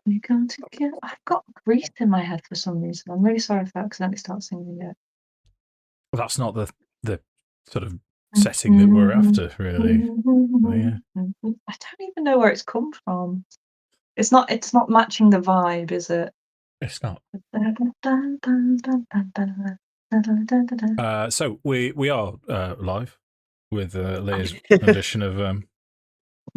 We come together. I've got Grease in my head for some reason. I'm really sorry if I accidentally start singing it. Well, that's not the sort of setting that we're after, really. Yeah. I don't even know where it's come from. It's not matching the vibe, is it? It's not. So we are live with Leah's rendition of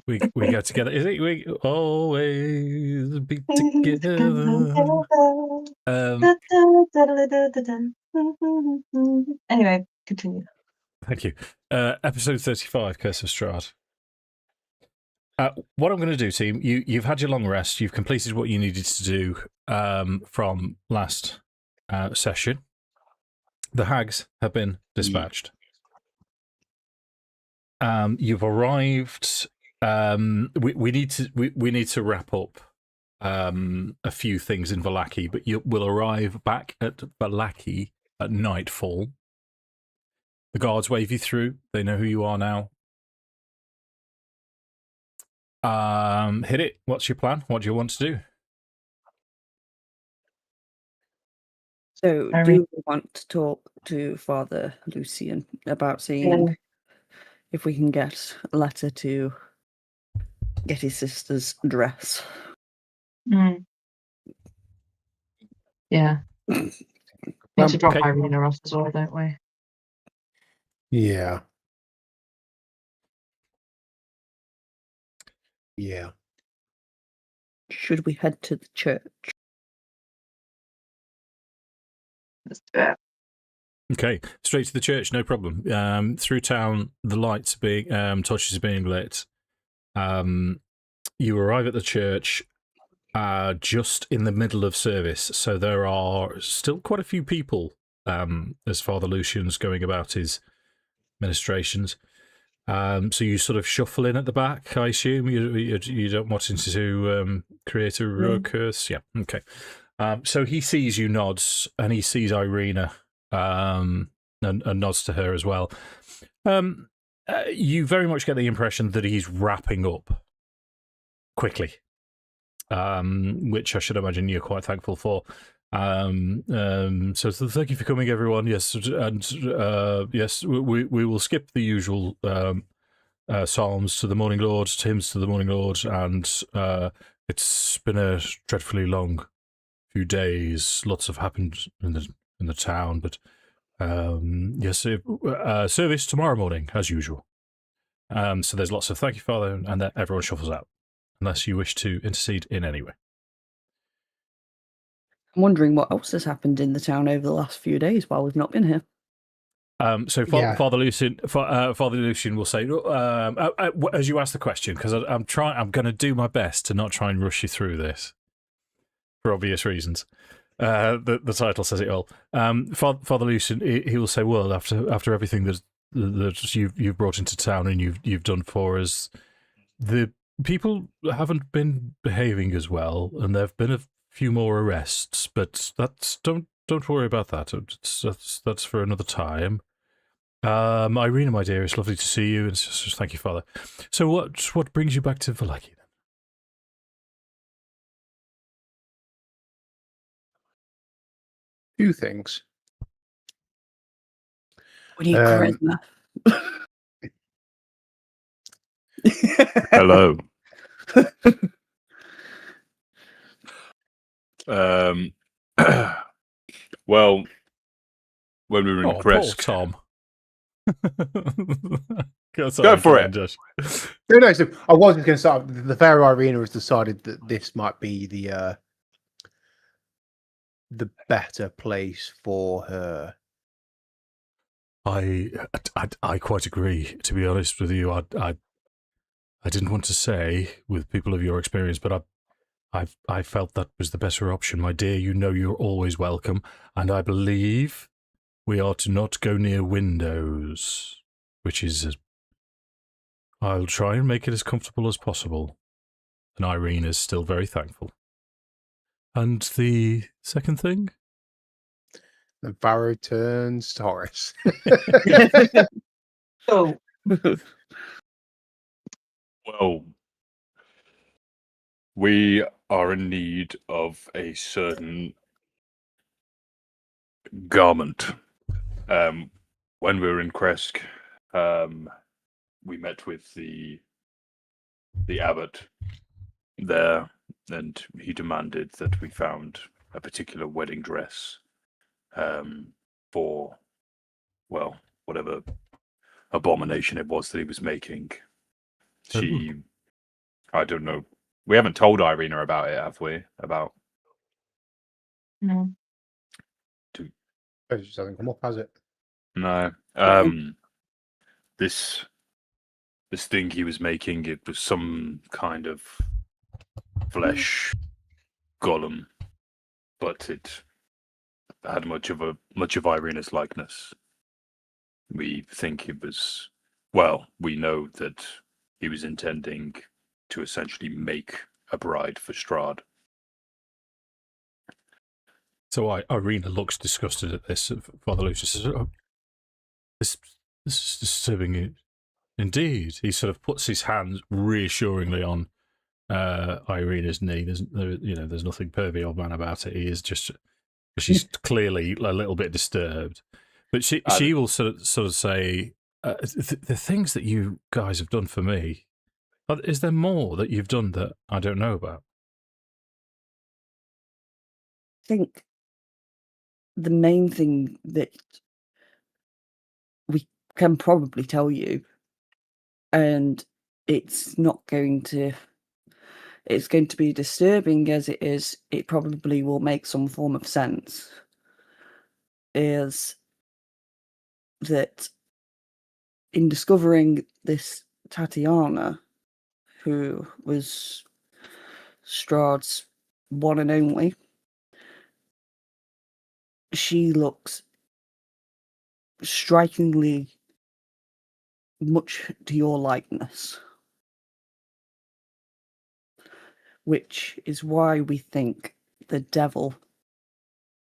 we get together. Is it we always be together? Anyway, continue. Thank you. Episode 35, Curse of Strahd. What I'm going to do, team, you've had your long rest. You've completed what you needed to do from last session. The hags have been dispatched. You've arrived. We need to wrap up a few things in Vallaki, but you will arrive back at Vallaki at nightfall. The guards wave you through. They know who you are now. Hit it. What's your plan? What do you want to do? So, do we want to talk to Father Lucian about seeing if we can get a letter to get his sister's dress? Yeah. We need to drop Irina off as well, don't we? Yeah. Yeah. Should we head to the church? Let's do it. Okay, straight to the church, no problem. Through town, the lights being torches are being lit. You arrive at the church just in the middle of service, so there are still quite a few people as Father Lucian's going about his ministrations. So you sort of shuffle in at the back, I assume. You don't want to create a ruckus. Yeah, okay. So he sees you, nods, and he sees Irina, and nods to her as well. You very much get the impression that he's wrapping up quickly, which I should imagine you're quite thankful for. So thank you for coming, everyone. Yes, and yes, we will skip the usual psalms to the Morning Lord, hymns to the Morning Lord, and it's been a dreadfully long few days. Lots have happened in the town, but yes, service tomorrow morning as usual. So there's lots of thank you, Father, and then everyone shuffles out, unless you wish to intercede in any way. I'm wondering what else has happened in the town over the last few days while we've not been here. Father Lucian will say, as you ask the question, because I'm going to do my best to not try and rush you through this, for obvious reasons. The title says it all. Father Lucian, he will say, well, after everything that you've brought into town and you've done for us, the people haven't been behaving as well, and there've been a few more arrests, but don't worry about that. That's for another time. Irina, my dear, it's lovely to see you, and thank you, Father. So what brings you back to Vallaki then? Few things. We need charisma. Hello. Well, when we were in Kresk, Tom. Go for it. No, so I was going to start. The Pharaoh Irina has decided that this might be the better place for her. I quite agree. To be honest with you, I didn't want to say with people of your experience, but I felt that was the better option. My dear, you know you're always welcome, and I believe we are to not go near windows, which is I'll try and make it as comfortable as possible. And Irene is still very thankful. And the second thing? The Pharaoh turns to Horace. Oh. Well, We are in need of a certain garment. When we were in Kresk, we met with the abbot there, and he demanded that we found a particular wedding dress for, well, whatever abomination it was that he was making. I don't know. We haven't told Irina about it, have we? No. It just hasn't come up, has it? No. This thing he was making, it was some kind of flesh golem, but it had much of Irina's likeness. We think it was, well, we know that he was intending to essentially make a bride for Strahd. So Irina looks disgusted at this. Father Lucius says, oh, this is disturbing. Indeed. He sort of puts his hands reassuringly on Irina's knee. There's nothing pervy old man about it. He is just, she's clearly a little bit disturbed. But she will sort of say, the things that you guys have done for me, is there more that you've done that I don't know about? I think the main thing that we can probably tell you, and it's going to be disturbing as it is, it probably will make some form of sense, is that in discovering this Tatiana, who was Strahd's one and only, she looks strikingly much to your likeness, which is why we think the devil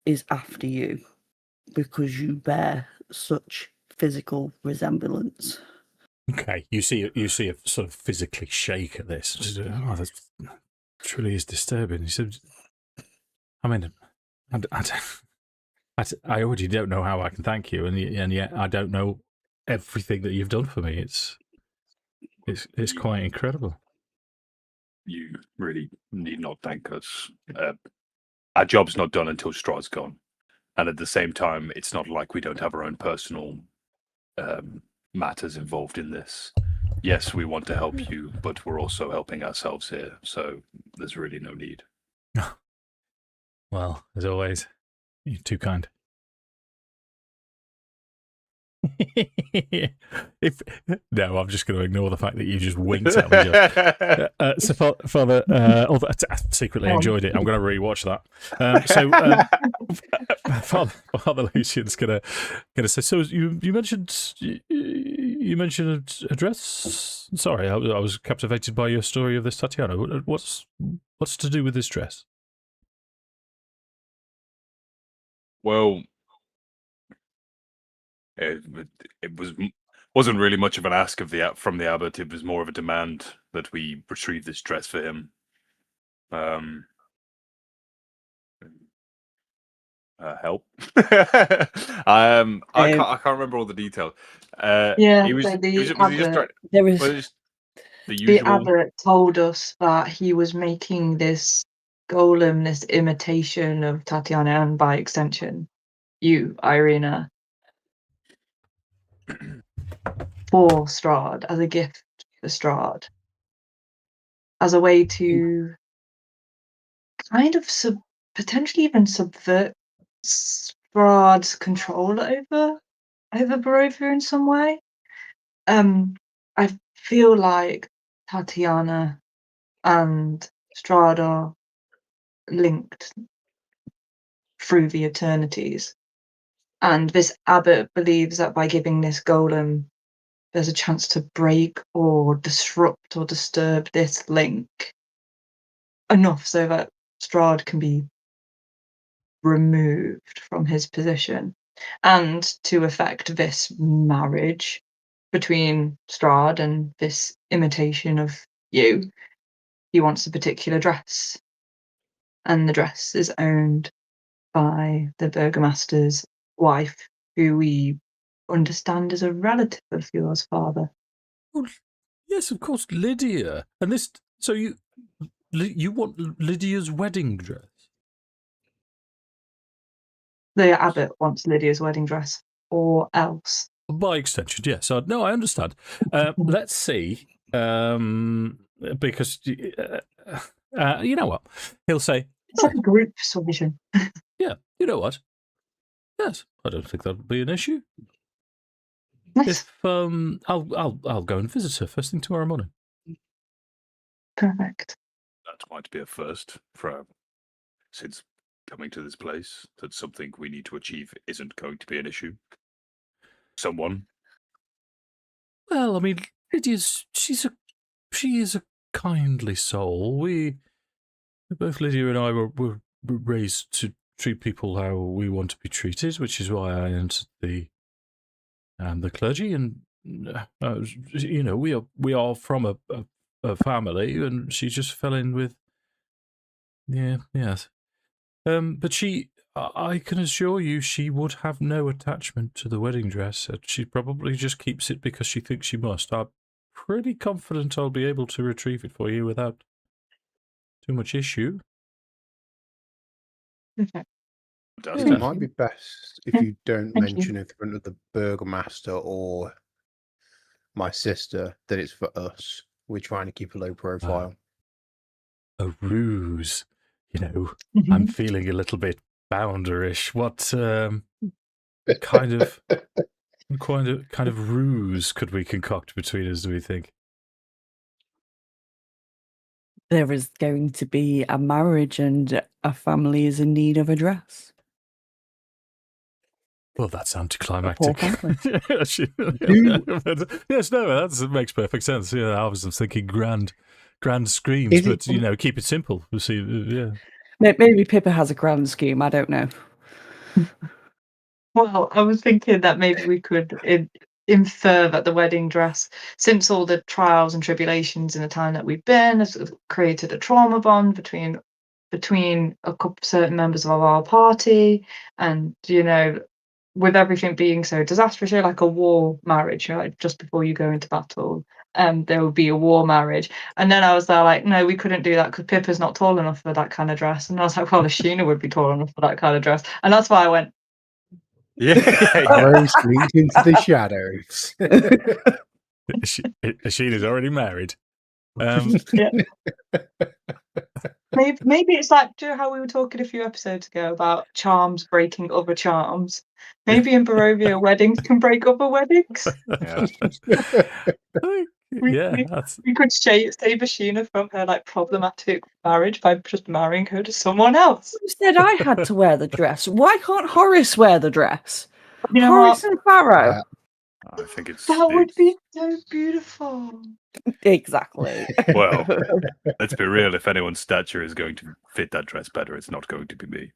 is after you, because you bear such physical resemblance. Okay, you see a sort of physically shake at this. Oh, that truly is disturbing. He said, I mean, I already don't know how I can thank you, and yet I don't know everything that you've done for me. It's quite incredible. You really need not thank us. Our job's not done until Strahd's gone, and at the same time, it's not like we don't have our own personal matters involved in this. Yes, we want to help you, but we're also helping ourselves here, so there's really no need. Well, as always, you're too kind. No, I'm just going to ignore the fact that you just winked at me. So, Father, although I secretly enjoyed it, I'm going to rewatch that. Father Lucian's going to say. So you mentioned a dress. Sorry, I was captivated by your story of this Tatiana. What's to do with this dress? Well, it wasn't really much of an ask from the abbot. It was more of a demand that we retrieve this dress for him. Help. I can't remember all the details. The abbot told us that he was making this golem, this imitation of Tatiana, and by extension, you, Irina, for Strahd, as a gift for Strahd, as a way to kind of potentially even subvert Strahd's control over Barovia in some way. I feel like Tatiana and Strahd are linked through the eternities, and this abbot believes that by giving this golem, there's a chance to break or disrupt or disturb this link enough so that Strahd can be removed from his position, and to effect this marriage between Strahd and this imitation of you. he wants a particular dress, and the dress is owned by the burgomaster's wife, who we understand is a relative of yours, father. Well, yes, of course, Lydia. And this, so you want Lydia's wedding dress? The abbot wants Lydia's wedding dress, or else. By extension, yes. No, I understand. Let's see. Because, you know what? He'll say... It's like a group solution. Yeah, you know what? Yes, I don't think that would be an issue. Nice. If I'll go and visit her first thing tomorrow morning. Perfect. That might be a first for since coming to this place. That something we need to achieve isn't going to be an issue. Someone. Well, I mean, she is a kindly soul. Both Lydia and I were raised to treat people how we want to be treated, which is why I entered the clergy. And you know, we are from a family, and she just fell in with. Yes. But I can assure you, she would have no attachment to the wedding dress. She probably just keeps it because she thinks she must. I'm pretty confident I'll be able to retrieve it for you without too much issue. Okay. It might be best if you don't mention in front of the burgomaster or my sister that it's for us. We're trying to keep a low profile. A ruse. You know, I'm feeling a little bit bounderish. What kind of ruse could we concoct between us, do we think? There is going to be a marriage and a family is in need of a dress. Well, that's anticlimactic. Yes, no, that makes perfect sense. Yeah, I was thinking grand schemes, but you know, keep it simple. We'll see. Yeah. Maybe Pippa has a grand scheme. I don't know. Well, I was thinking that maybe we could infer that the wedding dress, since all the trials and tribulations in the time that we've been, has created a trauma bond between a couple certain members of our party, and you know, with everything being so disastrous, like a war marriage, like just before you go into battle, there would be a war marriage. And then I was there like, no, we couldn't do that because Pippa's not tall enough for that kind of dress. And I was like, well, Ashina would be tall enough for that kind of dress. And that's why I went, Rose leads into the shadows. Ashina's already married. Yeah. Maybe it's like, do you know how we were talking a few episodes ago about charms breaking other charms? Maybe in Barovia, weddings can break other weddings. We could save Ashina from her like problematic marriage by just marrying her to someone else. Instead, I had to wear the dress. Why can't Horace wear the dress? You know Horace and Farrow. I think it's that would be so beautiful. Exactly. Well, let's be real. If anyone's stature is going to fit that dress better, it's not going to be me.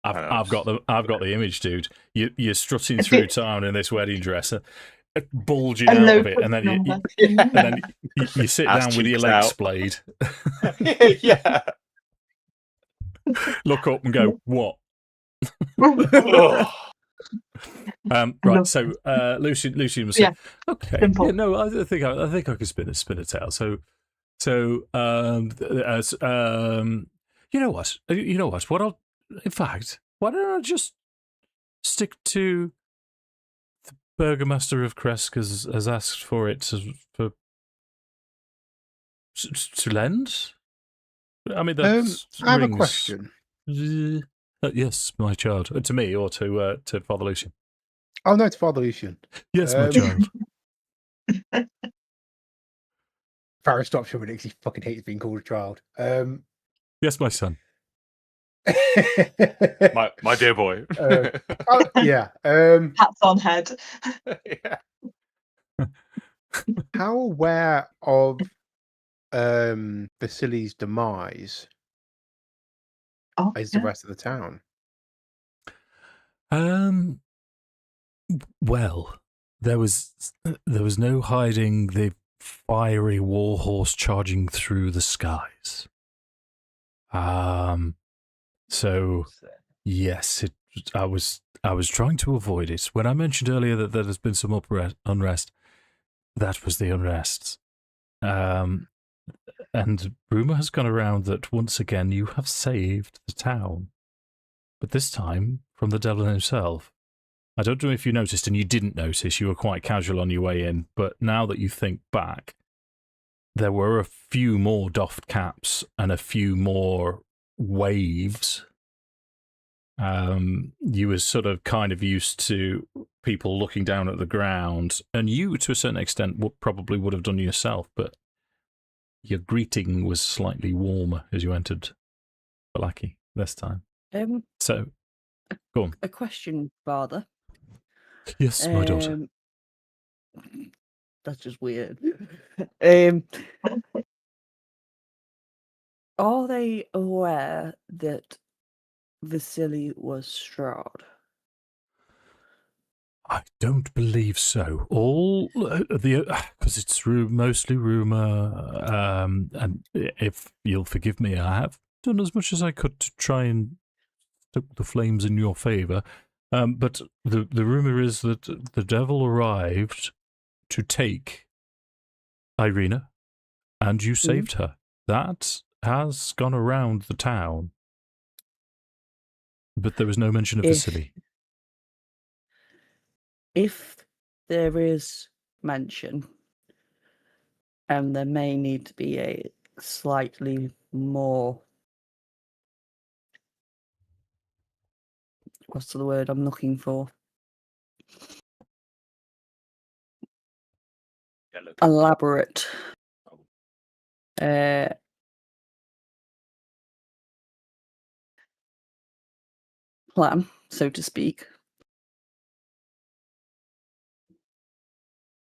I've got the image, dude. You're strutting through town in this wedding dress, bulging out of it, and then you sit down with your legs splayed. Yeah. Look up and go, what? Right, so Lucian was saying, okay, yeah, no, I think I can spin a tale. So you know what? Why don't I just stick to the Burgomaster of Kresk has asked for it to lend? I mean, that's I have a question. Yes, my child. To me or to Father Lucian? Oh, no, it's Father Lucian. Yes, my child. Farrow stops for a minute because he fucking hates being called a child. Yes, my son. my dear boy. Yeah. Hats on head. Yeah. How aware of Vasily's demise is the rest of the town? Well, there was no hiding the fiery warhorse charging through the skies. So yes, I was trying to avoid it. When I mentioned earlier that there has been some unrest, that was the unrest. And rumour has gone around that once again you have saved the town. But this time from the devil himself. I don't know if you noticed, and you didn't notice, you were quite casual on your way in, but now that you think back, there were a few more doffed caps and a few more waves. You were sort of kind of used to people looking down at the ground, and you, to a certain extent, probably would have done yourself, but your greeting was slightly warmer as you entered Vallaki this time. So, go on. A question, Father. Yes, my daughter. That's just weird. Are they aware that Vasily was Strahd? I don't believe so. All because it's mostly rumor, and if you'll forgive me, I have done as much as I could to try and stoke the flames in your favour. But the rumor is that the devil arrived to take Irina, and you saved her. That has gone around the town, but there was no mention of Vasily. If there is mention, and there may need to be a slightly more, what's the word I'm looking for? Elaborate plan, so to speak.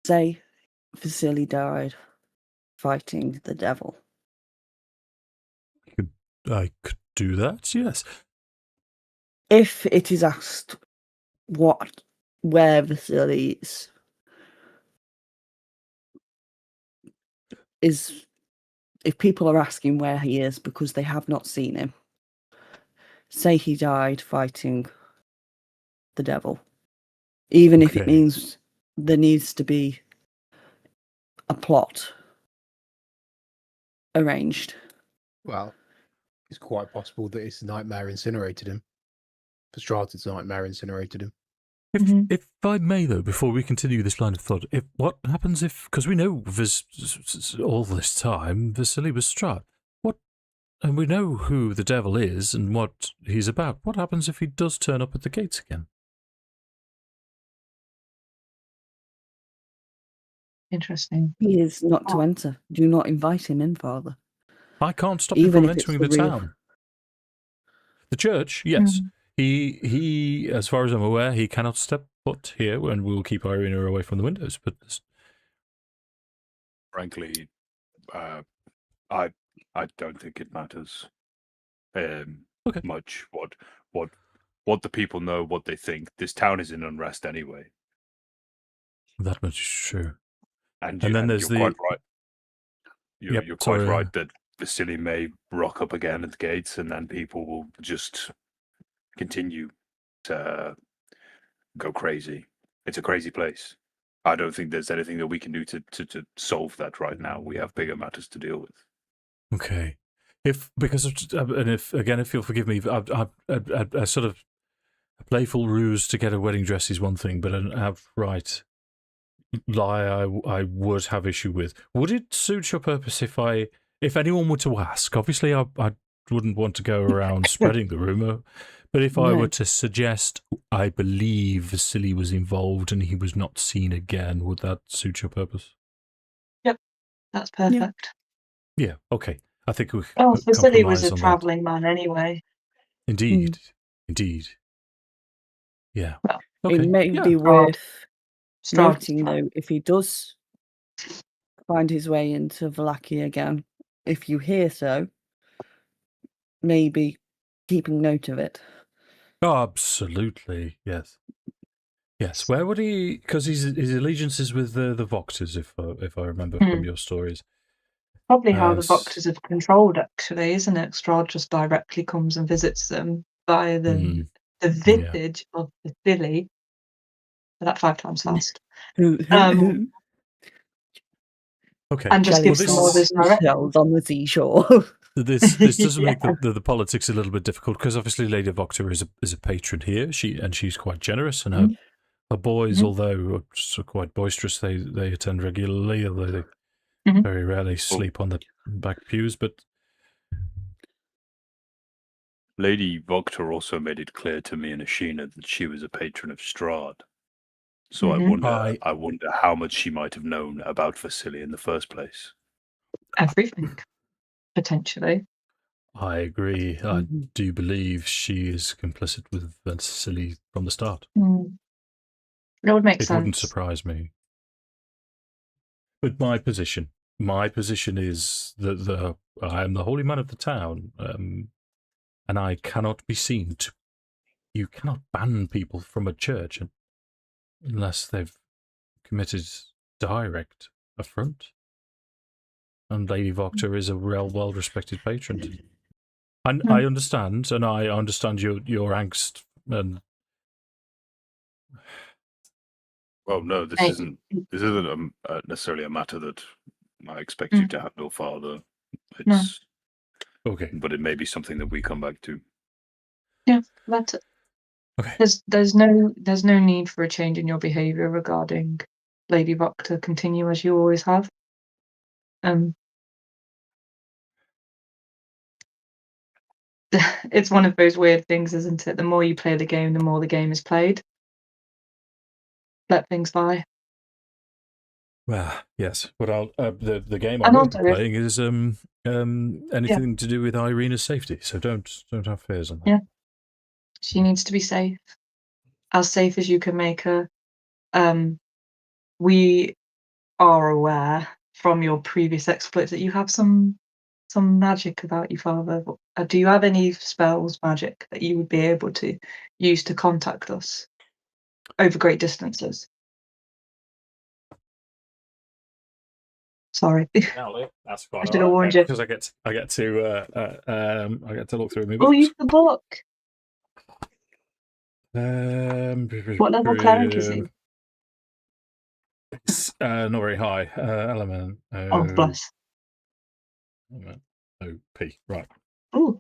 Say Vasily died fighting the devil. I could do that, yes. If it is asked where Vasily is, if people are asking where he is because they have not seen him, say he died fighting the devil, even if it means there needs to be a plot arranged. Well, it's quite possible that his nightmare incinerated him. For Strahd's nightmare incinerated him. If I may, though, before we continue this line of thought, what happens if, because we know all this time Vasily was Strahd, and we know who the devil is and what he's about. What happens if he does turn up at the gates again? Interesting. He is not to enter. Do not invite him in, Father. I can't stop him from entering the town. The church, yes. He, as far as I'm aware, he cannot step foot here, and we'll keep Irina away from the windows. But frankly, I don't think it matters much what the people know, what they think. This town is in unrest anyway. That much is true. And then there's quite right. You're quite right that Vasily may rock up again at the gates, and then people will just continue to go crazy. It's a crazy place. I don't think there's anything that we can do to solve that right now. We have bigger matters to deal with. Okay. If you'll forgive me, a sort of a playful ruse to get a wedding dress is one thing, but an outright lie I would have issue with. Would it suit your purpose if anyone were to ask? Obviously, I wouldn't want to go around spreading the rumor, but if I were to suggest I believe Vasily was involved and he was not seen again, would that suit your purpose? Yep, that's perfect. Yeah, okay. I think we Vasily was a travelling man anyway. Indeed. Indeed. Yeah. Well, it may be worth noting, though, if he does find his way into Vallaki again, if you hear so, maybe keeping note of it. Oh, absolutely, yes. Yes, where would he? Because his allegiance is with the Voctors, if I remember from your stories. Probably how the Voctors have controlled, actually, isn't it? Strahd just directly comes and visits them via the vintage of the Billy. That 5 times fast. Okay, and just gives them all this shells on the seashore. This does make the politics a little bit difficult because obviously Lady Voctor is a patron here. She's quite generous, and her boys, although are quite boisterous, they attend regularly. Although they very rarely sleep on the back pews, but. Lady Voctor also made it clear to me and Ashina that she was a patron of Strahd. So I wonder how much she might have known about Vasily in the first place. Everything, potentially. I agree. I do believe she is complicit with Vasily from the start. That would make sense. It wouldn't surprise me. But my position is that I am the holy man of the town. And I cannot be seen to. You cannot ban people from a church unless they've committed direct affront. And Lady Voctor is a well-respected patron. And I understand, your angst. And well, no, this isn't necessarily a matter that I expect you to handle, Father. It's okay, but it may be something that we come back to. Yeah, that's it. Okay. There's no need for a change in your behaviour regarding Lady Voctor. Continue as you always have. It's one of those weird things, isn't it? The more you play the game, the more the game is played. Let things by. Well, yes. But the game I'm playing is anything to do with Irina's safety. So don't have fears on that. Yeah, she needs to be safe as you can make her. We are aware from your previous exploits that you have some magic about you, Father. Do you have any spells, magic that you would be able to use to contact us over great distances? Sorry. No, that's quite I should have warned you. Because I get to look through my books. Oh, use the book. What level cleric is he? Not very high. Element. Bless. OP. Right. Ooh.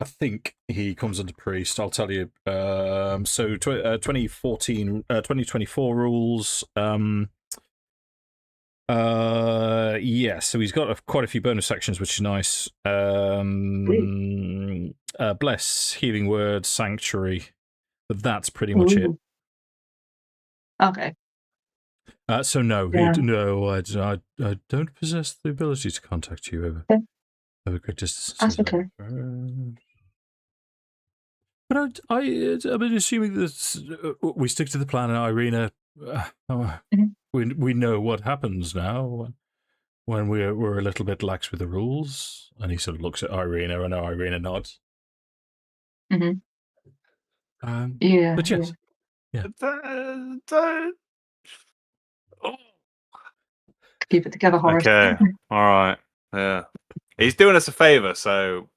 I think he comes under priest. I'll tell you. So 2024 rules. Yeah, so he's got quite a few bonus sections, which is nice. Bless, healing word, sanctuary, but that's pretty much it. Okay. So no, I don't possess the ability to contact you over great distances. That's okay. But I'm assuming that we stick to the plan, and Irina. We know what happens now when we're a little bit lax with the rules. And he sort of looks at Irina, and Irina nods. Yeah. But yes. Yeah. Keep it together, Horace. Okay. All right. Yeah. He's doing us a favor, so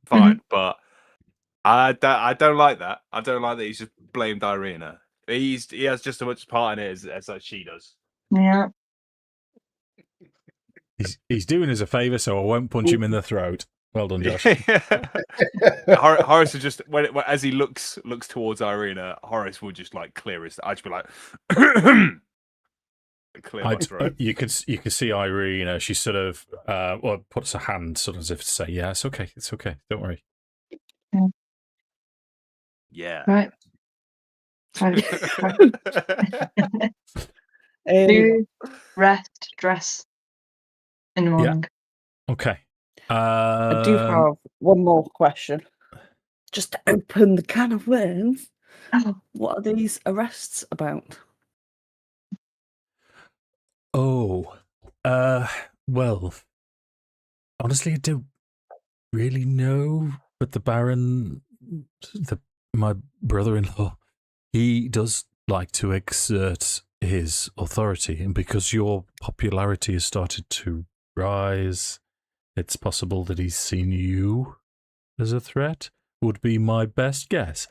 fine. But I don't like that. I don't like that he's just blamed Irina. He has just as much part in it as she does. Yeah. He's doing us a favour, so I won't punch him in the throat. Well done, Josh. Horace is just as he looks towards Irina, Horace will just like clear his. I'd just be like, clear my throat. You can see Irina. She sort of puts her hand sort of as if to say, "Yeah, it's okay, don't worry." Yeah. Right. Do rest, dress in the morning. Yeah. Okay. I do have one more question. Just to open the can of worms. What are these arrests about? Oh, well, honestly, I don't really know. But the Baron, my brother-in-law, he does like to exert his authority, and because your popularity has started to rise, it's possible that he's seen you as a threat, would be my best guess.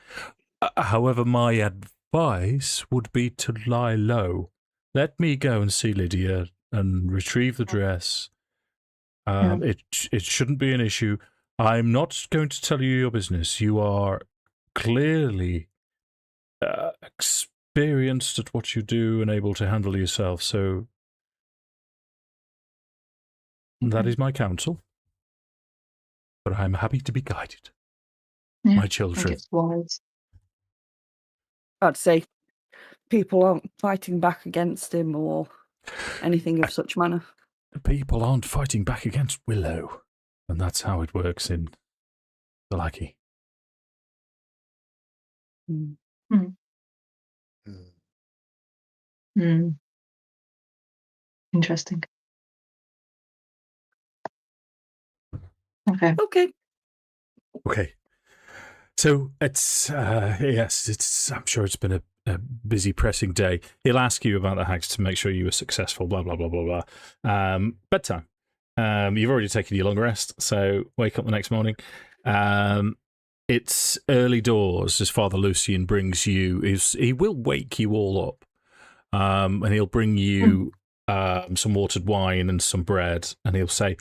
However, my advice would be to lie low. Let me go and see Lydia and retrieve the dress. It shouldn't be an issue. I'm not going to tell you your business. You are clearly experienced at what you do and able to handle yourself, so that is my counsel. But I'm happy to be guided. My children. I think it's wise. I'd say people aren't fighting back against him or anything of such manner. People aren't fighting back against Willow, and that's how it works in the Lackey. Interesting. Okay. So it's I'm sure it's been a busy, pressing day. He'll ask you about the hags to make sure you were successful. Blah blah blah blah blah. Bedtime. You've already taken your long rest, so wake up the next morning. It's early doors as Father Lucian brings you. He will wake you all up, and he'll bring you some watered wine and some bread, and he'll say,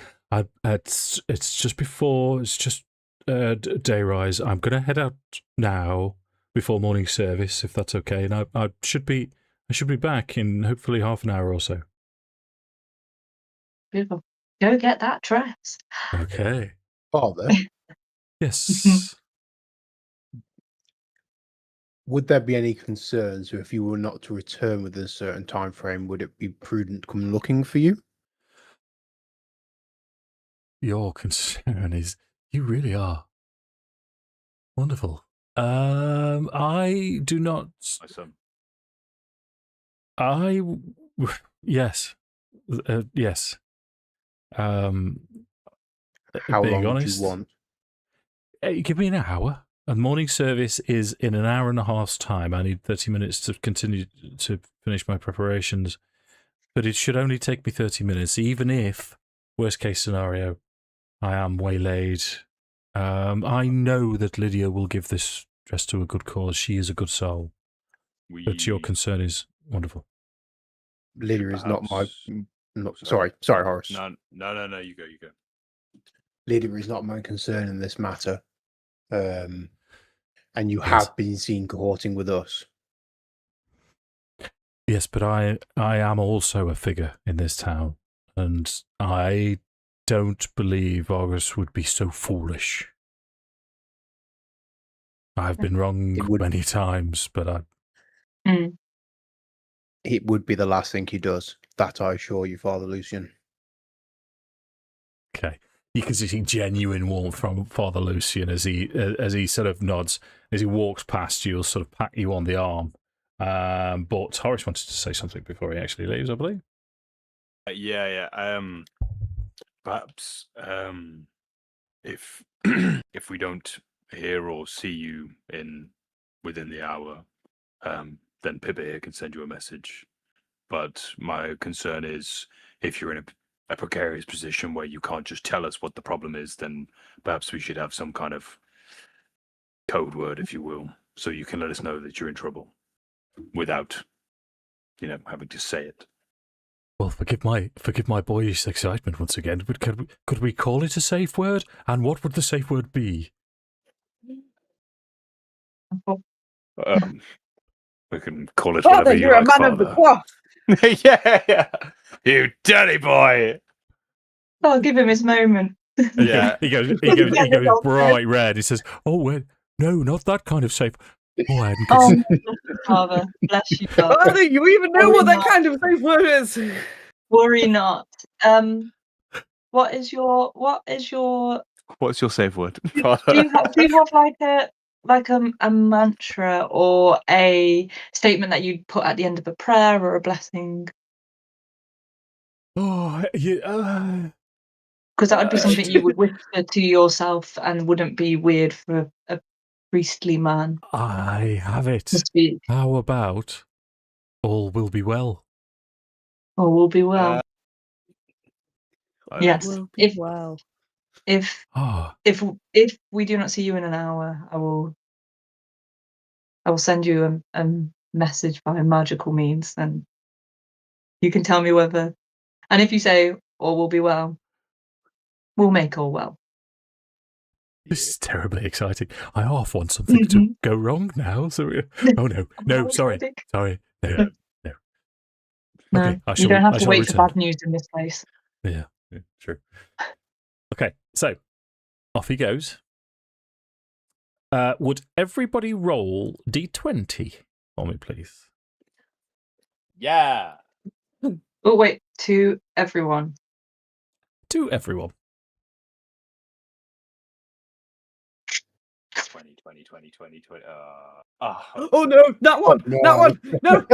"It's just before. It's just day rise. I'm going to head out now before morning service, if that's okay. And I should be back in hopefully half an hour or so." Beautiful. Go get that dress. Okay. Father, Yes. would there be any concerns if you were not to return within a certain time frame? Would it be prudent to come looking for you? Your concern is you really are wonderful. I do not. My son. Yes. Yes. How being long honest, do you want? Give me an hour. And morning service is in an hour and a half's time. I need 30 minutes to continue to finish my preparations. But it should only take me 30 minutes, even if, worst case scenario, I am waylaid. I know that Lydia will give this dress to a good cause. She is a good soul. But your concern is wonderful. Lydia is not my... Sorry, Horace. No, you go. Lydia is not my concern in this matter. And you have been seen cohorting with us. Yes, but I am also a figure in this town, and I don't believe Horace would be so foolish. I've been wrong many times, but it would be the last thing he does. That I assure you, Father Lucian. Okay. You can see genuine warmth from Father Lucian as he sort of nods. As he walks past you, he'll sort of pat you on the arm. But Horace wanted to say something before he actually leaves, I believe. Yeah. Perhaps if if we don't hear or see you within the hour, then Pippa here can send you a message. But my concern is if you're in a precarious position where you can't just tell us what the problem is, then perhaps we should have some kind of code word, if you will, so you can let us know that you're in trouble without, having to say it. Well, forgive my boyish excitement once again, but could we call it a safe word? And what would the safe word be? We can call it Father, whatever you you're like, a man of the cloth. Yeah. You dirty boy. I'll give him his moment. Yeah. He goes bright red. He says, "Oh, wait, no, not that kind of safe." Oh, I hadn't Oh, Father, bless you, Father. Father, you even know what that kind of safe word is. Worry not. What's your safe word, Father? Do you have like a mantra or a statement that you'd put at the end of a prayer or a blessing? Oh, yeah. Because that would be something you would whisper to yourself and wouldn't be weird for a priestly man. I have it. To speak. How about all will be well. All will be well. Yes. Will be well. If we do not see you in an hour, I will send you a message by magical means, and you can tell me whether. And if you say all will be well, we'll make all well. This is terribly exciting. I half want something to go wrong now. So, oh no, sorry, no. Okay, you don't have to wait for bad news in this place. Yeah, true. Okay, so off he goes. Would everybody roll D20 for me, please? Yeah. Oh wait, to everyone. To everyone. 20. Oh no, that one! That one! No!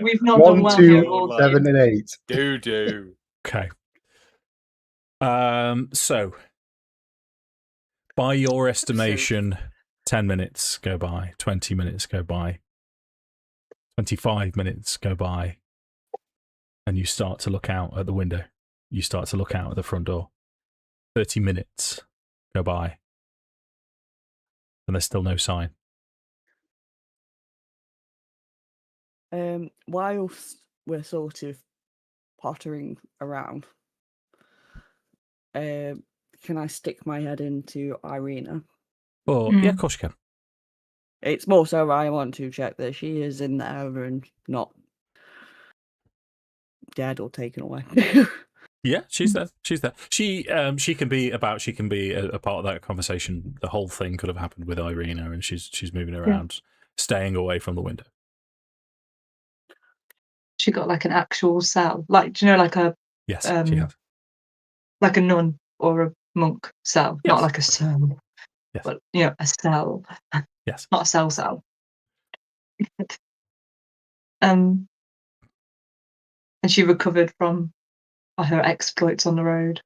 We've not done 1, well 2, 7, and 8. Do. Okay. So, by your estimation, 10 minutes go by, 20 minutes go by, 25 minutes go by, and you start to look out at the window. You start to look out at the front door. 30 minutes go by, and there's still no sign. Whilst we're sort of pottering around, can I stick my head into Irina? Yeah, of course you can. It's more so I want to check that she is in there and not dead or taken away. Yeah, she's there. She's there. She can be about. She can be a part of that conversation. The whole thing could have happened with Irina, and she's moving around, staying away from the window. She got like an actual cell, like do you know, like a yes, she has. Like a nun or a monk cell, not like a cell, but a cell. Yes, not a cell. And she recovered from her exploits on the road.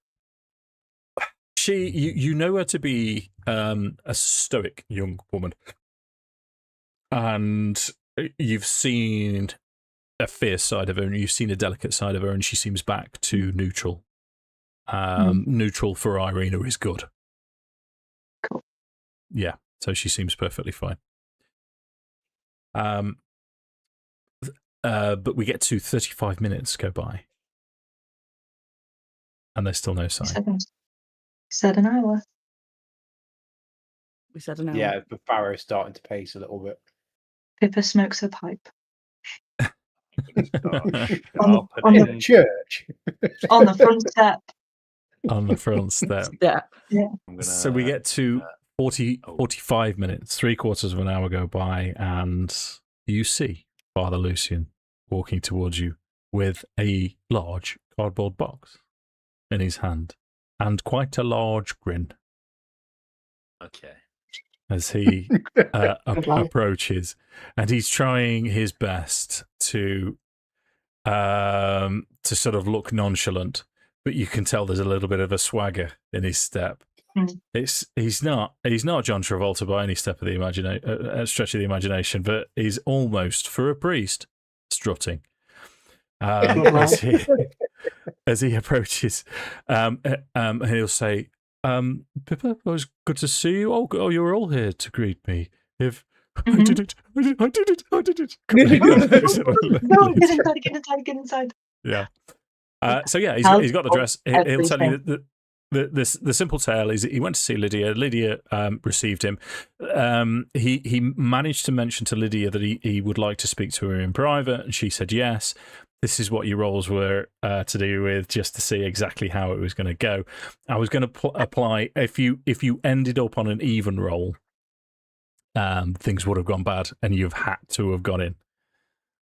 You know her to be a stoic young woman, and you've seen a fierce side of her, and you've seen a delicate side of her, and she seems back to neutral. Neutral for Irina is good. Cool. Yeah, so she seems perfectly fine. But we get to 35 minutes go by, and there's still no sign. Said an hour. We said an hour. Yeah, but Farrow's starting to pace a little bit. Pippa smokes her pipe. On the church. On the front step. On the front step. Yeah. So we get to 45 minutes, 3/4 of an hour go by, and you see Father Lucian walking towards you with a large cardboard box in his hand and quite a large grin. Okay. As he approaches, and he's trying his best to sort of look nonchalant, but you can tell there's a little bit of a swagger in his step. He's not John Travolta by any stretch of the imagination, but he's almost, for a priest, strutting as he approaches. He'll say, Pippa, it was good to see you. Oh, you're all here to greet me. I did it. No, get inside. Yeah. So yeah, he's got the dress. He'll tell you that the simple tale is he went to see Lydia. Lydia received him. He managed to mention to Lydia that he would like to speak to her in private, and she said yes. This is what your roles were to do with, just to see exactly how it was going to go. I was going to apply, if you ended up on an even roll, things would have gone bad, and you've had to have gone in.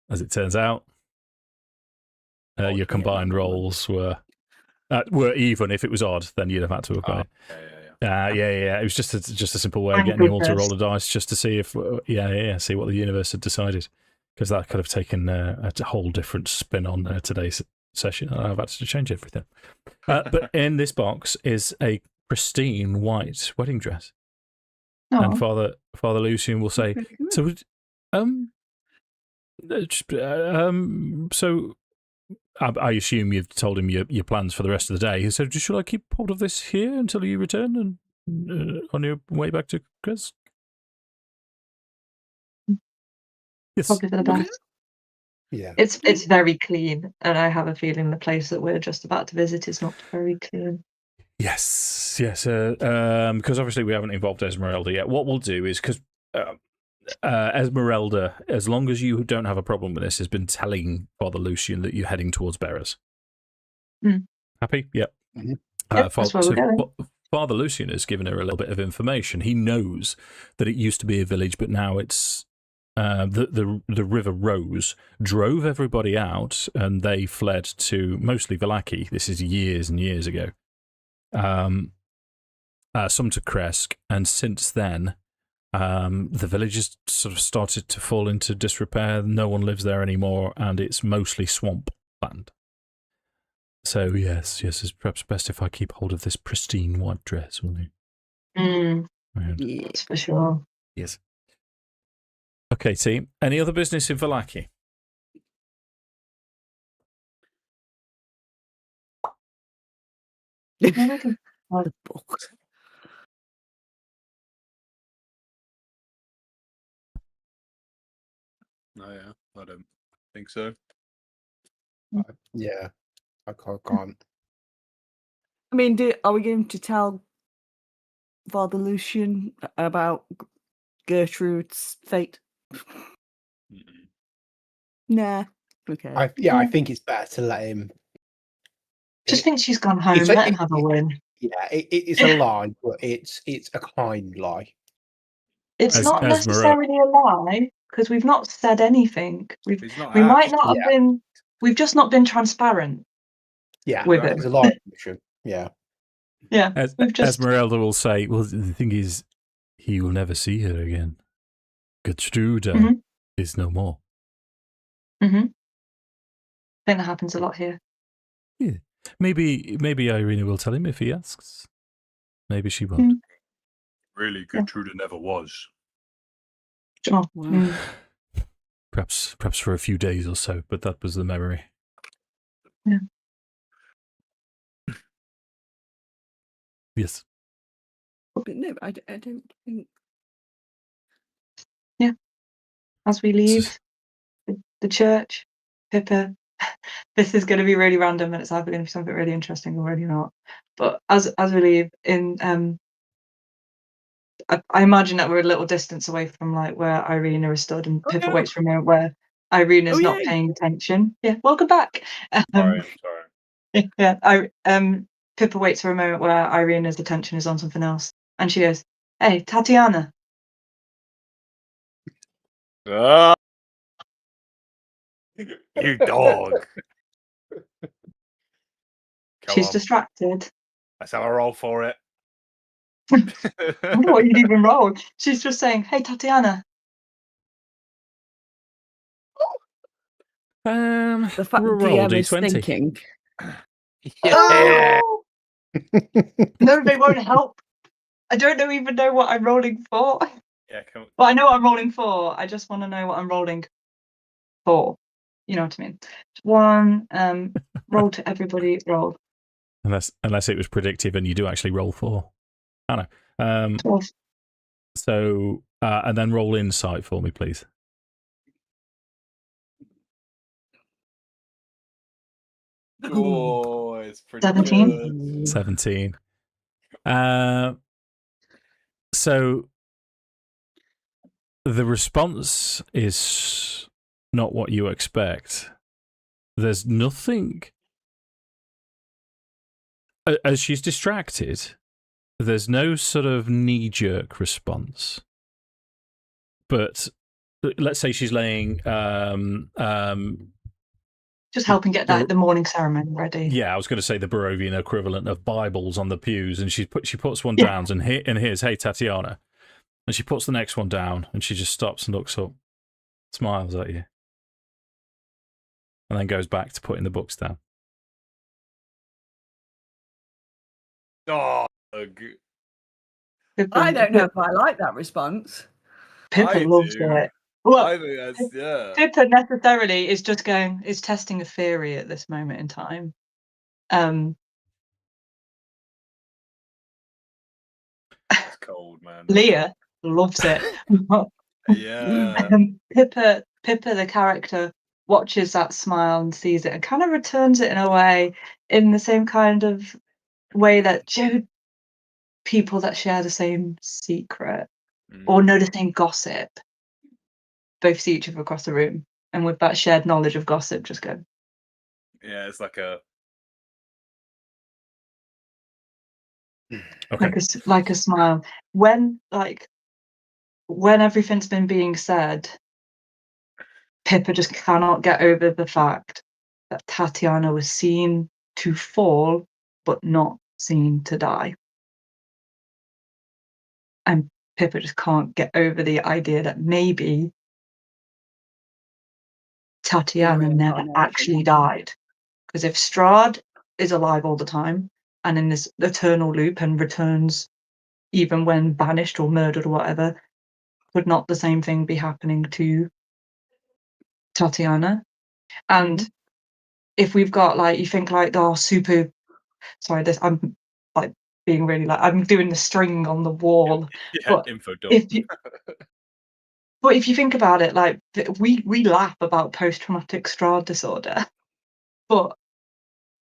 As it turns out, your combined rolls were even. If it was odd, then you'd have had to have gone in. Yeah. It was just a simple way of getting you all to roll the dice, just to see if see what the universe had decided. Because that could have taken a whole different spin on today's session. I've had to change everything. But in this box is a pristine white wedding dress. And Father Lucian will say, so, So I assume you've told him your plans for the rest of the day. So should I keep hold of this here until you return and on your way back to Kresk? Yes. Probably for the best. Yeah. It's very clean, and I have a feeling the place that we're just about to visit is not very clean. Yes. Because obviously we haven't involved Esmeralda yet. What we'll do is, because Esmeralda, as long as you don't have a problem with this, has been telling Father Lucian that you're heading towards Bearers. Happy? Yep. Mm-hmm. That's where we're going. Father Lucian has given her a little bit of information. He knows that it used to be a village, but now it's the River Rose drove everybody out, and they fled to mostly Vallaki. This is years and years ago. Some to Kresk, and since then, the village has sort of started to fall into disrepair. No one lives there anymore, and it's mostly swamp land. So yes, it's perhaps best if I keep hold of this pristine white dress, will you? Yes, for sure. Yes. Okay, team. Any other business in Vallaki? The book. No, yeah, I don't think so. Yeah, I can't. I mean, are we going to tell Father Lucian about Gertrude's fate? Nah. Okay. I think it's better to let him. Just think she's gone home. Let him have a win. Yeah, it's a lie, but it's a kind lie. It's not necessarily a lie, because we've not said anything. We might not have been. We've just not been transparent. Yeah, with it's it. a lie. Yeah. Yeah. Esmeralda will say, well, the thing is, he will never see her again. Gertrude is no more. I think that happens a lot here. Yeah. Maybe Irina will tell him if he asks. Maybe she won't. Really, Gertrude never was. Oh. Perhaps for a few days or so, but that was the memory. Yeah. Yes. But no, I don't think. Yeah. As we leave the church, Pippa, this is going to be really random, and it's either going to be something really interesting or really not. But as we leave, I imagine that we're a little distance away from like where Irina is stood, and Pippa waits for a moment where Irina's not paying attention. Yeah, welcome back. Sorry. Yeah, Pippa waits for a moment where Irina's attention is on something else, and she goes, "Hey, Tatiana." You dog. She's distracted. That's how I roll for it. I wonder what you'd even roll. She's just saying, "Hey, Tatiana." The fact that DM is thinking. Yeah. Oh! No, they won't help. I don't even know what I'm rolling for. Yeah, come on. Well, I know what I'm rolling for. I just want to know what I'm rolling for. You know what I mean? One, roll to everybody, roll. Unless it was predictive and you do actually roll 4. I know. 12. So, and then roll insight for me, please. Oh, it's pretty 17. good. 17. So the response is not what you expect. There's nothing. As she's distracted, there's no sort of knee-jerk response. But let's say she's laying just helping get the morning ceremony ready. Yeah, I was going to say the Barovian equivalent of Bibles on the pews, and she puts one down and here's, "Hey, Tatiana," and she puts the next one down, and she just stops and looks up, smiles at you, and then goes back to putting the books down. Dog. I don't know if I like that response. Pippa loves it. Well, I think that's Pippa necessarily is just is testing a theory at this moment in time. That's cold, man. Leah loves it. Yeah. Pippa, the character, watches that smile and sees it and kind of returns it in a way, in the same kind of way that people that share the same secret or know the same gossip both see each other across the room, and with that shared knowledge of gossip, just go. Yeah, it's like a. Okay. Like a smile. When everything's been being said, Pippa just cannot get over the fact that Tatiana was seen to fall, but not seen to die. And Pippa just can't get over the idea that maybe Tatiana never actually died. Because if Strahd is alive all the time and in this eternal loop and returns even when banished or murdered or whatever, would not the same thing be happening to Tatiana? And if we've got you think super. Sorry, I'm being really I'm doing the string on the wall. Yeah, but info dump. But if you think about it, we laugh about post-traumatic Strahd disorder, but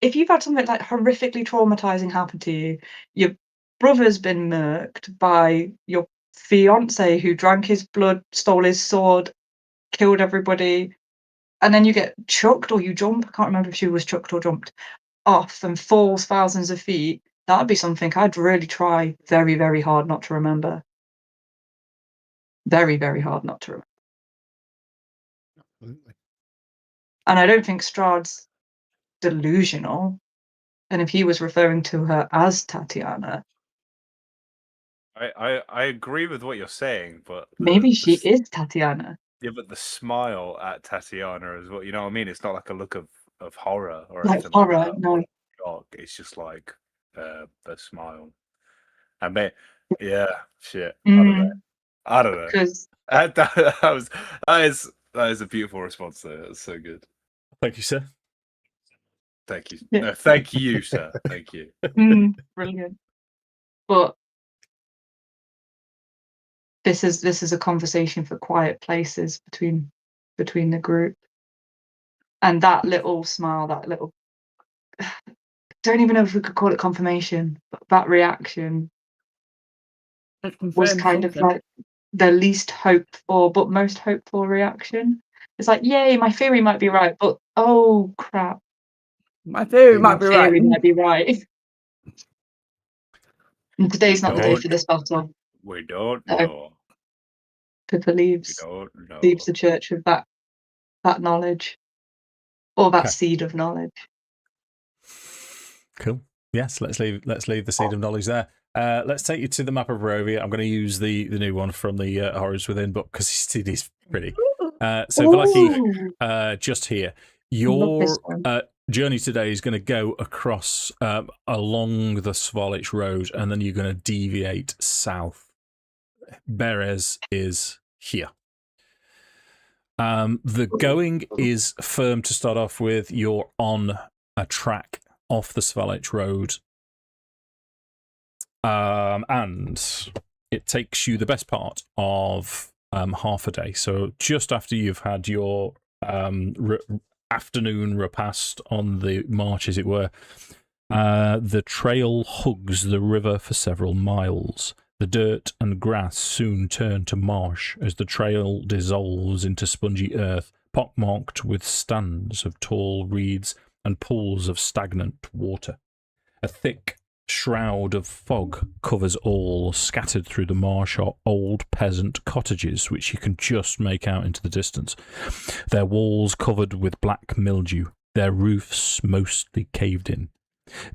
if you've had something horrifically traumatizing happen to you, your brother's been murked by your fiance who drank his blood, stole his sword, killed everybody, and then you get chucked or you jump. I can't remember if she was chucked or jumped off and falls thousands of feet. That'd be something I'd really try very, very hard not to remember. Very, very hard not to remember. Absolutely. And I don't think Strahd's delusional. And if he was referring to her as Tatiana, I agree with what you're saying, but maybe she is Tatiana. Yeah, but the smile at Tatiana as well. You know what I mean? It's not like a look of horror or Like anything horror, like that. no. Shock. It's just like a smile. I mean, yeah, shit. I don't know. Because that is a beautiful response there. That's so good. Thank you, sir. Thank you. Yeah. No, thank you, sir. Thank you. Brilliant. But this is a conversation for quiet places between the group. And that little smile, that little don't even know if we could call it confirmation, but that reaction was kind of like the least hoped for, but most hoped for reaction. It's like, yay, my theory might be right, but oh crap. My theory might be right. Might be right. And today's not the day for this battle. We don't know. Pippa leaves the church with that knowledge. Or that seed of knowledge. Cool. Yes, let's leave the seed of knowledge there. Let's take you to the map of Barovia. I'm going to use the new one from the Horace Within book because it is pretty. So Valaki, just here. Your journey today is going to go across along the Svalich Road, and then you're going to deviate south. Berez is here. The going is firm to start off with. You're on a track off the Svalich Road. And it takes you the best part of half a day. So just after you've had your afternoon repast on the march, as it were, the trail hugs the river for several miles. The dirt and grass soon turn to marsh as the trail dissolves into spongy earth, pockmarked with stands of tall reeds and pools of stagnant water. A thick shroud of fog covers all. Scattered through the marsh are old peasant cottages, which you can just make out into the distance, their walls covered with black mildew, their roofs mostly caved in.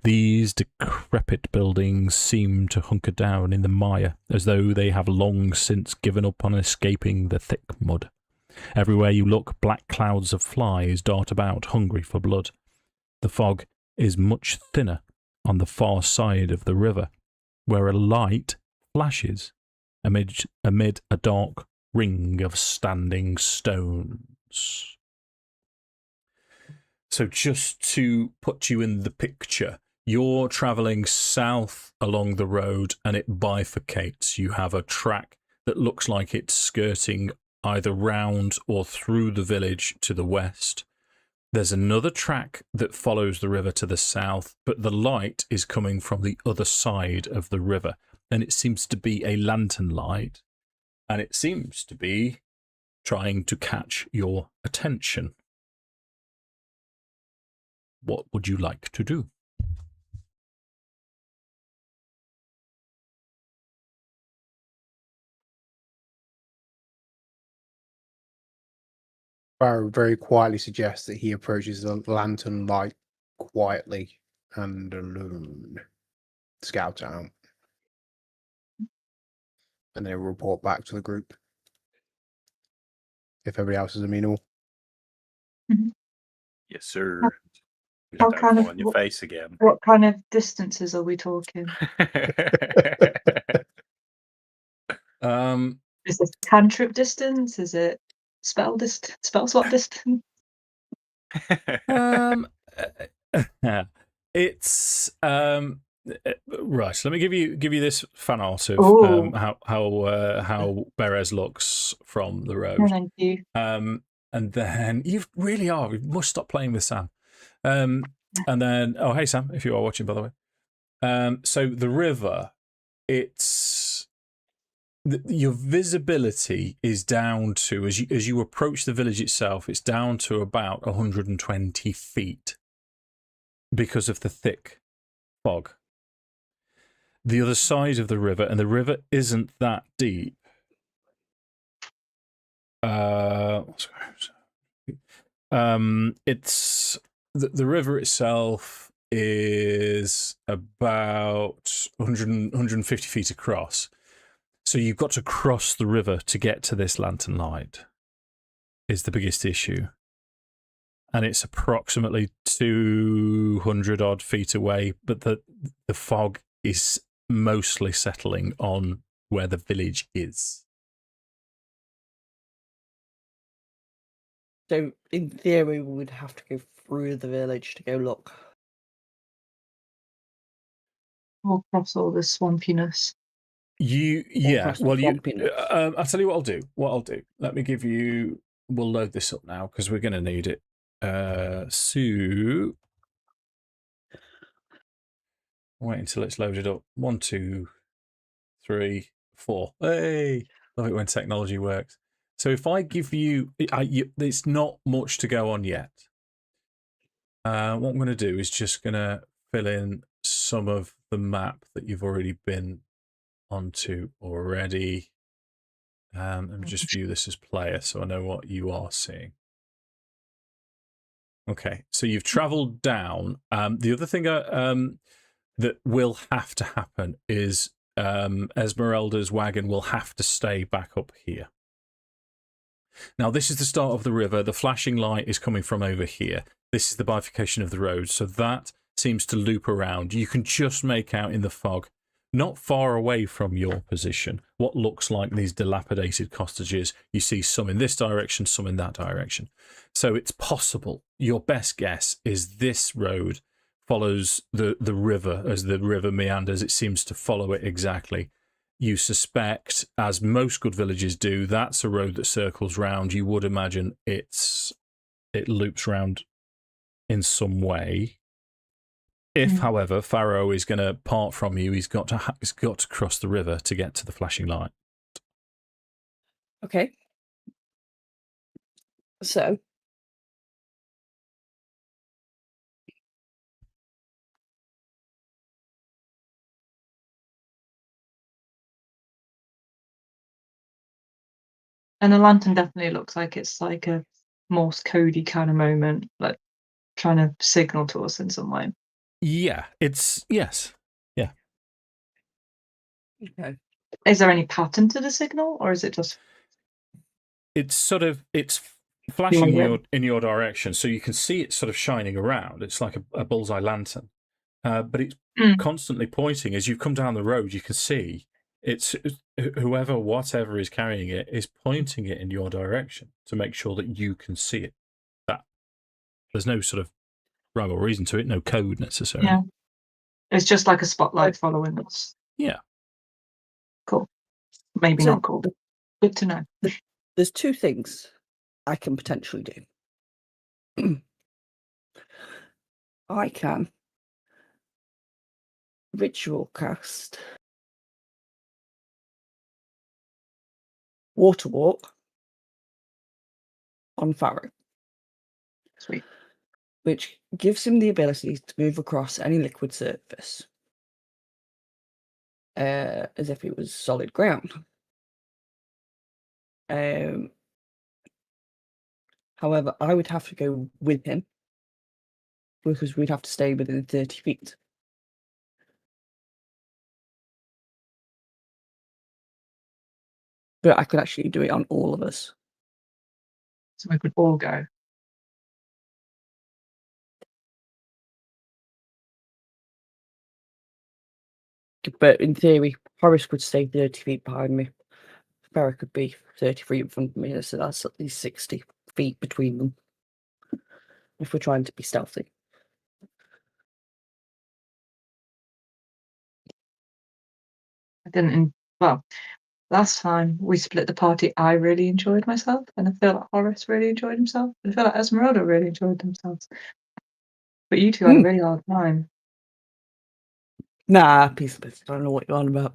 These decrepit buildings seem to hunker down in the mire, as though they have long since given up on escaping the thick mud. Everywhere you look, black clouds of flies dart about, hungry for blood. The fog is much thinner on the far side of the river, where a light flashes amid a dark ring of standing stones. So just to put you in the picture, you're travelling south along the road and it bifurcates. You have a track that looks like it's skirting either round or through the village to the west. There's another track that follows the river to the south, but the light is coming from the other side of the river, and it seems to be a lantern light, and it seems to be trying to catch your attention. What would you like to do? Farrow very quietly suggests that he approaches the lantern light quietly and alone. Scout out. And then report back to the group. If everybody else is amenable. Yes, sir. How Don't kind fall of- on your face again. What kind of distances are we talking? Is this cantrip distance? Is it spell slot distance? It's right. Let me give you this fan art of how Berez looks from the road. No, thank you. And then you really are. We must stop playing with Sam. And then, oh hey Sam, if you are watching, by the way. So the river, your visibility is down to, as you approach the village itself, it's down to about 120 feet because of the thick fog. The other side of the river, and the river isn't that deep. It's the river itself is about 150 feet across. So you've got to cross the river to get to this lantern light, is the biggest issue. And it's approximately 200 odd feet away, but the fog is mostly settling on where the village is. So, in theory, we would have to go through the village to go look. Or across all this swampiness. I'll tell you what I'll do. Let me give you. We'll load this up now because we're going to need it. So wait until it's loaded up. 1, 2, 3, 4. Hey, love it when technology works. So if I give you, it's not much to go on yet. What I'm going to do is just going to fill in some of the map that you've already been onto already. Let me just view this as player so I know what you are seeing. Okay, so you've travelled down. The other thing that will have to happen is Esmeralda's wagon will have to stay back up here. Now, this is the start of the river. The flashing light is coming from over here. This is the bifurcation of the road, so that seems to loop around. You can just make out in the fog, not far away from your position, what looks like these dilapidated cottages. You see some in this direction, some in that direction. So it's possible. Your best guess is this road follows the river. As the river meanders, it seems to follow it exactly. You suspect, as most good villages do, that's a road that circles round. You would imagine it loops round in some way. If, however, Farrow is going to part from you, he's got to cross the river to get to the flashing light. Okay. So. And the lantern definitely looks like it's like a Morse codey kind of moment, like trying to signal to us in some way. Yeah, yes. Yeah. Okay. Is there any pattern to the signal, or is it just? It's flashing in your direction, so you can see it sort of shining around. It's like a bullseye lantern, but it's constantly pointing. As you come down the road, you can see whatever is carrying it is pointing it in your direction to make sure that you can see it. That there's no sort of rhyme or reason to it, no code necessarily. Yeah. It's just like a spotlight following us. Yeah. Cool. Maybe So not cool. Good to know. There's two things I can potentially do. I can ritual cast Water Walk on Farrow. Sweet. Which gives him the ability to move across any liquid surface as if it was solid ground. However, I would have to go with him because we'd have to stay within 30 feet. But I could actually do it on all of us. So we could all go. But in theory, Horace could stay 30 feet behind me. Farrah could be 30 feet in front of me, so that's at least 60 feet between them. If we're trying to be stealthy. Well, last time we split the party, I really enjoyed myself, and I feel like Horace really enjoyed himself, and I feel like Esmeralda really enjoyed themselves. But you two had a really hard time. Nah, piece of business. I don't know what you're on about.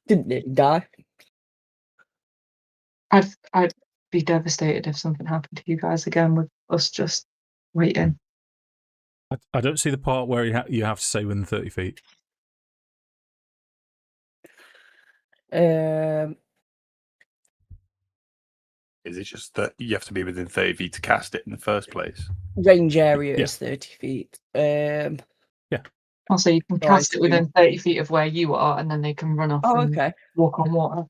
Didn't nearly die. I'd be devastated if something happened to you guys again with us just waiting. I don't see the part where you have to stay within 30 feet. Is it just that you have to be within 30 feet to cast it in the first place? Range area is 30 feet. Also, you can cast it within 30 feet of where you are, and then they can run off and walk on water.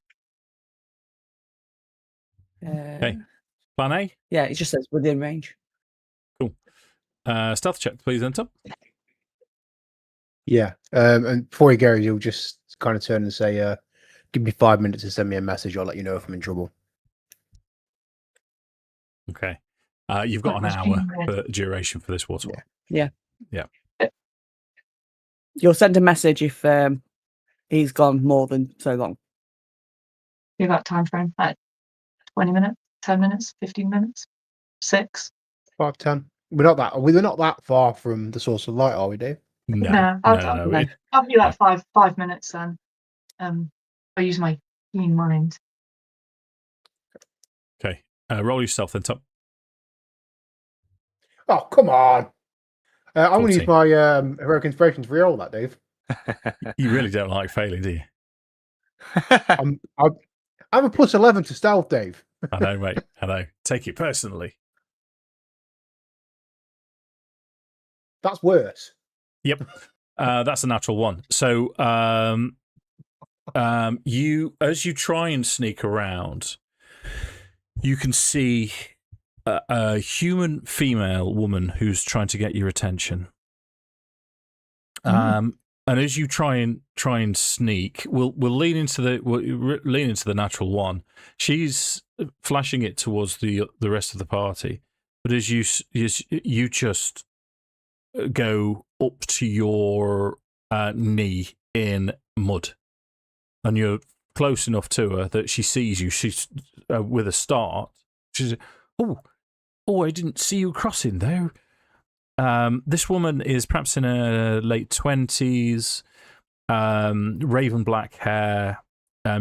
Okay. Plan A? Yeah, it just says within range. Cool. Stealth check, please, enter. Yeah. And before he goes, you'll just kind of turn and say, give me 5 minutes to send me a message. I'll let you know if I'm in trouble. Okay. You've got an hour for duration for this water. Yeah. Yeah. You'll send a message if he's gone more than so long. Give that time frame. 20 minutes, 10 minutes, 15 minutes, 6. 5, 10. We're not that far from the source of light, are we, Dave? No. I'll be like 5 minutes then. I'll use my keen mind. Okay. Roll yourself then, top. Oh, come on. I'm going to use my heroic inspiration to re-roll that, Dave. You really don't like failing, do you? I'm a plus 11 to stealth, Dave. I know, mate. I know. Take it personally. That's worse. Yep. That's a natural one. So as you try and sneak around, you can see a human female woman who's trying to get your attention. And as you try and sneak, we'll lean into the natural one. She's flashing it towards the rest of the party, but as you just go up to your knee in mud, and you're close enough to her that she sees you. She's with a start. She's I didn't see you crossing there. This woman is perhaps in her late 20s, raven black hair.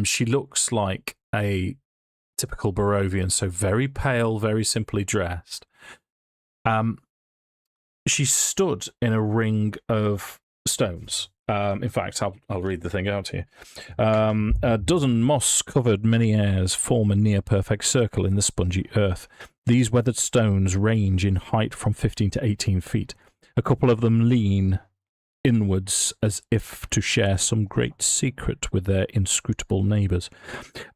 She looks like a typical Barovian, so very pale, very simply dressed. She stood in a ring of stones. In fact, I'll read the thing out here. A dozen moss-covered minières form a near-perfect circle in the spongy earth. These weathered stones range in height from 15 to 18 feet. A couple of them lean inwards as if to share some great secret with their inscrutable neighbours.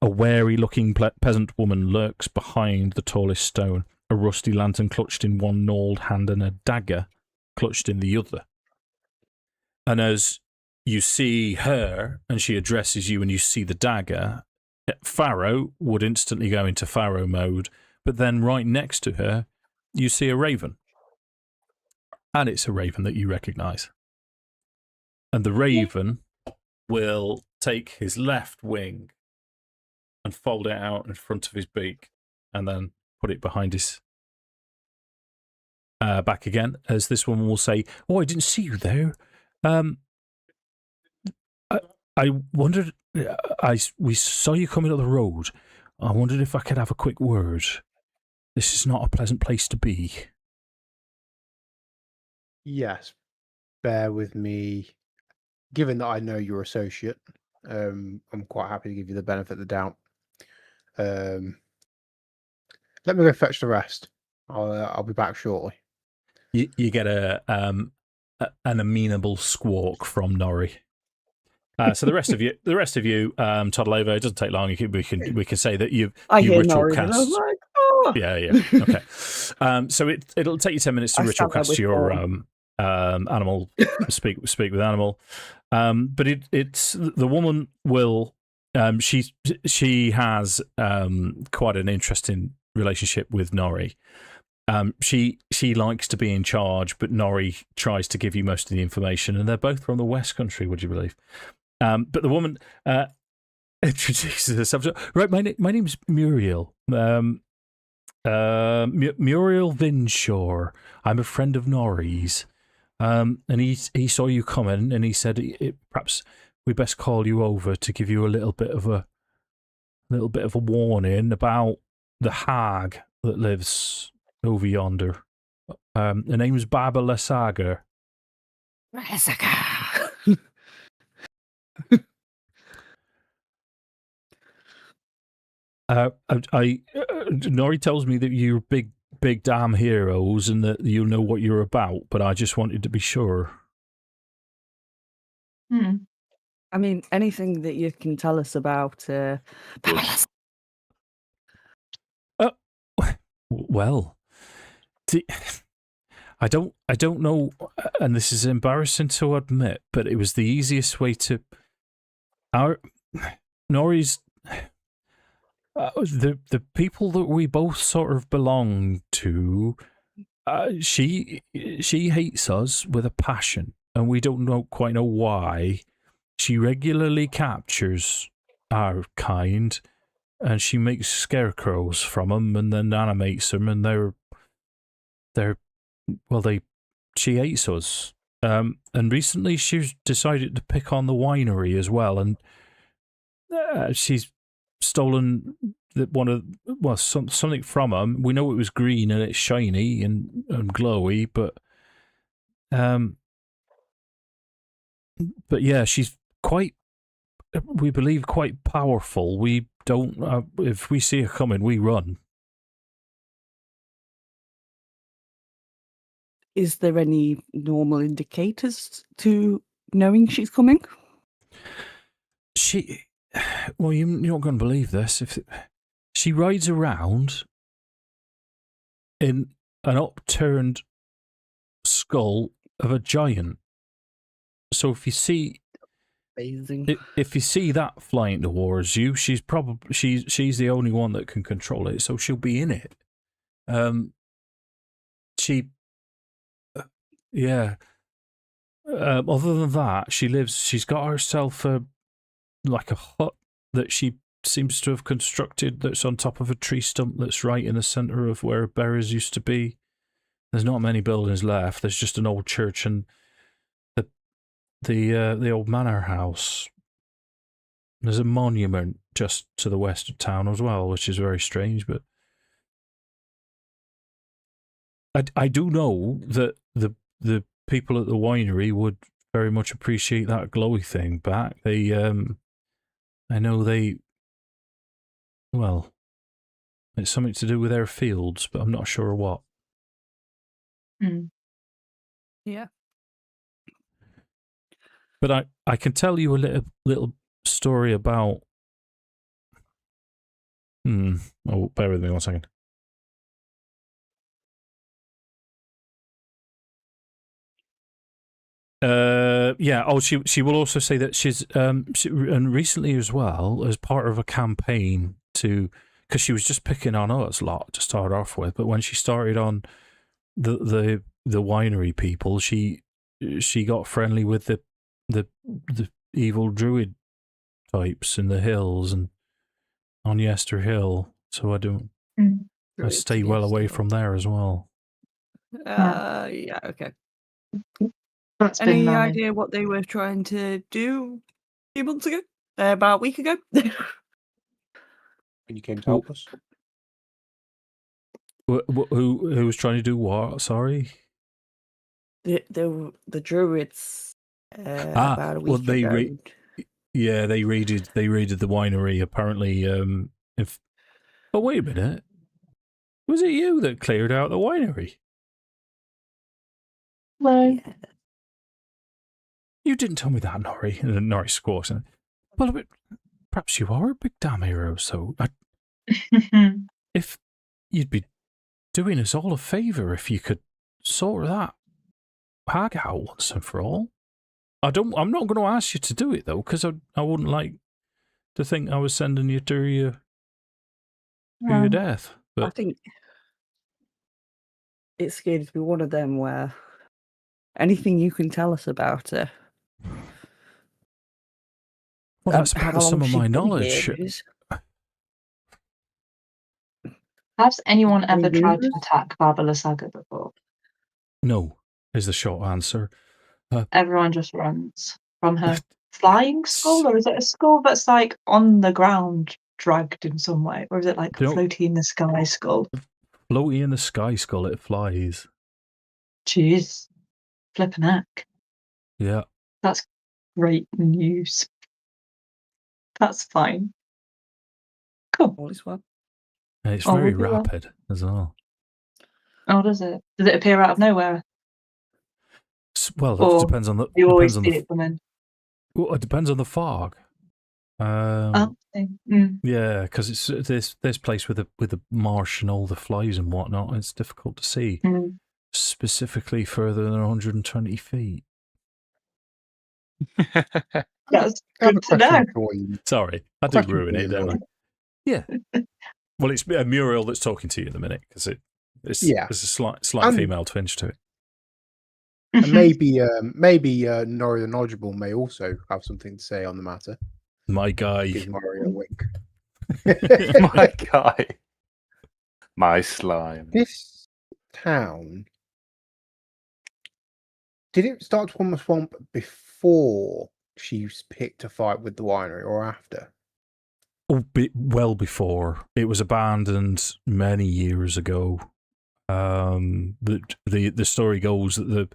A wary-looking peasant woman lurks behind the tallest stone, a rusty lantern clutched in one gnarled hand and a dagger clutched in the other. And as you see her, and she addresses you, and you see the dagger. Farrow would instantly go into Farrow mode, but then right next to her, you see a raven. And it's a raven that you recognise. And the raven will take his left wing and fold it out in front of his beak, and then put it behind his back again, as this woman will say, "Oh, I didn't see you there. I wondered, we saw you coming up the road. I wondered if I could have a quick word. This is not a pleasant place to be." Yes, bear with me. Given that I know your associate, I'm quite happy to give you the benefit of the doubt. Let me go fetch the rest. I'll be back shortly. You get an amenable squawk from Norrie. So the rest of you, Toddlevo, it doesn't take long. We can say that you ritual cast. Like, oh. Yeah. Okay. So it'll take you 10 minutes to ritual cast your animal. speak with animal. But it's the woman will. She has quite an interesting relationship with Norrie. She likes to be in charge, but Norrie tries to give you most of the information, and they're both from the West Country. Would you believe? But the woman introduces herself. Right, my name's Muriel. Muriel Vinshaw. I'm a friend of Norrie's. And he saw you coming, and he said perhaps we best call you over to give you a little bit of a warning about the hag that lives over yonder. Her name's Baba Lysaga. Lysaga. Norrie tells me that you're big damn heroes and that you know what you're about, but I just wanted to be sure. I mean, anything that you can tell us about. Well, I don't know, and this is embarrassing to admit, but it was the easiest way to. Norrie's. The people that we both sort of belong to, she hates us with a passion, and we don't quite know why. She regularly captures our kind, and she makes scarecrows from them, and then animates them, and she hates us. And recently she's decided to pick on the winery as well, and she's stolen something from them. We know it was green and it's shiny and glowy, but yeah, she's we believe quite powerful. We don't if we see her coming, we run. Is there any normal indicators to knowing she's coming? Well, you're not going to believe this. She rides around in an upturned skull of a giant. So if you see, amazing. If you see that flying towards you, she's the only one that can control it. So she'll be in it. Yeah. Other than that, she's got herself a hut that she seems to have constructed that's on top of a tree stump that's right in the centre of where berries used to be. There's not many buildings left. There's just an old church and the old manor house. There's a monument just to the west of town as well, which is very strange, but I do know that the people at the winery would very much appreciate that glowy thing back. I know it's something to do with their fields, but I'm not sure what. Yeah. But I can tell you a little story about. Oh, bear with me 1 second. Yeah. Oh, she will also say that and recently as well, as part of a campaign because she was just picking on us a lot to start off with, but when she started on the winery people, she got friendly with the evil druid types in the hills and on Yester Hill. So I stay well away from there as well. Yeah. Okay. That's Any idea what they were trying to do a few months ago? About a week ago? When you came to help us? Who was trying to do what? Sorry? The Druids about a week ago. They raided the winery, apparently. Oh, wait a minute. Was it you that cleared out the winery? Well, Yeah. You didn't tell me that, Nori. And Nori squawks. Well, but perhaps you are a big damn hero, so if you'd be doing us all a favour if you could sort that hag out once and for all. I'm not going to ask you to do it, though, because I wouldn't like to think I was sending you to your death. But I think it's going to be one of them where anything you can tell us about her. Well, that's part of some of my knowledge. Has anyone ever tried to attack Baba Lysaga before? No, is the short answer. Everyone just runs from her flying skull, or is it a skull that's like on the ground, dragged in some way, or is it like floaty in the sky skull? Floaty in the sky skull, it flies. Jeez, flipping heck. Yeah, that's great news. That's fine. Cool. All is well. It's very rapid as well. Oh, does it? Does it appear out of nowhere? Well, it depends on the. You always see it come in. Well, it depends on the fog. Yeah, because it's this place with the marsh and all the flies and whatnot. It's difficult to see, specifically further than 120 feet. That's good to know. Sorry, I did ruin it, didn't I? Yeah. Well, it's Muriel that's talking to you in a minute because there's a slight female twinge to it. And maybe Nori the Knowledgeable may also have something to say on the matter. My guy. Give Mario a wink. My guy. My slime. This town, did it start to form a swamp before she picked a fight with the winery or after? Oh, well before. It was abandoned many years ago. The story goes that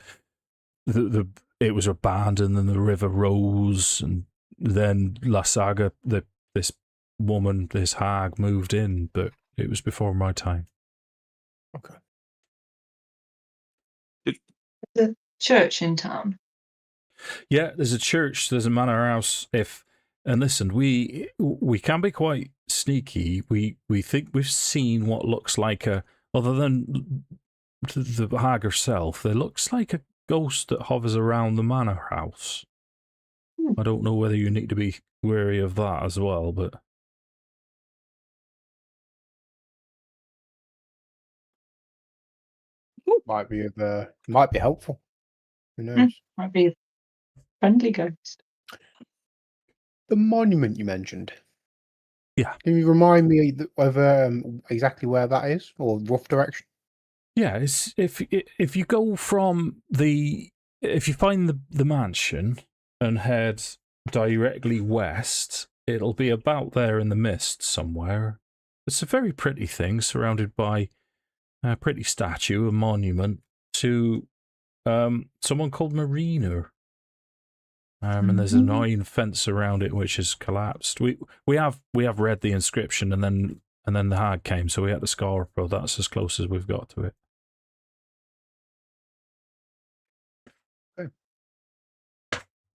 it was abandoned and the river rose, and then Lysaga, this woman, this hag, moved in, but it was before my time. Okay. The church in town. Yeah, there's a church, there's a manor house. And listen, we can be quite sneaky. We think we've seen what looks like other than the hag herself, there looks like a ghost that hovers around the manor house. I don't know whether you need to be wary of that as well, but might be helpful. Who knows? Might be a friendly ghost. The monument you mentioned. Yeah. Can you remind me of exactly where that is, or rough direction? Yeah, it's if you go from if you find the mansion and head directly west, it'll be about there in the mist somewhere. It's a very pretty thing, surrounded by a pretty statue, a monument to someone called Marina. And there's an iron fence around it which has collapsed. We have read the inscription, and then the hag came, so we had to scar up, but that's as close as we've got to it. Okay.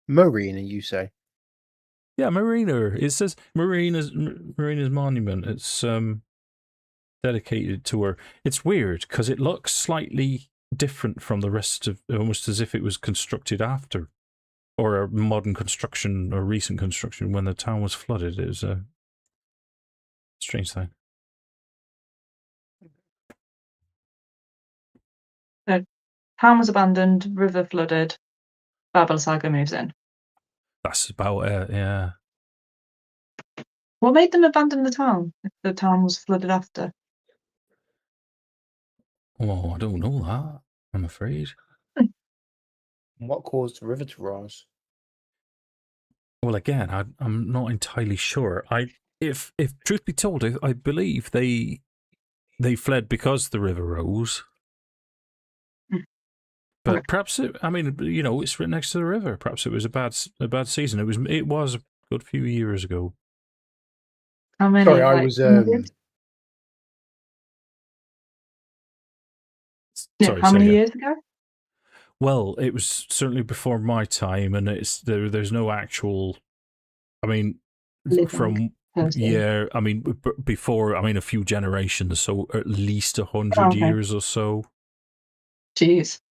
Marina, you say? Yeah, Marina. It says Marina's monument. It's dedicated to her. It's weird because it looks slightly different from the rest of, almost as if it was constructed after, or a modern construction or recent construction when the town was flooded. It was a strange thing. So, town was abandoned, river flooded, Lysaga moves in. That's about it, yeah. What made them abandon the town if the town was flooded after? Oh, I don't know that, I'm afraid. What caused the river to rise? Well, again, I'm not entirely sure. If truth be told, I believe they fled because the river rose. But Okay. perhaps it's right next to the river. Perhaps it was a bad season. It was a good few years ago. How many? Sorry, I was. Sorry, how many years ago? Well, it was certainly before my time, and there's no actual. I mean, Living person. yeah. I mean, before. I mean, a few generations, so at least 100 okay. years or so. Jeez.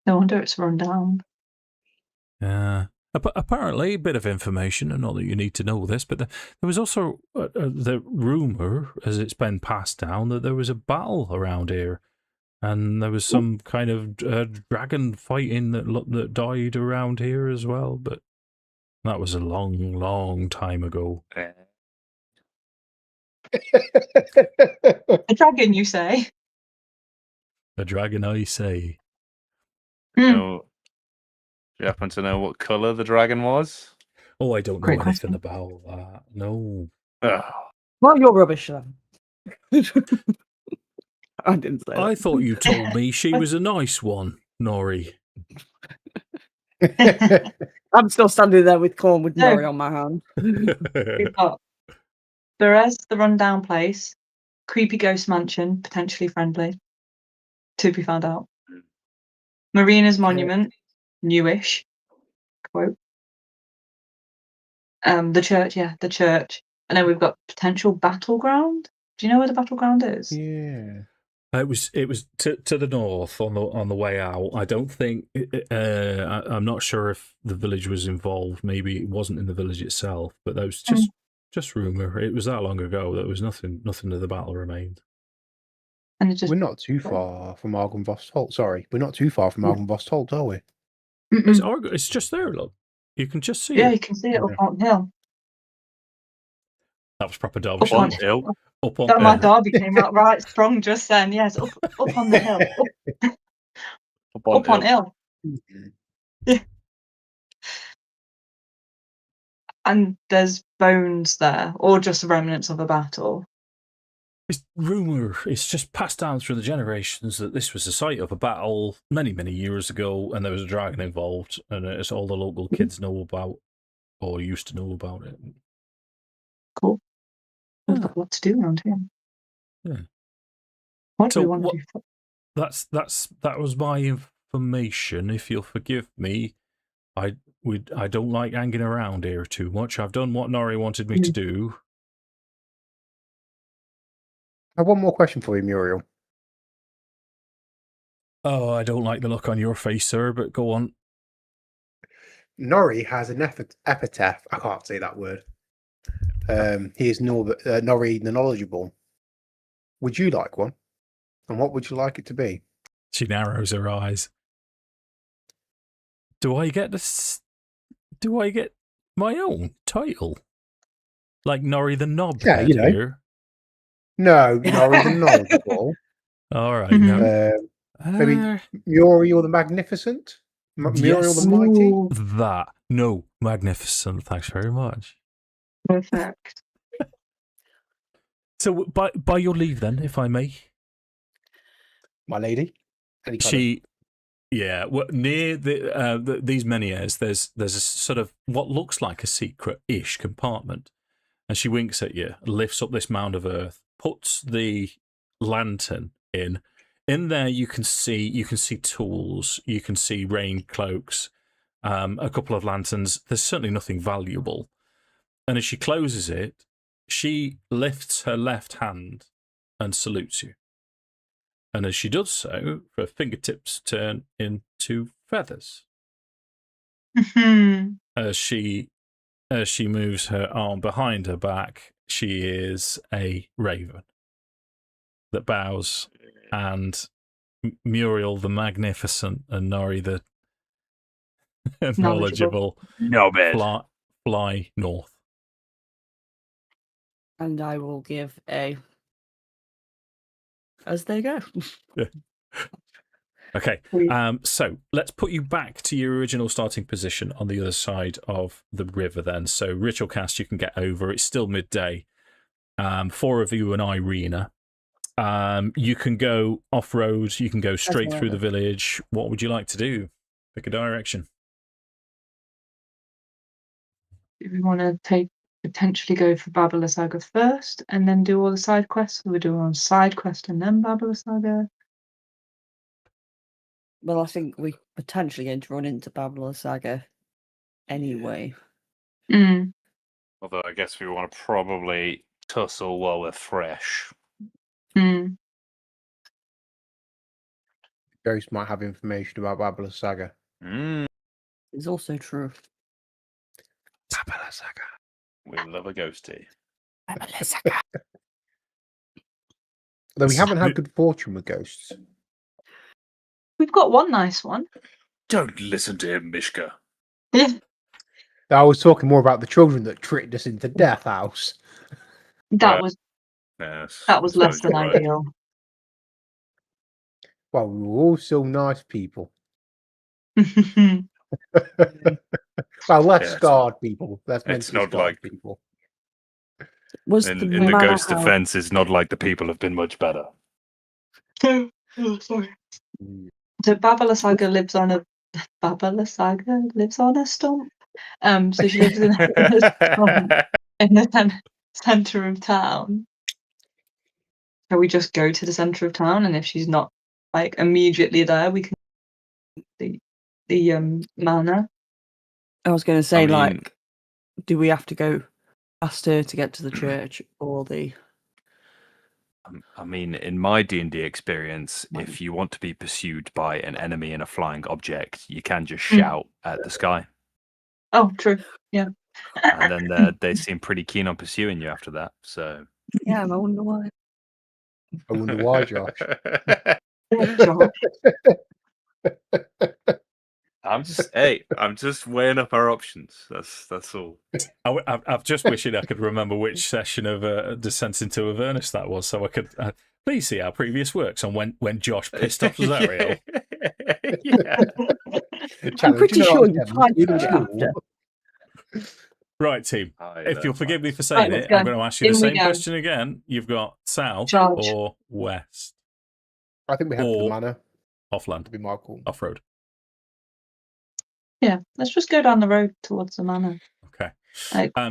No wonder it's run down. Yeah. Apparently, a bit of information, and not that you need to know this, but there was also the rumour, as it's been passed down, that there was a battle around here, and there was some kind of dragon fighting that died around here as well, but that was a long, long time ago. A dragon, you say? A dragon, I say. No. Do you happen to know what colour the dragon was? Oh, I don't know Great anything question. about that. No. Oh. Well, you're rubbish then. I didn't say that. I thought you told me she was a nice one, Nori. I'm still standing there with corn with No. Nori on my hand. We've got Perez, the rundown place, creepy ghost mansion, potentially friendly, to be found out. Marina's monument, newish, quote. The church, the church. And then we've got potential battleground. Do you know where the battleground is? Yeah. It was to the north on the way out. I don't think I'm not sure if the village was involved. Maybe it wasn't in the village itself, but that was just rumor. It was that long ago. There was nothing of the battle remained. And it just We're not too far from Argynvost. Sorry, we're not too far from Argynvost, are we? It's just there. Look, you can just see it. Yeah, you can see it up on the hill. That was proper Up Derbyshire. on hill. Up on that my Derby came out right strong just then. Yes, up on the hill. Up on hill. Yeah. And there's bones there, or just remnants of a battle. It's rumour. It's just passed down through the generations that this was the site of a battle many, many years ago, and there was a dragon involved, and it's all the local kids know about, or used to know about it. Cool. We've got a lot to do around here. Yeah. What do we want to do? That was my information. If you'll forgive me, I don't like hanging around here too much. I've done what Nori wanted me to do. I have one more question for you, Muriel. Oh, I don't like the look on your face, sir, but go on. Nori has an epitaph. I can't say that word. He is Nori the Knowledgeable. Would you like one? And what would you like it to be? She narrows her eyes. Do I get my own title? Like Nori the Knobhead? Yeah, you know. Here? No, Nori the Knowledgeable. All right, no. Maybe Muriel the Magnificent? Muriel Yes, the Mighty? that. No, magnificent. Thanks very much. Perfect. So, by your leave, then, if I may. My lady? Yeah, well, near these menhirs, there's a sort of what looks like a secret-ish compartment, and she winks at you, lifts up this mound of earth, puts the lantern in. In there, you can see tools, you can see rain cloaks, a couple of lanterns. There's certainly nothing valuable. And as she closes it, she lifts her left hand and salutes you. And as she does so, her fingertips turn into feathers. As she moves her arm behind her back, she is a raven that bows, and Muriel the Magnificent and Nori the knowledgeable fly north. And I will give a as they go. Yeah. Okay, so let's put you back to your original starting position on the other side of the river then. So ritual cast you can get over. It's still midday. 4 of you and Irina. You can go off-road. You can go straight through the village. What would you like to do? Pick a direction. Do we want to potentially go for Baba Lysaga first and then do all the side quests? Or we do on side quest and then Baba Lysaga? Well, I think we potentially going to run into Baba Lysaga anyway. Although I guess we want to probably tussle while we're fresh. Ghost might have information about Baba Lysaga. It's also true. Baba Lysaga. We love a ghosty. Baba Lysaga. Though we haven't had good fortune with ghosts. We've got one nice one. Don't listen to him, Mishka. Yeah. I was talking more about the children that tricked us into Death House. That was less than right. ideal. Well, we were all still nice people. Well, less scarred people. Less mentally scarred people. In the ghost defense, it's not like the people have been much better. Oh, sorry. So Baba Lysaga lives on a stump. So she lives in the center of town. So we just go to the center of town, and if she's not like immediately there, we can the manor. I was going to say, do we have to go past her to get to the church, or the? I mean, in my D&D experience, if you want to be pursued by an enemy in a flying object, you can just shout at the sky. Oh, true. Yeah. And then they seem pretty keen on pursuing you after that. So. Yeah, I wonder why. I wonder why, Josh. I'm just weighing up our options. That's all. I'm just wishing I could remember which session of Descent into Avernus that was, so I could please see our previous works on when Josh pissed off Zariel. Yeah. I'm pretty sure you tried to after. Right, team. If you'll forgive me for saying it, I'm going to ask you the same question again. You've got south or west? I think we have the manor. Offland. To be my call. Off-road. Yeah, let's just go down the road towards the manor. Okay.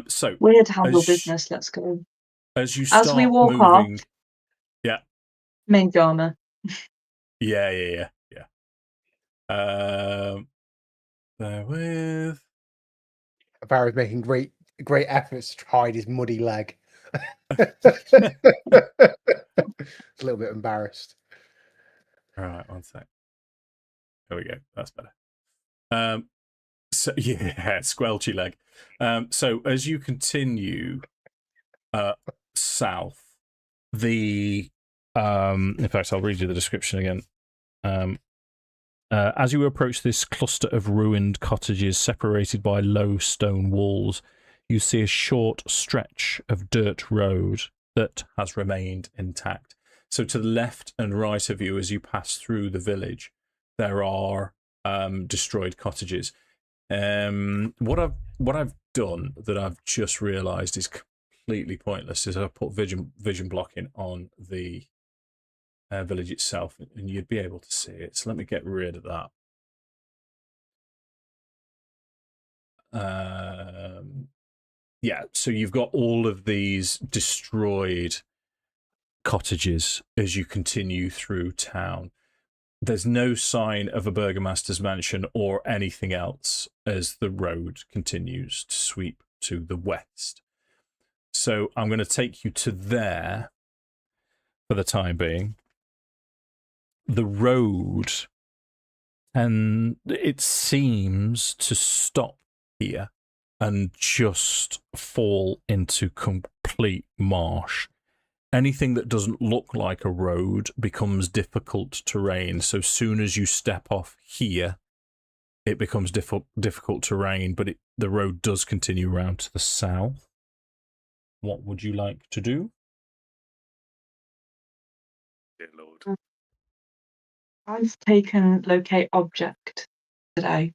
So we're to handle business. Let's go. As we walk moving, off. Yeah. Main drama. Yeah. There with. Barry's making great efforts to hide his muddy leg. A little bit embarrassed. All right, one sec. There we go. That's better. So yeah, squelchy leg. So as you continue south, in fact, I'll read you the description again. As you approach this cluster of ruined cottages separated by low stone walls, you see a short stretch of dirt road that has remained intact. So to the left and right of you as you pass through the village, there are destroyed cottages. What I've done that I've just realised is completely pointless is I've put vision blocking on the village itself, and you'd be able to see it. So let me get rid of that. Yeah, so you've got all of these destroyed cottages as you continue through town. There's no sign of a burgomaster's mansion or anything else as the road continues to sweep to the west. So I'm going to take you to there for the time being. the road, and it seems to stop here and just fall into complete marsh. Anything that doesn't look like a road becomes difficult terrain. So soon as you step off here, it becomes difficult terrain, but the road does continue around to the south. What would you like to do? Dear Lord. I've taken locate object today.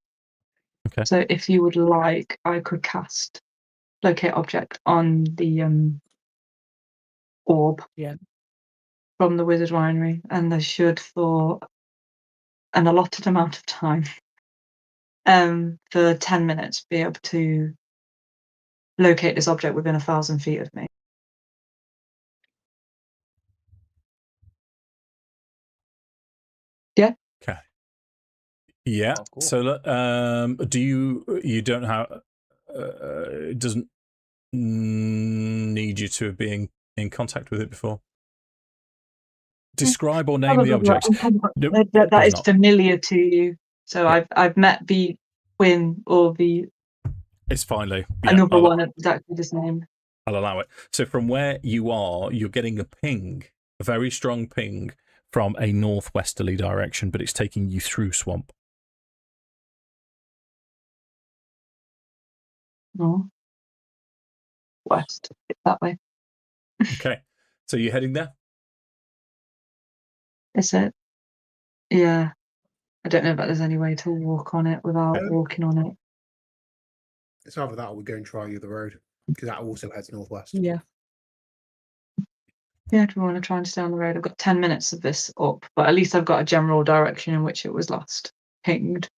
Okay. So if you would like, I could cast locate object on the orb from the Wizard Winery, and they should, for an allotted amount of time, for 10 minutes, be able to locate this object within 1,000 feet of me. Yeah. Okay. Yeah. Oh, cool. So, do you don't have? It doesn't need you to have been in contact with it before. Describe or name the object. That is familiar to you. So yeah. I've met the twin or the. It's fine, Lee. Yeah, another one of exactly the same. I'll allow it. So from where you are, you're getting a ping, a very strong ping from a northwesterly direction, but it's taking you through swamp. No. West, that way. Okay, so you're heading there? Is it? Yeah. I don't know if there's any way to walk on it without walking on it. It's either that or we go and try the other road, because that also heads northwest. Yeah. Yeah, do we want to try and stay on the road? I've got 10 minutes of this up, but at least I've got a general direction in which it was last pinged.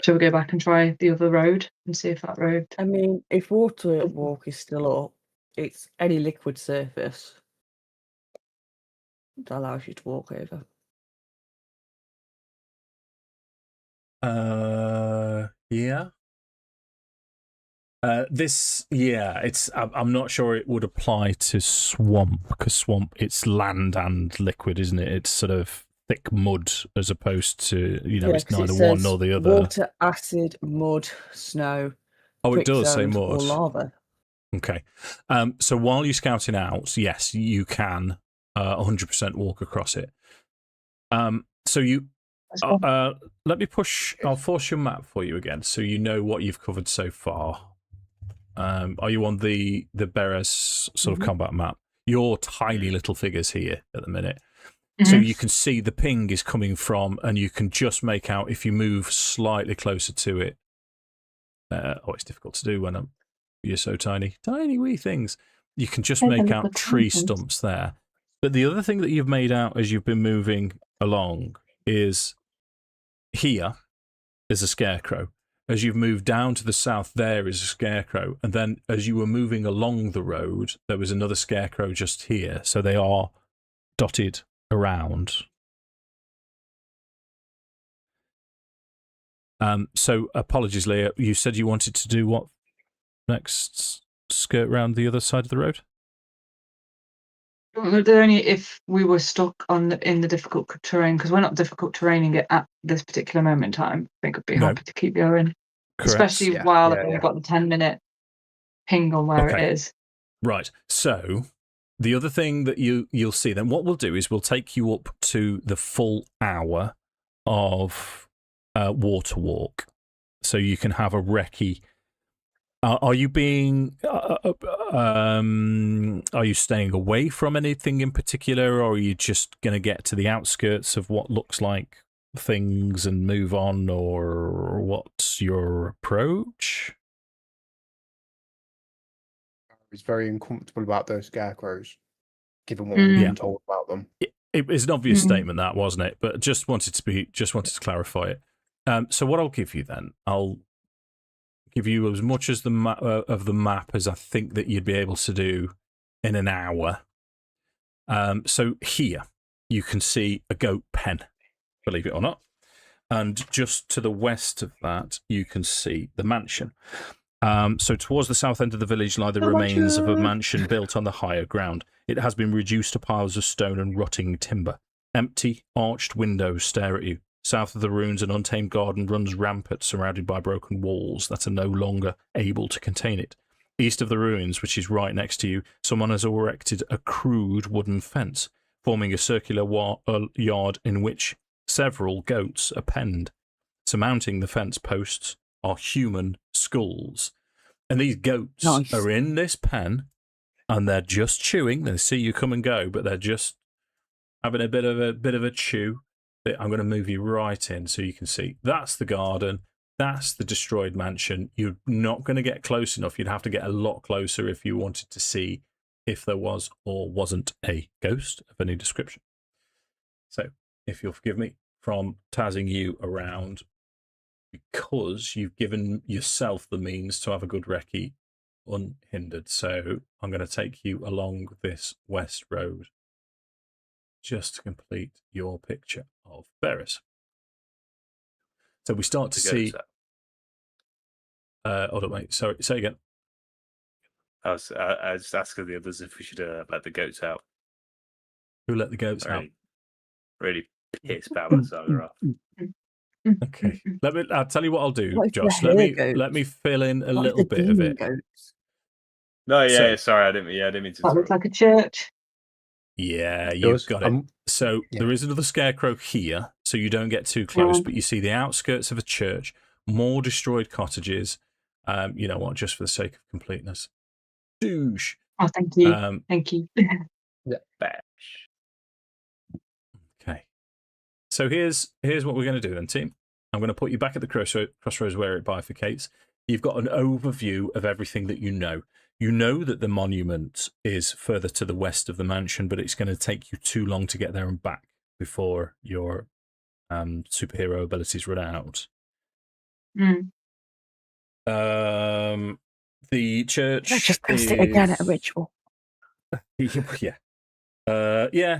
Shall we go back and try the other road and see if that road... I mean, if water walk is still up, it's any liquid surface that allows you to walk over. Yeah. I'm not sure it would apply to swamp, because swamp, it's land and liquid, isn't it? It's sort of thick mud as opposed to, it's neither one nor the other. Water, acid, mud, snow. Oh, it does say mud. Or lava. Okay. So while you're scouting out, yes, you can 100% walk across it. So you... let me push... I'll force your map for you again, so you know what you've covered so far. Are you on the Beres sort of combat map? Your tiny little figures here at the minute. So you can see the ping is coming from, and you can just make out if you move slightly closer to it. It's difficult to do when you're so tiny. Tiny wee things. You can just make out tree stumps there. But the other thing that you've made out as you've been moving along is here is a scarecrow. As you've moved down to the south, there is a scarecrow. And then as you were moving along the road, there was another scarecrow just here. So they are dotted around. So apologies, Leah. You said you wanted to do what next? Skirt around the other side of the road? Only if we were stuck in the difficult terrain, because we're not difficult terraining it at this particular moment in time. I think I'd be happy to keep going. Correct. Especially while I've only got the 10-minute ping on where it is. Right. So the other thing that you'll see then, what we'll do is we'll take you up to the full hour of water walk, so you can have a recce. Are you being? Are you staying away from anything in particular, or are you just going to get to the outskirts of what looks like things and move on, or what's your approach? He's very uncomfortable about those scarecrows, given what we've been told about them. It was an obvious statement, that wasn't it? But just wanted to clarify it. So what I'll give you then, I'll give you as much as of the map as I think that you'd be able to do in an hour. So here you can see a goat pen, believe it or not. And just to the west of that, you can see the mansion. So towards the south end of the village lie the remains of a mansion built on the higher ground. It has been reduced to piles of stone and rotting timber. Empty, arched windows stare at you. South of the ruins, an untamed garden runs rampant, surrounded by broken walls that are no longer able to contain it. East of the ruins, which is right next to you, someone has erected a crude wooden fence, forming a circular yard in which several goats are penned. Surmounting the fence posts are human skulls. And these goats are in this pen, and they're just chewing. They see you come and go, but they're just having a bit of a chew. I'm going to move you right in so you can see. That's the garden. That's the destroyed mansion. You're not going to get close enough. You'd have to get a lot closer if you wanted to see if there was or wasn't a ghost of any description. So, if you'll forgive me from tazzing you around, because you've given yourself the means to have a good recce unhindered. So, I'm going to take you along this west road just to complete your picture of Ferris. So we start to see... hold on, mate. Sorry, say again. I was just asking the others if we should let the goats out. Who let the goats out? Really pissed Lysaga off. Okay. I'll tell you what I'll do, Josh. Let me fill in a little bit of it. Goats? No, yeah, sorry, I didn't mean to. That looks like a church. Yeah, you've got it. So there is another scarecrow here, so you don't get too close, but you see the outskirts of a church, more destroyed cottages. You know what, just for the sake of completeness. Douche. Oh, thank you. Thank you. Bash. Okay. So here's what we're going to do then, team. I'm going to put you back at the crossroads where it bifurcates. You've got an overview of everything that you know. You know that the monument is further to the west of the mansion, but it's going to take you too long to get there and back before your superhero abilities run out. The church. Let's just cast it again at a ritual. Yeah.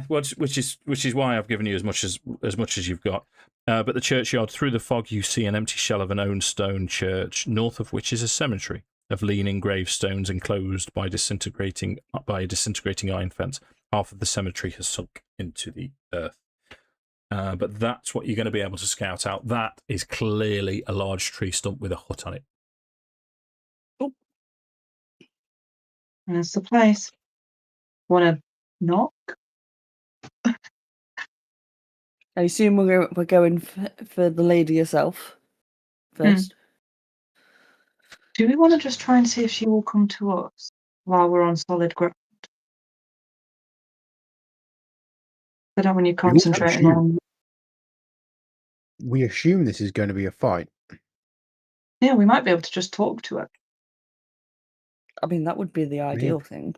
Which is why I've given you as much as you've got. But the churchyard, through the fog, you see an empty shell of an own stone church, north of which is a cemetery of leaning gravestones enclosed by a disintegrating iron fence. Half of the cemetery has sunk into the earth. But that's what you're going to be able to scout out. That is clearly a large tree stump with a hut on it. Oh. That's the place. Want to knock? I assume we're going for the lady herself first. Do we want to just try and see if she will come to us while we're on solid ground? I don't want you concentrating on... We assume this is going to be a fight. Yeah, we might be able to just talk to her. I mean, that would be the ideal thing.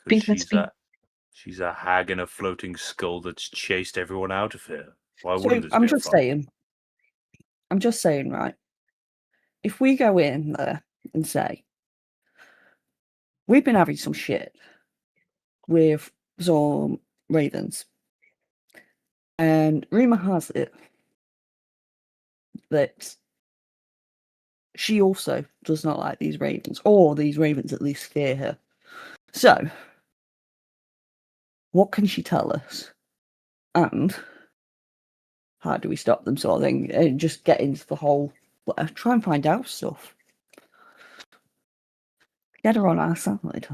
She's a hag and a floating skull that's chased everyone out of here. Why So, wouldn't this I'm be just a fight? saying. I'm just saying, right? If we go in there and say, we've been having some shit with some ravens, and rumour has it that she also does not like these ravens, or these ravens at least scare her. So, what can she tell us? And how do we stop them, sort of thing? And just get into the whole... try and find out stuff. Get her on our side.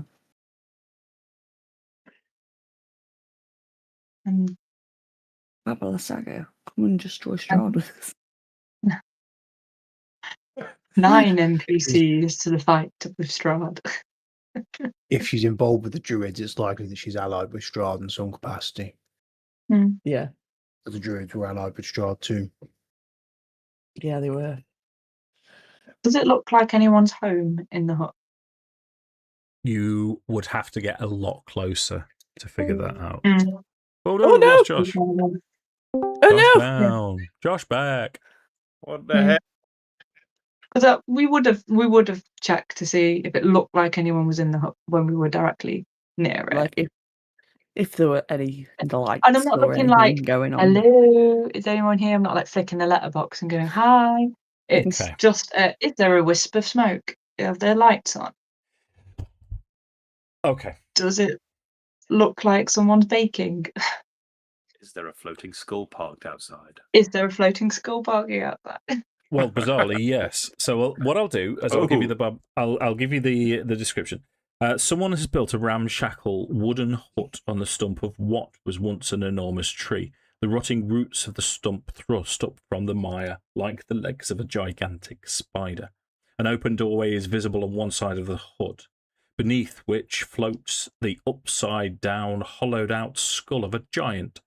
Lysaga, come and destroy Strahd with us. 9 NPCs to the fight with Strahd. If she's involved with the Druids, it's likely that she's allied with Strahd in some capacity. Yeah. But the Druids were allied with Strahd too. Yeah, they were. Does it look like anyone's home in the hut? You would have to get a lot closer to figure that out. Oh no, Josh. Oh Josh no! Down. Josh back. What the heck? Because we would have checked to see if it looked like anyone was in the hut when we were directly near it. Like if there were any lights, and I'm not looking like going on. Hello, is anyone here? I'm not like flicking the letterbox and going hi. It's just is there a wisp of smoke? Are there lights on? Okay. Does it look like someone's baking? Is there a floating skull parked outside? Is there a floating skull parking out there? Well, bizarrely, yes. So what I'll do is I'll give you I'll give you the description. Someone has built a ramshackle wooden hut on the stump of what was once an enormous tree. The rotting roots of the stump thrust up from the mire like the legs of a gigantic spider. An open doorway is visible on one side of the hut, beneath which floats the upside-down, hollowed-out skull of a giant.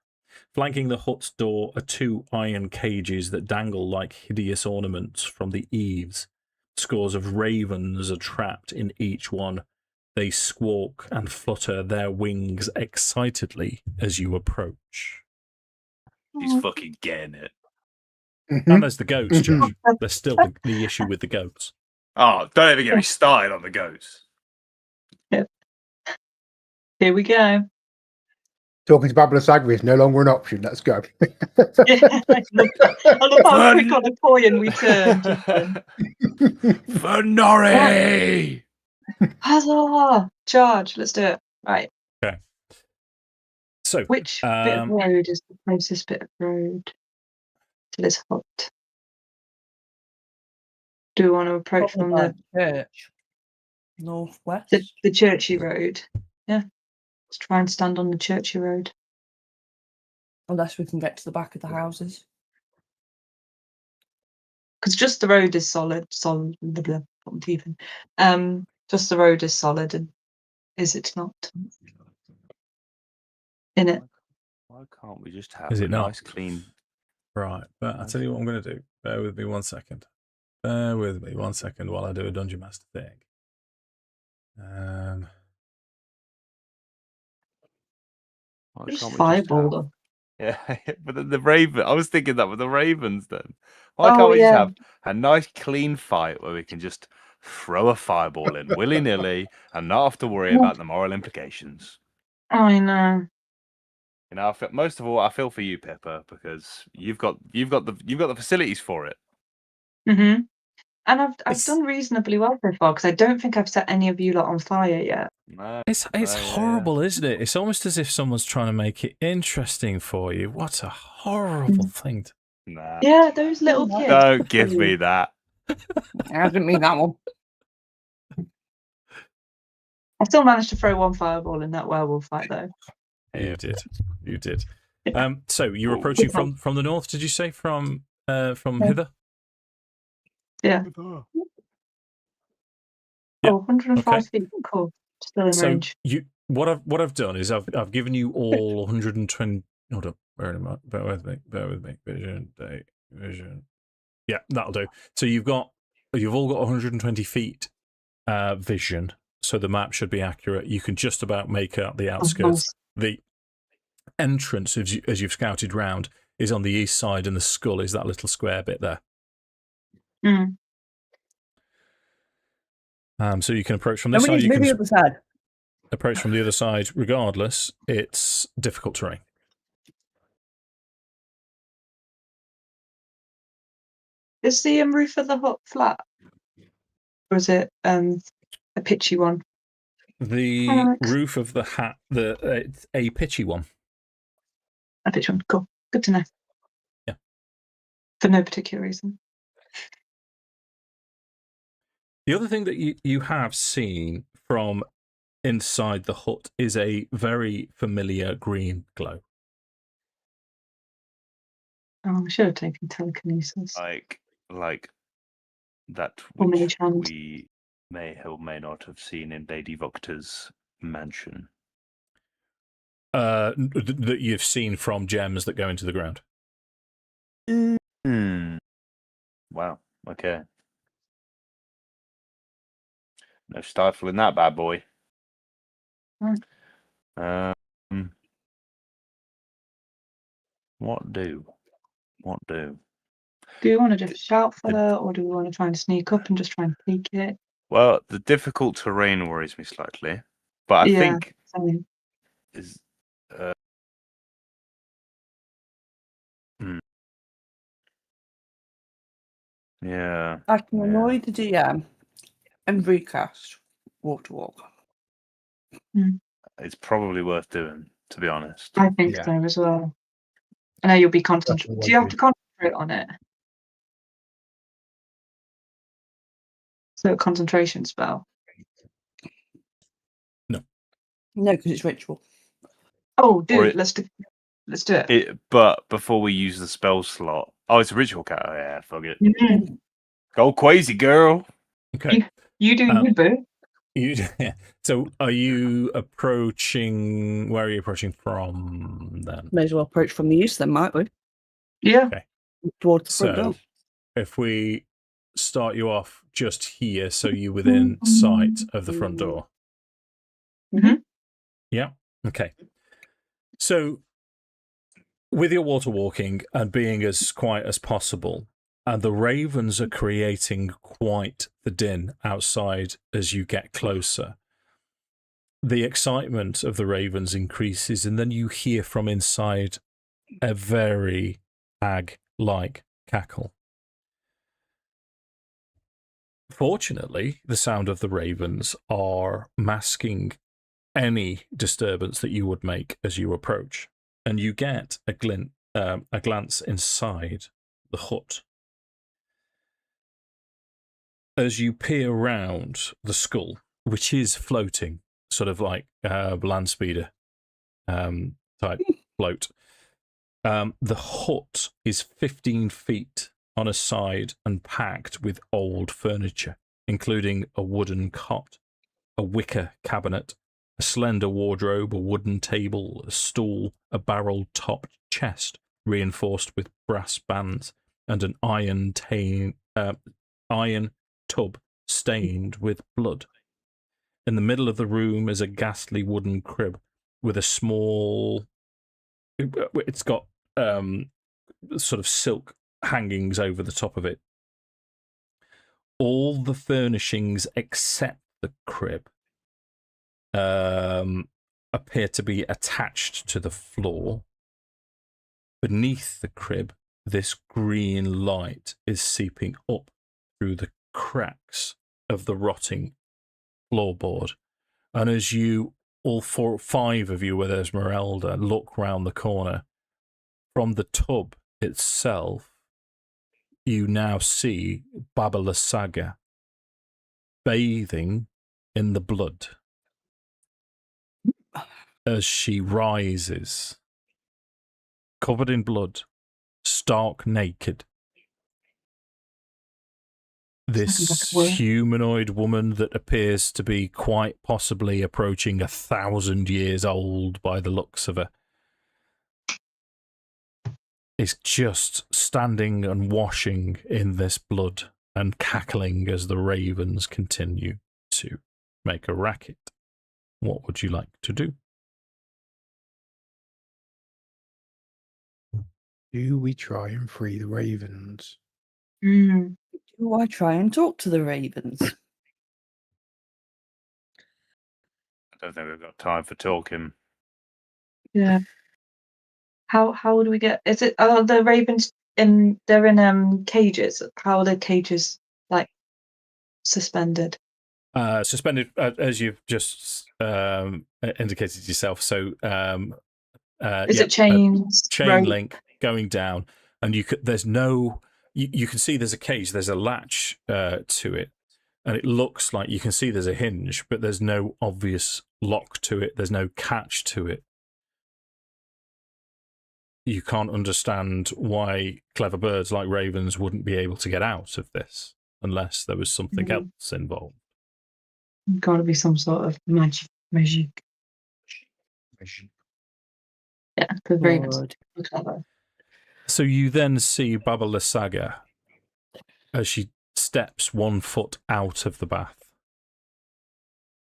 Flanking the hut's door are 2 iron cages that dangle like hideous ornaments from the eaves. Scores of ravens are trapped in each one. They squawk and flutter their wings excitedly as you approach. He's fucking getting it. And there's the goats, Josh. There's still the issue with the goats. Oh, don't ever get me started on the goats. Yep. Here we go. Talking to Babylon Sagri is no longer an option. Let's go. I love how quick on the coin we turned. For Norrie! Huzzah! Charge! Let's do it. Right. Okay. So, which bit of road is the closest bit of road to this hut? Do we want to approach from the church? Northwest? The churchy road. Yeah. Let's try and stand on the churchy road. Unless we can get to the back of the houses. Because just the road is solid. Even. Just the road is solid, and is it not? In it. Why can't we just have a nice, clean... Right, but I'll tell you what I'm going to do. Bear with me 1 second. Bear with me 1 second while I do a Dungeon Master thing. Why Just can't we fireball just them. Yeah, but the raven. I was thinking that with the ravens. Then why can't we just have a nice, clean fight where we can just throw a fireball in willy nilly and not have to worry about the moral implications? I know. You know, most of all, I feel for you, Pippa, because you've got the facilities for it. Mm-hmm. And I've done reasonably well so far because I don't think I've set any of you lot on fire yet. No, it's horrible, isn't it? It's almost as if someone's trying to make it interesting for you. What a horrible thing. Nah. Yeah, those little kids. Don't give me that. I didn't mean that one. I still managed to throw one fireball in that werewolf fight, though. You did. So you're approaching from the north. Did you say from hither? Yeah. Yeah. 105 feet. Cool. Still in range. What I've done is I've given you all 120. Hold up. Bear with me. Vision. Yeah, that'll do. So you've all got 120 feet vision. So the map should be accurate. You can just about make out the outskirts. The entrance, as you've scouted round, is on the east side, and the skull is that little square bit there. Mm. So you can approach from this side. You can the other side. Approach from the other side. Regardless, it's difficult terrain. Is the roof of the hut flat, or is it a pitchy one? The roof of the hat, it's a pitchy one. A pitchy one. Cool. Good to know. Yeah. For no particular reason. The other thing that you have seen from inside the hut is a very familiar green glow. Oh, I should have taken telekinesis. Like that which we may or may not have seen in Lady Vocta's mansion. That you've seen from gems that go into the ground. Wow. Okay. No stifling that bad boy. What do? Do you want to just shout for her, or do we want to try and sneak up and just try and peek it? Well, the difficult terrain worries me slightly, but I think is yeah. I can annoy the DM and recast walk to walk. It's probably worth doing, to be honest. I think so as well. I know you'll be concentrating. Do you have to concentrate on it? So a concentration spell. No, because it's ritual. Oh, dude, let's do it. But before we use the spell slot, it's a ritual cat. Oh, yeah, fuck it. Mm-hmm. Go crazy, girl. Okay. You do good, boo. So, are you approaching? Where are you approaching from then? May as well approach from the east, then, might we? Yeah. Okay. Towards the front door. If we start you off just here, so you're within sight of the front door. Mm-hmm. Yeah. Okay. So, with your water walking and being as quiet as possible, and the ravens are creating quite the din outside as you get closer. The excitement of the ravens increases, and then you hear from inside a very hag-like cackle. Fortunately, the sound of the ravens are masking any disturbance that you would make as you approach, and you get a glance inside the hut. As you peer around the skull, which is floating, sort of like land speeder type float, the hut is 15 feet on a side and packed with old furniture, including a wooden cot, a wicker cabinet, a slender wardrobe, a wooden table, a stool, a barrel-topped chest reinforced with brass bands, and an iron tub stained with blood. In the middle of the room is a ghastly wooden crib with a small... It's got sort of silk hangings over the top of it. All the furnishings except the crib appear to be attached to the floor. Beneath the crib, this green light is seeping up through the cracks of the rotting floorboard. And as you, all five of you with Esmeralda, look round the corner, from the tub itself, you now see Lysaga bathing in the blood as she rises, covered in blood, stark naked. This humanoid woman that appears to be quite possibly approaching 1,000 years old by the looks of her is just standing and washing in this blood and cackling as the ravens continue to make a racket. What would you like to do? Do we try and free the ravens? Do I try and talk to the ravens? I don't think we've got time for talking. Yeah. How would we get? Is it? Are the ravens in? They're in cages. How are the cages like suspended? Suspended, as you've just indicated yourself. So, is it chains? Chain link going down, and there's no. You can see there's a cage. There's a latch to it, and it looks like you can see there's a hinge, but there's no obvious lock to it. There's no catch to it. You can't understand why clever birds like ravens wouldn't be able to get out of this unless there was something else involved. Got to be some sort of magic. Yeah, because ravens are clever. So you then see Lysaga as she steps 1 foot out of the bath,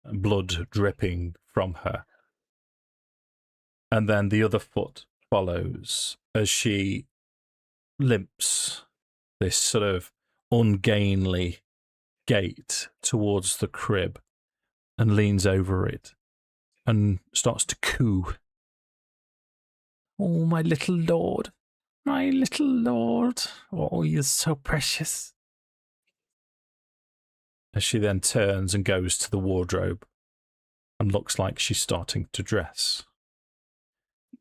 blood dripping from her. And then the other foot follows as she limps this sort of ungainly gait towards the crib and leans over it and starts to coo. Oh, my little lord. My little lord. Oh, you're so precious. As she then turns and goes to the wardrobe and looks like she's starting to dress.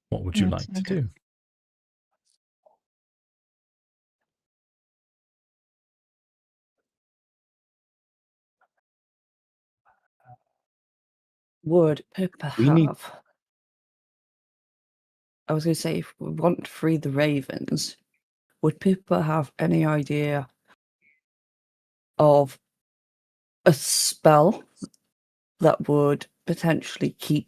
What would you like to do? would Pippa We need- have? I was going to say, if we want to free the ravens, would Pippa have any idea of a spell that would potentially keep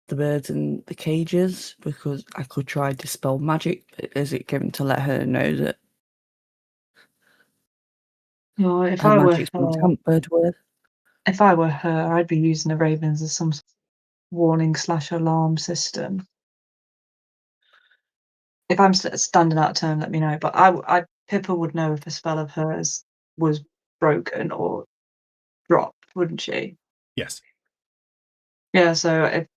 the birds in the cages? Because I could try dispel magic. Is it given to let her know that Well, if her I were magic's been her, tampered with? if I were her, I'd be using the ravens as some warning/alarm system. If I'm standing out of turn, let me know. But Pippa would know if a spell of hers was broken or dropped, wouldn't she? Yes. Yeah. So if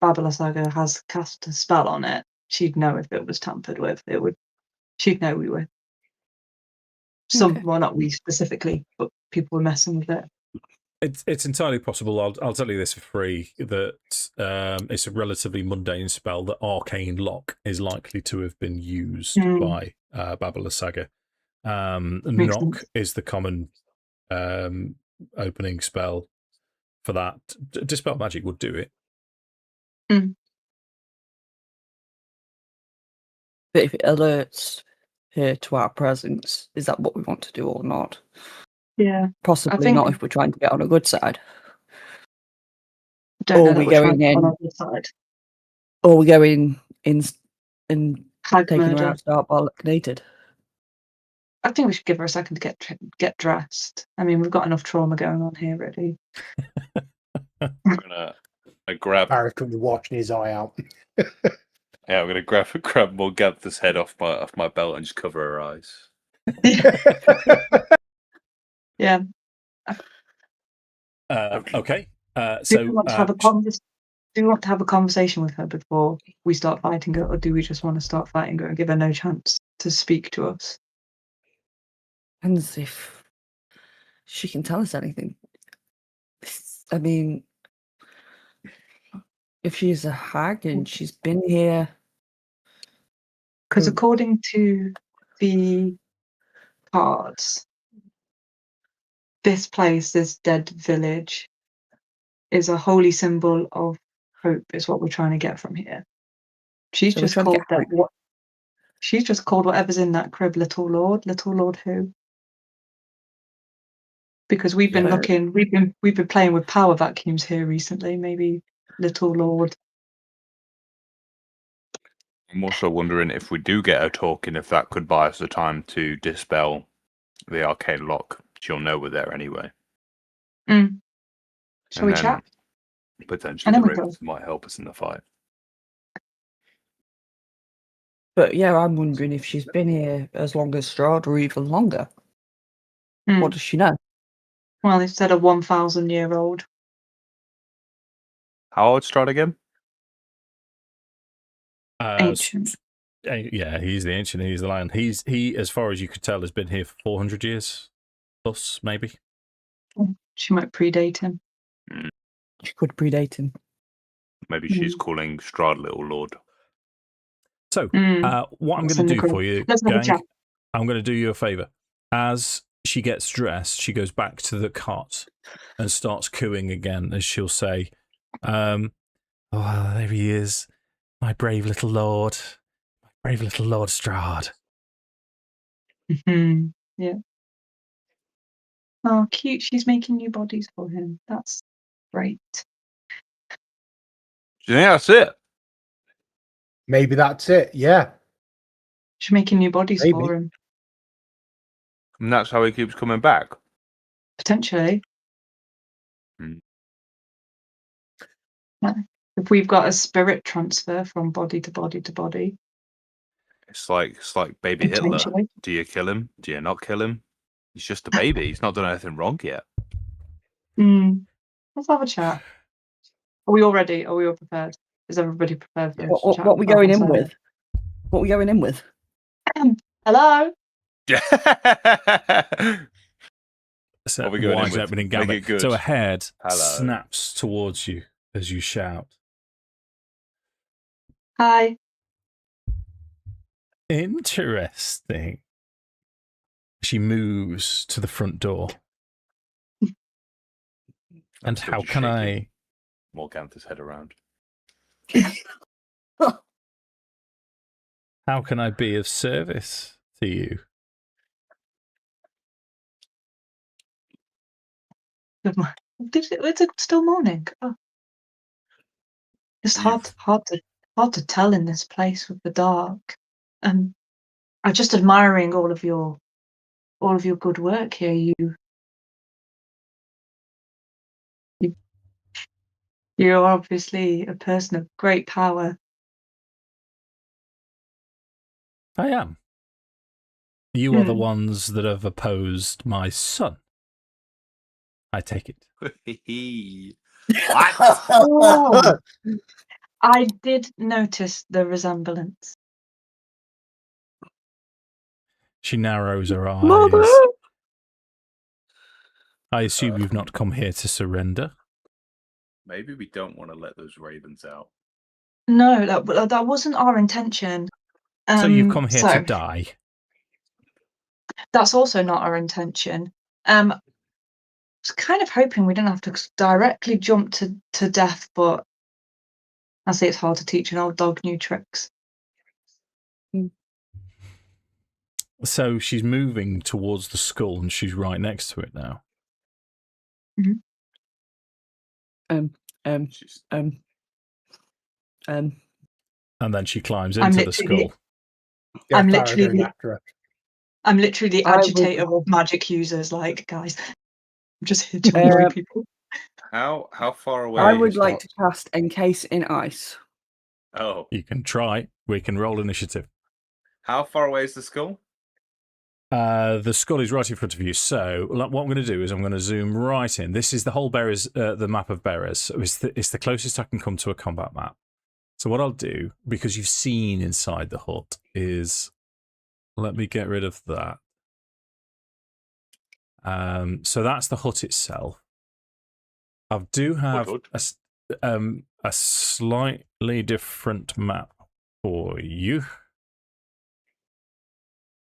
Lysaga has cast a spell on it, she'd know if it was tampered with. She'd know we were. Okay. Well, not we specifically, but people were messing with it. It's entirely possible. I'll tell you this for free, that it's a relatively mundane spell. That Arcane Lock is likely to have been used by Lysaga. Knock is the common opening spell for that. Dispel Magic would do it. But if it alerts her to our presence, is that what we want to do or not? Yeah. Possibly not if we're trying to get on a good side. Or we going in on a good side. Or we going in and taking murder. her out start naked. I think we should give her a second to get dressed. I mean, we've got enough trauma going on here, really. I'm gonna grab. Barry's currently washing his eye out. Yeah, I'm gonna grab Morgantha's head off my belt and just cover her eyes. Yeah. Okay. Do we want to have a conversation with her before we start fighting her, or do we just want to start fighting her and give her no chance to speak to us? Depends if she can tell us anything. I mean, if she's a hag and she's been here. Because according to the cards, this place, this dead village, is a holy symbol of hope, is what we're trying to get from here. She's just called that. She's just called whatever's in that crib Little Lord. Little Lord who? Because we've been looking, we've been playing with power vacuums here recently. Maybe Little Lord. I'm also wondering if we do get her talking, if that could buy us the time to dispel the arcane lock. She'll know we're there anyway. Shall we chat? Potentially the ravens might help us in the fight. But yeah, I'm wondering if she's been here as long as Strahd or even longer. What does she know? Well, they said a 1,000-year-old. How old's Strahd again? Ancient. Yeah, he's the ancient. He's the lion. He, as far as you could tell, has been here for 400 years plus, maybe. She might predate him. She could predate him. Maybe she's calling Strahd Little Lord. So, what I'm going to do for you, gang, I'm going to do you a favour. As she gets dressed, she goes back to the cot and starts cooing again, as she'll say, "Oh, there he is, my brave little lord, Strahd." Yeah. Oh, cute. She's making new bodies for him. That's great. Do you think that's it? Maybe that's it, yeah. She's making new bodies for him. And that's how he keeps coming back? Potentially. If we've got a spirit transfer from body to body to body. It's like baby Hitler. Do you kill him? Do you not kill him? He's just a baby. He's not done anything wrong yet. Let's have a chat. Are we all ready? Are we all prepared? Is everybody prepared for this chat? What are we going in with? What are we going in with? Hello? So, wide opening gambit. So a head snaps towards you as you shout. Hi. Interesting. She moves to the front door. And how can I Morgantha's head around. How can I be of service to you? Good morning. Is it still morning? Oh. It's hard to tell in this place with the dark. I'm just admiring all of your good work here. You're obviously a person of great power. I am. You are the ones that have opposed my son. I take it. What? Oh, I did notice the resemblance. She narrows her eyes. Mother! I assume you've not come here to surrender. Maybe we don't want to let those ravens out. No, that wasn't our intention. So you've come here to die. That's also not our intention. I was kind of hoping we didn't have to directly jump to death, but I say it's hard to teach an old dog new tricks. So she's moving towards the skull and she's right next to it now. Mm-hmm. And then she climbs into the skull. I'm literally the agitator of magic users. Like, guys, I'm just here to annoy people. How far away? I would like to cast Encase in Ice. Oh, you can try. We can roll initiative. How far away is the skull? The skull is right in front of you. So what I'm going to do is I'm going to zoom right in. This is the whole Beres, the map of Beres. So it's the closest I can come to a combat map. So what I'll do, because you've seen inside the hut, is let me get rid of that. So that's the hut itself. I do have a slightly different map for you,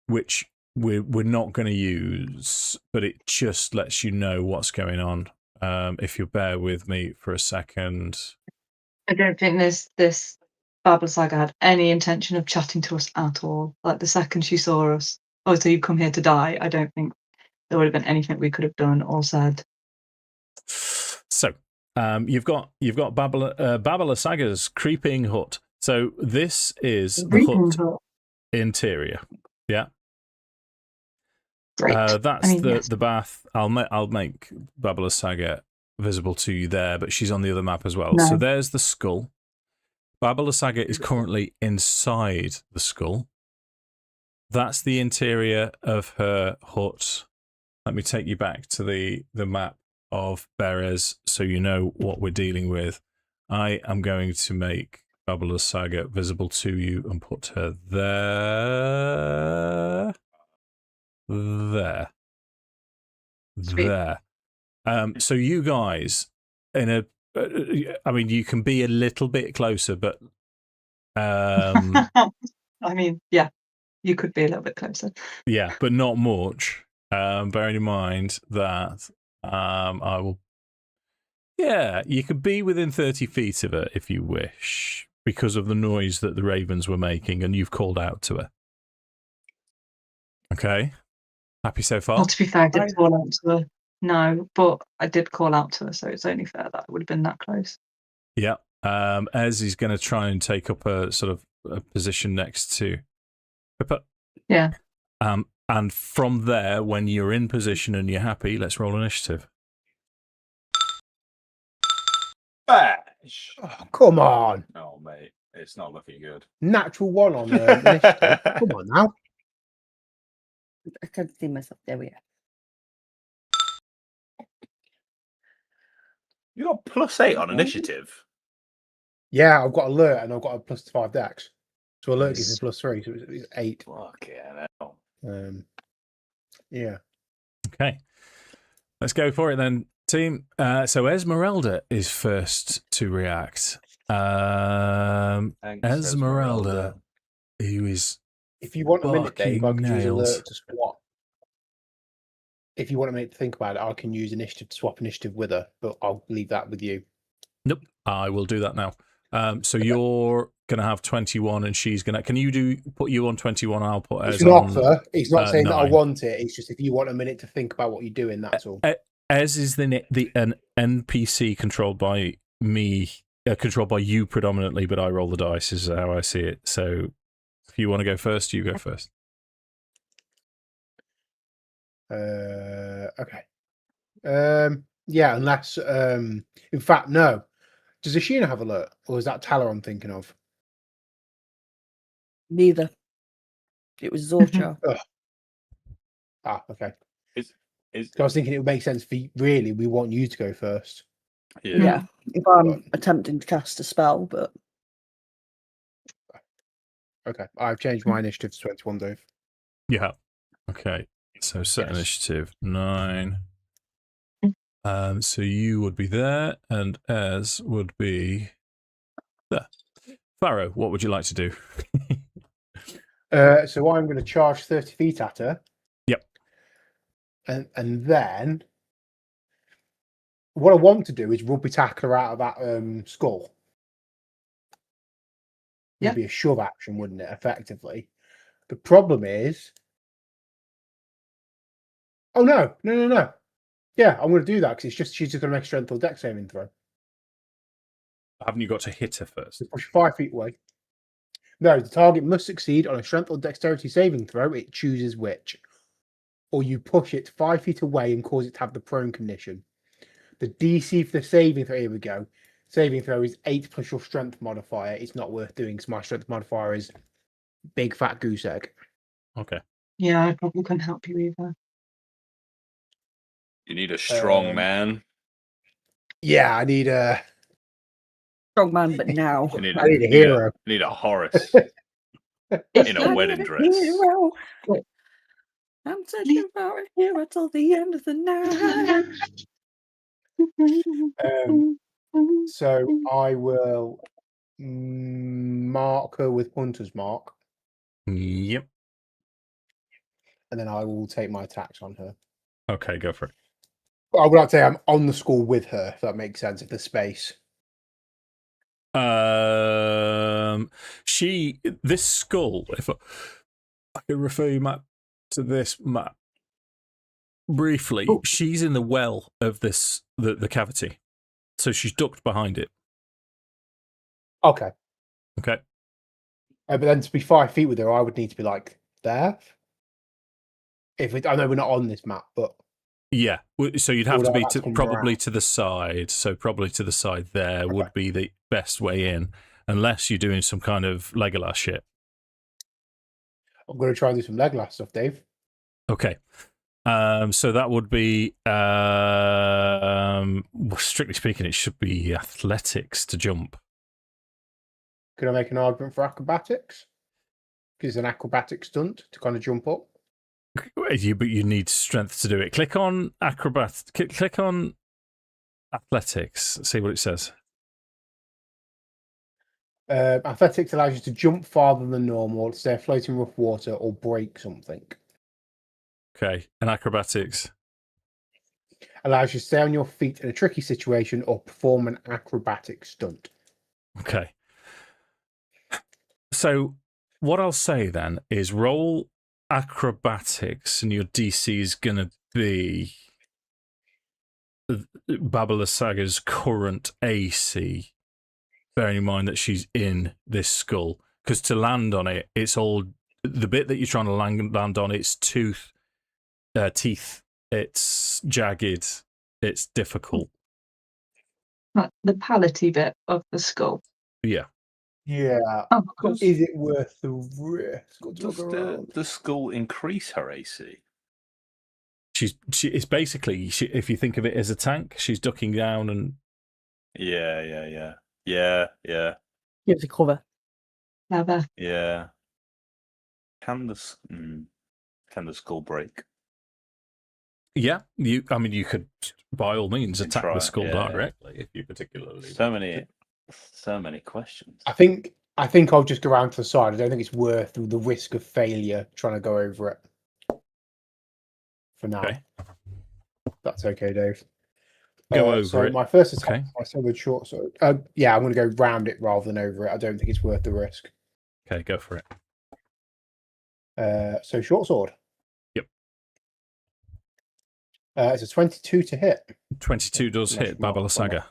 which we're not going to use, but it just lets you know what's going on. If you bear with me for a second. I don't think this Lysaga had any intention of chatting to us at all. Like the second she saw us, oh, so you come here to die. I don't think there would have been anything we could have done or said. So you've got Lysaga's creeping hut. So this is the hut interior. Yeah. Great. That's the bath. I'll make Lysaga visible to you there, but she's on the other map as well. No. So there's the skull. Lysaga is currently inside the skull. That's the interior of her hut. Let me take you back to the map of Beres so you know what we're dealing with. I am going to make Lysaga visible to you and put her there. There. Sweet. There. So you guys, I mean, you can be a little bit closer, but I mean, yeah, you could be a little bit closer. Yeah, but not much. Bearing in mind that I will. Yeah, you could be within 30 feet of her if you wish, because of the noise that the ravens were making, and you've called out to her. Okay, happy so far? Well, to be fair, I did call out to her. No, but I did call out to her, so it's only fair that it would have been that close. Yeah. Ez is going to try and take up a sort of a position next to Pippa. Yeah. And from there, when you're in position and you're happy, let's roll initiative. Bash! Oh, come on. Oh, mate, it's not looking good. Natural one on initiative. Come on now. I can't see myself. There we are. You got +8 on initiative. Yeah, I've got alert and I've got a +5 dex. So alert gives me +3, so it's 8. Fucking hell. Yeah. Okay. Let's go for it then, team. So Esmeralda is first to react. Esmeralda, who is if you want a minute, Dave, I could use nails. alert to swap. If you want me to think about it, I can use initiative to swap initiative with her, but I'll leave that with you. Nope. I will do that now. So you're going to have 21 and she's going to... Can you put you on 21? I'll put Ez It's an on... offer. It's not saying 9. that I want it. It's just if you want a minute to think about what you're doing, that's all. Ez is an NPC controlled by me, controlled by you predominantly, but I roll the dice is how I see it. So if you want to go first, you go first. Okay. Yeah, unless in fact, no. Does Ashina have alert, or is that Tala I'm thinking of? Neither. It was Zorcha. Okay. Is So I was thinking it would make sense for really. We want you to go first. Yeah. If I'm attempting to cast a spell, but Okay, I've changed my initiative to 21, Dave. Yeah. Okay. So set initiative 9. So you would be there, and Ez would be there. Farrow, what would you like to do? So I'm going to charge 30 feet at her. Yep. And then what I want to do is rugby tackle her out of that skull. Yeah. It'd be a shove action, wouldn't it? Effectively. The problem is, oh no. Yeah, I'm going to do that because she's just going to make a strength or dex saving throw. Haven't you got to hit her first? So push 5 feet away. No, the target must succeed on a strength or dexterity saving throw. It chooses which. Or you push it 5 feet away and cause it to have the prone condition. The DC for the saving throw, here we go. Saving throw is 8 plus your strength modifier. It's not worth doing because my strength modifier is big fat goose egg. Okay. Yeah, I probably couldn't help you either. you need a strong man? Yeah, I need a strong man, but now. You need I need a hero. You need a Horace If in a wedding dress. Hero. I'm searching for a hero till the end of the night. So I will mark her with Hunter's Mark, Yep. and then I will take my attacks on her. Okay, go for it. But I would like to say I'm on the skull with her, if that makes sense, if there's space. This skull, if I can refer you to this map briefly, she's in the well of the cavity. So she's ducked behind it. Okay. Okay. But then to be 5 feet with her, I would need to be like there. I know we're not on this map, but yeah. So you'd have to be probably around. to the side. So probably to the side there would be the best way in, unless you're doing some kind of Legolas shit. I'm going to try and do some Legolas stuff, Dave. Okay. So that would be, strictly speaking, it should be athletics to jump. Could I make an argument for acrobatics? Because it's an acrobatic stunt to kind of jump up. But you need strength to do it. Click on Click on athletics. See what it says. Athletics allows you to jump farther than normal, stay afloat in rough water, or break something. Okay, and acrobatics allows you to stay on your feet in a tricky situation or perform an acrobatic stunt. Okay. So what I'll say then is roll acrobatics, and your DC is going to be Lysaga's current AC, bearing in mind that she's in this skull. Because to land on it, it's all the bit that you're trying to land on. It's teeth. It's jagged. It's difficult. The palate bit of the skull. Yeah. Yeah. Oh, of course. Is it worth the risk? Does the skull increase her AC? It's basically, if you think of it as a tank, she's ducking down and. Yeah. Gives a cover. Clever. Yeah. Can the skull break? Yeah, you could by all means attack the skull yeah. directly if you particularly. So many questions. I think I'll just go around to the side. I don't think it's worth the risk of failure trying to go over it. For now. Okay. That's okay, Dave. Go over so it. my first attack, Okay. my sword short sword. Yeah, I'm going to go round it rather than over it. I don't think it's worth the risk. Okay, go for it. So short sword. Yep. It's a 22 to hit. 22 does hit Baba Lysaga.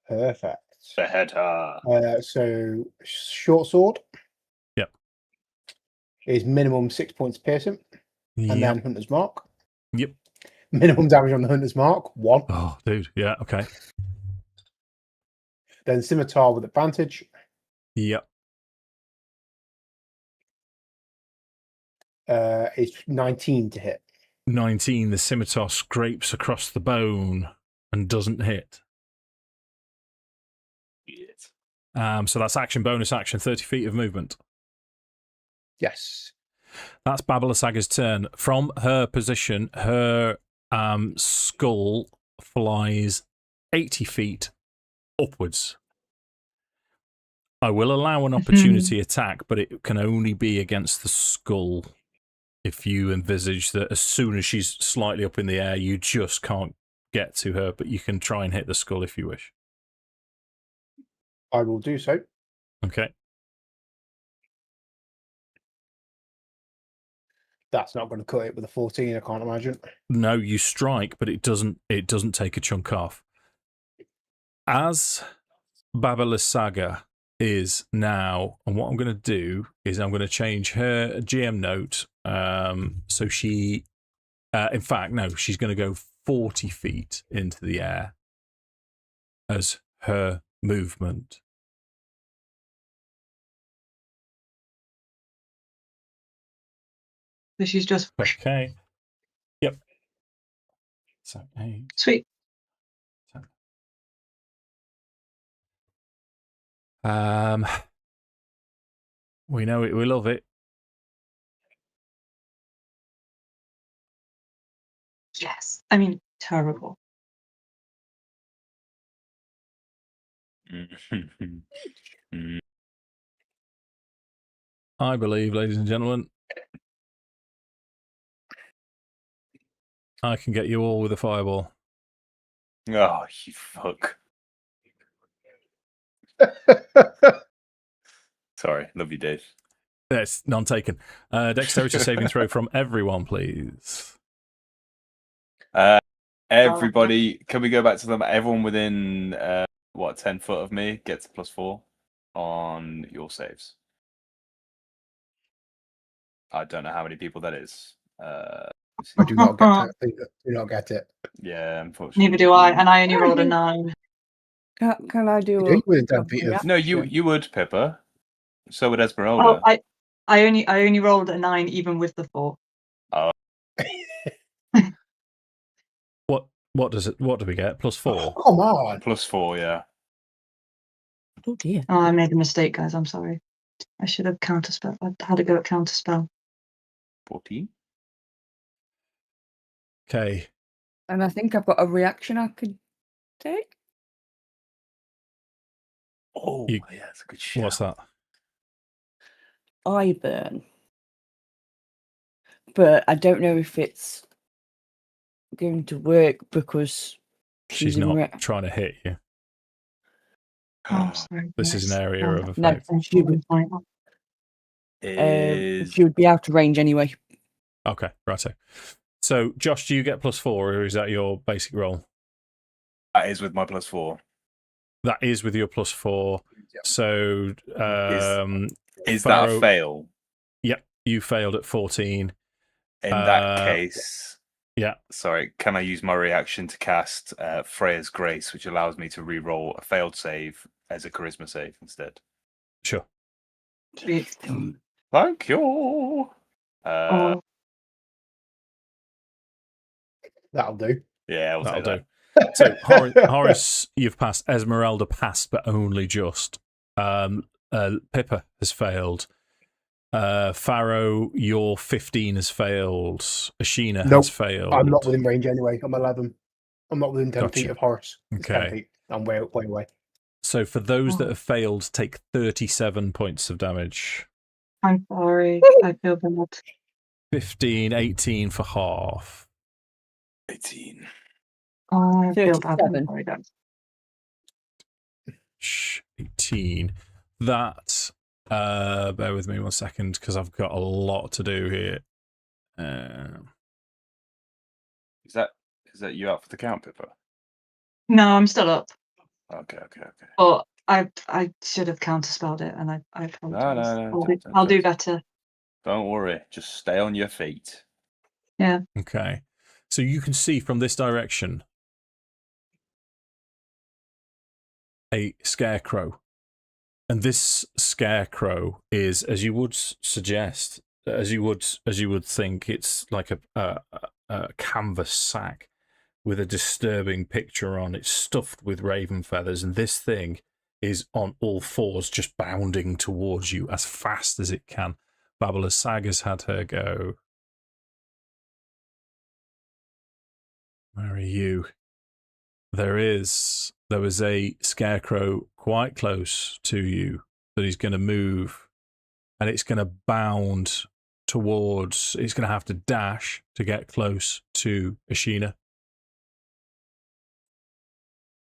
Perfect. The So short sword. Yep. Is minimum 6 points piercing, and then Hunter's Mark. Yep. Minimum damage on the Hunter's Mark, 1. Oh, dude. Yeah. Okay. Then scimitar with advantage. Yep. Is 19 to hit. 19. The scimitar scrapes across the bone and doesn't hit. So that's action, bonus action, 30 feet of movement. Yes. That's Baba Lysaga's turn. From her position, her skull flies 80 feet upwards. I will allow an opportunity attack, but it can only be against the skull. If you envisage that as soon as she's slightly up in the air, you just can't get to her, but you can try and hit the skull if you wish. I will do so. Okay. That's not going to cut it with a 14, I can't imagine. No, you strike, but it doesn't take a chunk off. As Baba Lysaga is now, and what I'm going to do is I'm going to change her GM note. So she, in fact, no, she's going to go 40 feet into the air as her movement. So she's just Okay. Yep. So 8. Sweet. 10. We know it. We love it. Yes. I mean, terrible. I believe, ladies and gentlemen, I can get you all with a fireball. Oh, you fuck. Sorry, love you, Dave. Yes, none taken. Dexterity saving throw from everyone, please. Everybody, can we go back to them? Everyone within 10 foot of me gets a +4 on your saves. I don't know how many people that is. I do not get it. Yeah, unfortunately. Neither do I, and I only rolled a 9. Can I do You within 10 feet of... No, you would, Pippa. So would Esmeralda. Oh, I only rolled a 9 even with the 4. Oh. What do we get? +4. Oh, come on. +4, yeah. Oh dear. Oh, I made a mistake, guys. I'm sorry. I should have counterspell. I had to go at counterspell. 14. Okay. And I think I've got a reaction I could take. Oh, yeah, that's a good shot. What's that? I burn. But I don't know if it's going to work because She's not trying to hit you. Oh, I'm sorry. This is an area of effect. effect. She would be out of range anyway. Okay, righto. So, Josh, do you get +4, or is that your basic roll? That is with my +4. That is with your +4. Yep. So, is that a fail? Yep, you failed at 14. In that case, yeah. Sorry, can I use my reaction to cast Freya's Grace, which allows me to re-roll a failed save as a charisma save instead? Sure. Sweet. Thank you. That'll do. Yeah, that'll do. So, Horace, you've passed. Esmeralda passed, but only just. Pippa has failed. Farrow, your 15 has failed. Ashina has failed. I'm not within range anyway. I'm 11. I'm not within 10 feet of Horace. It's okay. 10 feet. I'm way away. So for those that have failed, take 37 points of damage. I'm sorry. I feel bad. 15, 18 for half. 18. I feel bad. 37. Sorry, guys. 18. That, bear with me 1 second, because I've got a lot to do here. Is that you out for the count, Pippa? No, I'm still up. Okay. But I should have counterspelled it, and I apologise. No. I'll do better. Don't worry. Just stay on your feet. Yeah. Okay. So you can see from this direction a scarecrow. And this scarecrow is, as you would suggest, as you would think, it's like a canvas sack with a disturbing picture on. It's stuffed with raven feathers, and this thing is on all fours, just bounding towards you as fast as it can. Saga's had her go. Where are you? There was a scarecrow quite close to you that he's going to move, and it's going to bound towards. It's going to have to dash to get close to Ashina.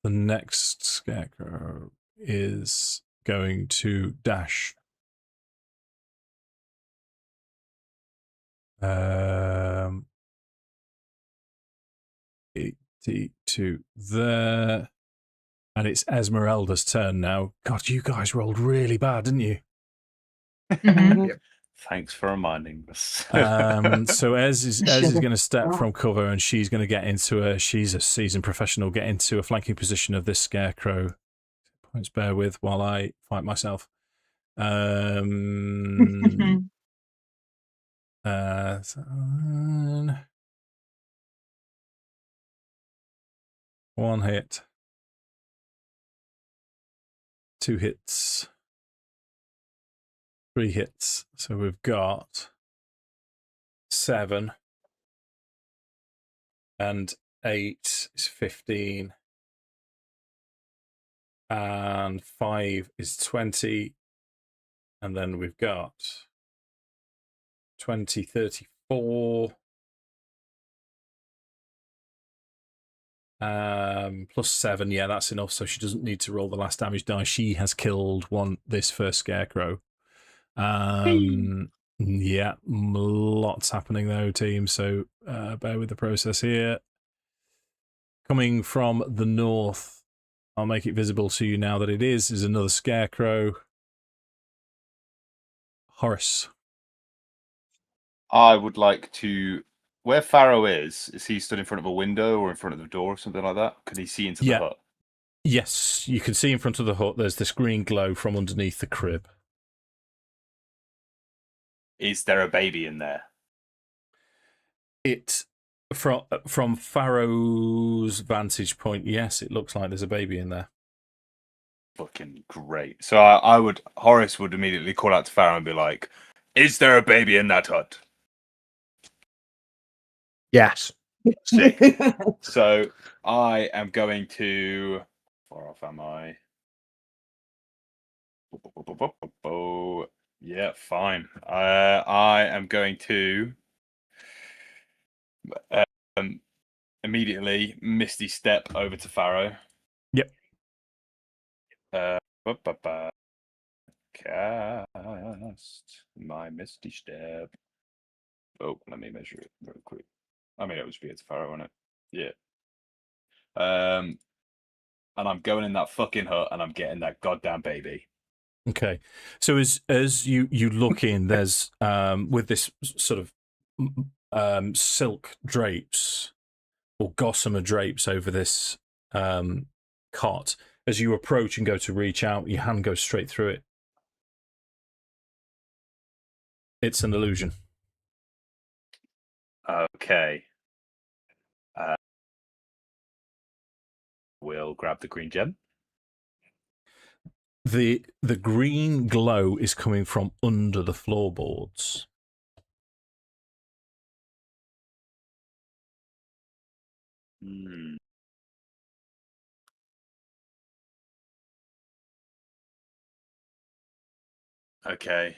The next scarecrow is going to dash. 80 to there. And it's Esmeralda's turn now. God, you guys rolled really bad, didn't you? Mhm. Thanks for reminding us. So Ez is going to step from cover, and she's going to get into she's a seasoned professional, get into a flanking position of this scarecrow. Points bear with while I fight myself. One hit. 2 hits. 3 hits. So we've got 7. And 8 is 15. And 5 is 20. And then we've got 20, 34. Plus 7, yeah, that's enough. So she doesn't need to roll the last damage die. She has killed this first scarecrow. Yeah, lots happening though, team. So bear with the process here. Coming from the north, I'll make it visible to you now that it is another scarecrow. Horace. I would like to. Where Farrow is he stood in front of a window or in front of the door or something like that? Could he see into the hut? Yes, you can see in front of the hut. There's this green glow from underneath the crib. Is there a baby in there? From Farrow's vantage point, yes, it looks like there's a baby in there. Fucking great. So Horace would immediately call out to Farrow and be like, "Is there a baby in that hut?" Yes. Sick. So I am going to. Far off am I? Yeah, fine. I am going to immediately Misty Step over to Farrow. Yep. Cast my Misty Step. Oh, let me measure it real quick. I mean, it was be to Farrow, wasn't it? Yeah. And I'm going in that fucking hut, and I'm getting that goddamn baby. Okay, so as you look in, there's with this sort of silk drapes or gossamer drapes over this cot. As you approach and go to reach out, your hand goes straight through it. It's an illusion. Okay. We'll grab the green gem. The green glow is coming from under the floorboards. Okay.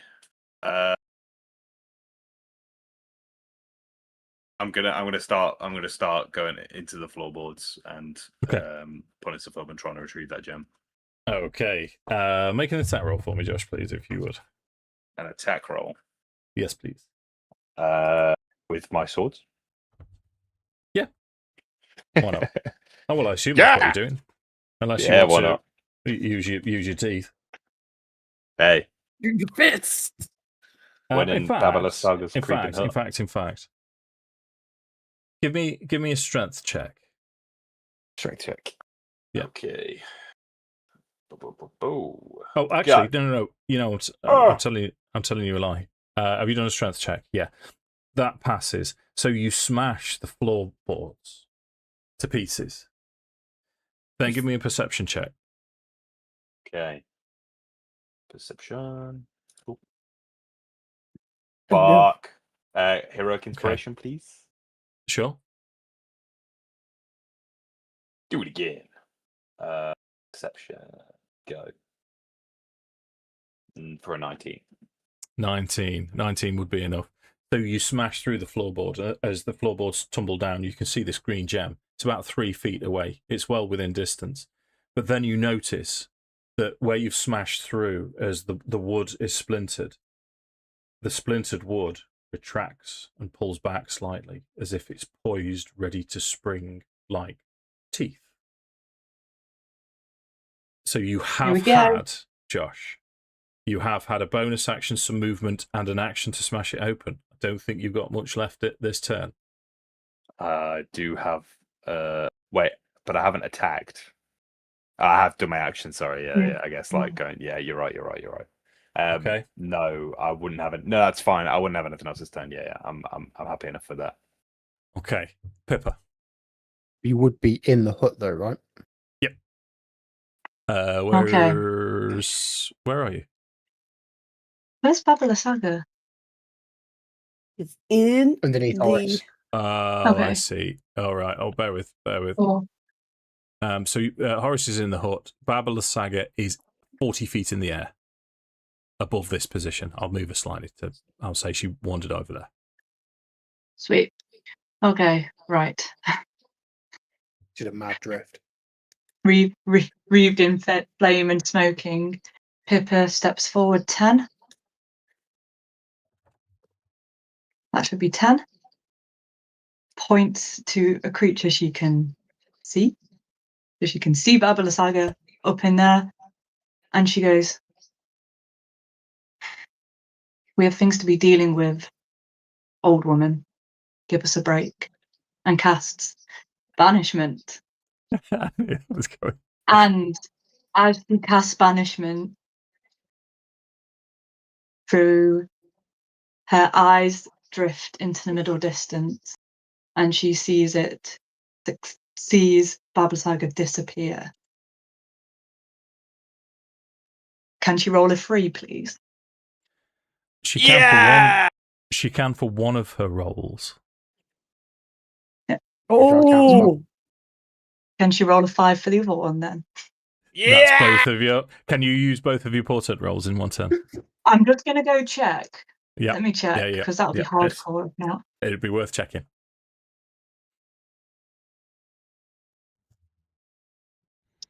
I'm gonna start going into the floorboards and putting stuff up and trying to retrieve that gem. Okay. Make an attack roll for me, Josh, please, if you would. An attack roll. Yes, please. With my swords. Yeah. Why not? Oh well, I assume that's what you're doing. Unless you want to use your teeth. Hey. Your fists. When in Lysaga in fact. Give me a strength check. Strength check. Yeah. Okay. Oh, actually, no. You know what? I'm telling you a lie. Have you done a strength check? Yeah. That passes. So you smash the floorboards to pieces. Then give me a perception check. Okay. Perception. Ooh. Oh, Fuck. Heroic inspiration, please. Sure. Do it again. Perception. Go. For a 19. 19 would be enough. So you smash through the floorboard. As the floorboards tumble down, you can see this green gem. It's about 3 feet away. It's well within distance. But then you notice that where you've smashed through, as the wood is splintered, the splintered wood retracts and pulls back slightly, as if it's poised, ready to spring like teeth. So you have had, Josh, you have had a bonus action, some movement, and an action to smash it open. I don't think you've got much left at this turn. I do have... wait, but I haven't attacked. I have done my action, sorry. Yeah, I guess, like, going... Yeah, you're right. Okay. No, I wouldn't have it. No, that's fine. I wouldn't have anything else this turn. Yeah. I'm happy enough for that. Okay. Pippa. You would be in the hut, though, right? Yep. Where are you? Where's Lysaga? It's in Underneath Horace. Oh, okay. I see. All right. Oh, bear with. Oh. So Horace is in the hut. Lysaga is 40 feet in the air above this position. I'll move her slightly I'll say she wandered over there. Sweet. Okay, right. She's a mad drift. Wreathed in flame and smoking, Pippa steps forward 10. That should be 10. Points to a creature she can see. So she can see Lysaga up in there. And she goes, "We have things to be dealing with, old woman. Give us a break." And casts Banishment. Let's go. And as she casts Banishment, through her eyes drift into the middle distance, and she sees Lysaga disappear. Can she roll a 3, please? She can She can for one of her rolls. Yeah. Oh! Can she roll a 5 for the other one then? Yeah! That's both of you. Can you use both of your portent rolls in one turn? I'm just going to go check. Yeah. Let me check, because that'll be hardcore now. It'd be worth checking.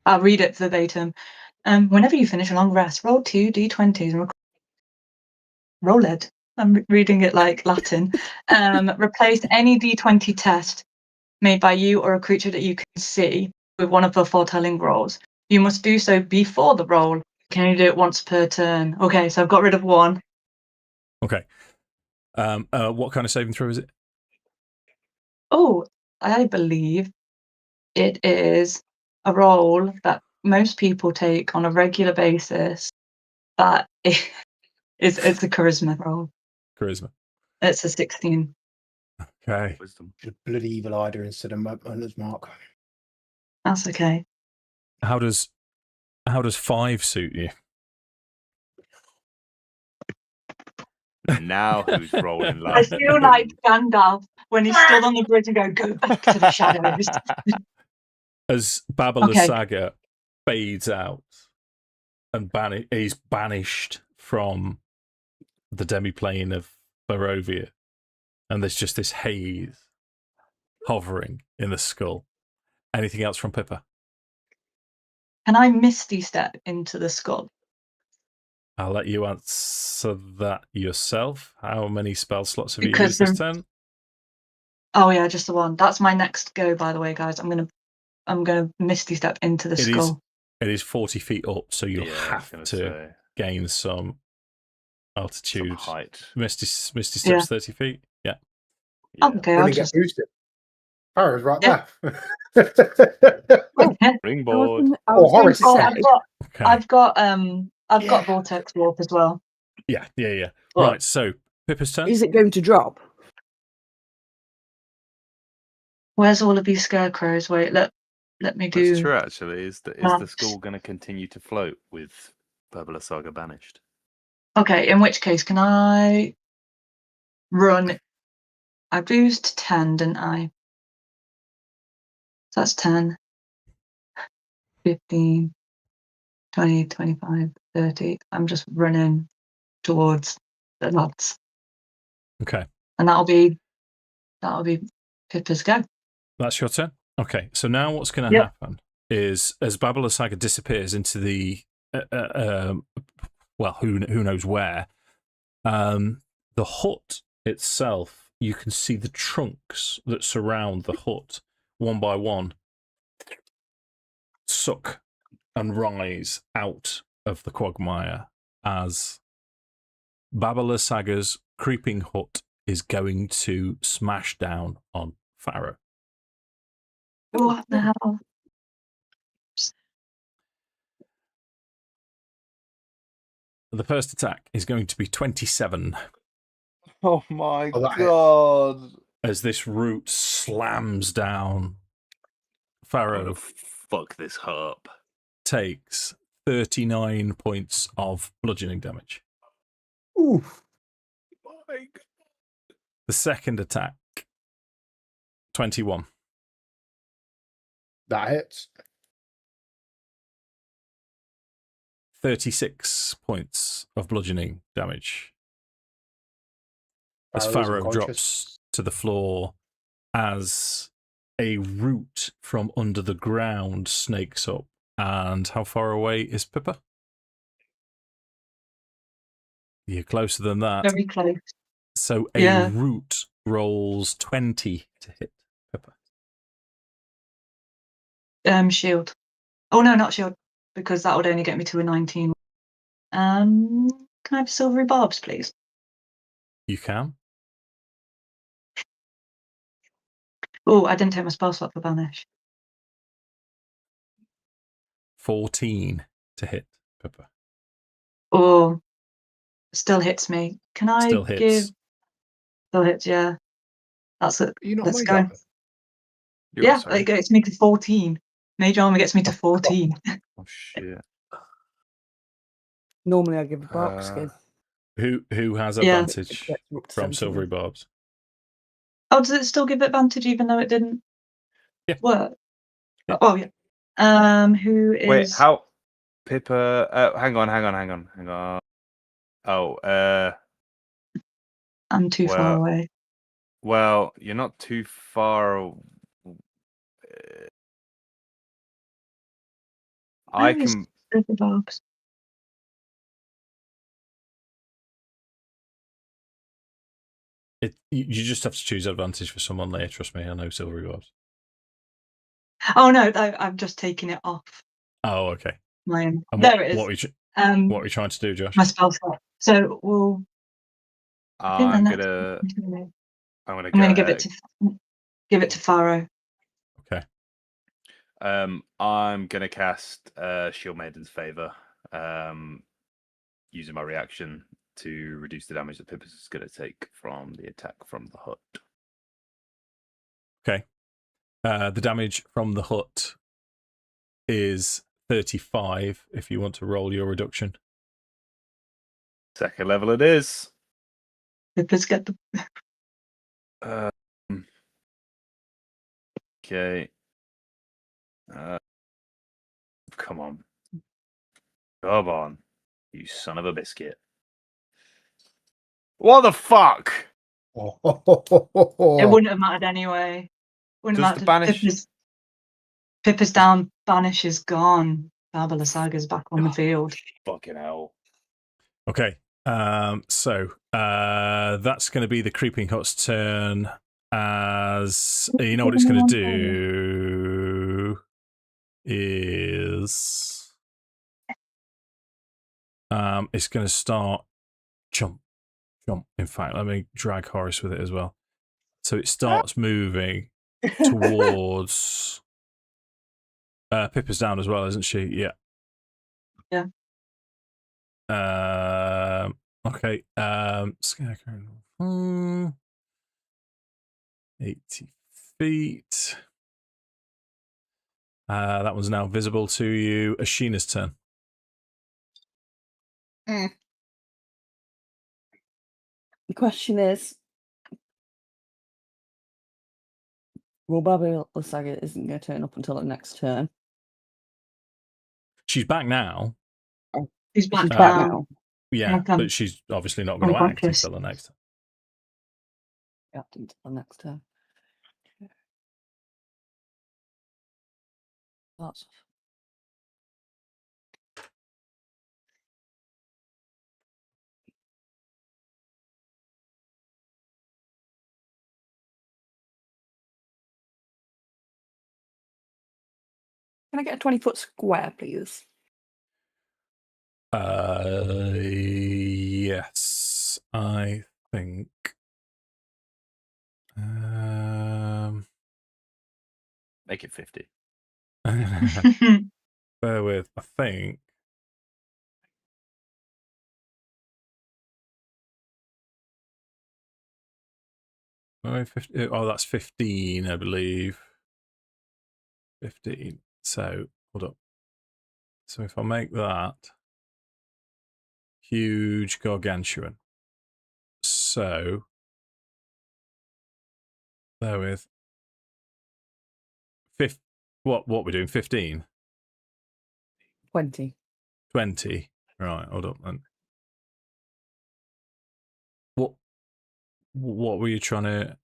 I'll read it verbatim. Whenever you finish a long rest, roll 2 d20s and roll it. I'm reading it like Latin. Replace any d20 test made by you or a creature that you can see with one of the foretelling rolls. You must do so before the roll. You can only do it once per turn. Okay, so I've got rid of 1. Okay. What kind of saving throw is it? Oh, I believe it is a roll that most people take on a regular basis. That it's a charisma roll. Charisma. It's a 16. Okay. Wisdom. Just bloody evil-eyed her instead of Hunter's Mark. That's okay. How does 5 suit you? Now who's rolling I last? feel like Gandalf when he stood on the bridge and go back to the shadows. As Lysaga fades out and is banished from the demiplane of Barovia, and there's just this haze hovering in the skull. Anything else from Pippa? Can I misty step into the skull? I'll let you answer that yourself. How many spell slots have Because you used this turn? Oh yeah, just the one. That's my next go, by the way, guys. I'm gonna misty step into the skull. It is 40 feet up, so you'll Yeah, have to gain some altitude. Some height. Misty steps Yeah. 30 feet. Yeah. Okay, I'll just. Farrow's right Yeah. there. Ringboard. Horace. I've got vortex warp as well. Yeah. Right, so Pippa's turn. Is it going to drop? Where's all of these scarecrows? Wait, let me do. That's true, actually. Is the skull going to continue to float with Lysaga banished? Okay, in which case, can I run? I boosted 10, didn't I? So that's 10, 15, 20, 25, 30. I'm just running towards the lads. Okay. And that'll be Pippa's go. That's your turn? Okay, so now what's going to happen is as Lysaga disappears into the, who knows where, the hut itself, you can see the trunks that surround the hut, one by one, suck and rise out of the quagmire as Lysaga's creeping hut is going to smash down on Farrow. What the hell? The first attack is going to be 27. Oh my god. As this root slams down, Farrow fuck this harp. Takes 39 points of bludgeoning damage. Oof. My god. The second attack, 21. That hits. 36 points of bludgeoning damage. As Farrow's Farrow unconscious. drops to the floor as a root from under the ground snakes up. And how far away is Pippa? You're closer than that. Very close. So a root rolls 20 to hit Pippa. Shield. Oh no, not shield, because that would only get me to a 19. Can I have silvery barbs, please? You can. Oh, I didn't take my spell slot for banish. 14 to hit Pippa. Oh, still hits me. Can I Still hits. give? Still hits, yeah. That's it. Let's go. Yeah, it gets me to 14. Major armor gets me to 14. Oh shit. Normally I give a bark skin. Who has advantage from silvery barbs? Oh, does it still give advantage even though it didn't work? Yeah. Oh yeah. Who is? Wait, how? Pippa. Hang on. Oh. I'm too far away. Well, you're not too far. I can. Silvery barbs. You just have to choose advantage for someone later. Trust me, I know silvery barbs. Oh no, I'm just taking it off. Oh, okay. There it is. What are you trying to do, Josh? My spell slot. So we'll. I'm gonna give it to Farrow. Okay. I'm gonna cast Shield Maiden's Favor. Using my reaction to reduce the damage that Pippa is going to take from the attack from the hut. Okay. The damage from the hut is 35 if you want to roll your reduction. Second level it is. Pippa's get the. Okay. Come on. Come on. You son of a biscuit. What the fuck? It wouldn't have mattered anyway. Does the banish... Pippa's down, banish is gone. Lysaga's back on the field. Fucking hell. Okay. So that's going to be the Creeping Hut's turn. As you know, what it's going to do is it's going to start jump. In fact, let me drag Horace with it as well. So it starts moving towards. Pippa's down as well, isn't she? Yeah. Yeah. Okay. Scarecrow. 80 feet. That one's now visible to you. Ashina's turn. The question is, well, Lysaga isn't going to turn up until the next turn. She's back now. She's back now. Yeah, but she's obviously not going to act until the next. Act until the next turn. That's... Can I get a 20-foot square, please? Yes, I think. Make it 50. Bear with, I think. Oh, that's 15, I believe. 15. So, hold up. So if I make that huge gargantuan. So, there with what we're doing? 15? 20. 20. Right, hold up then. What were you trying to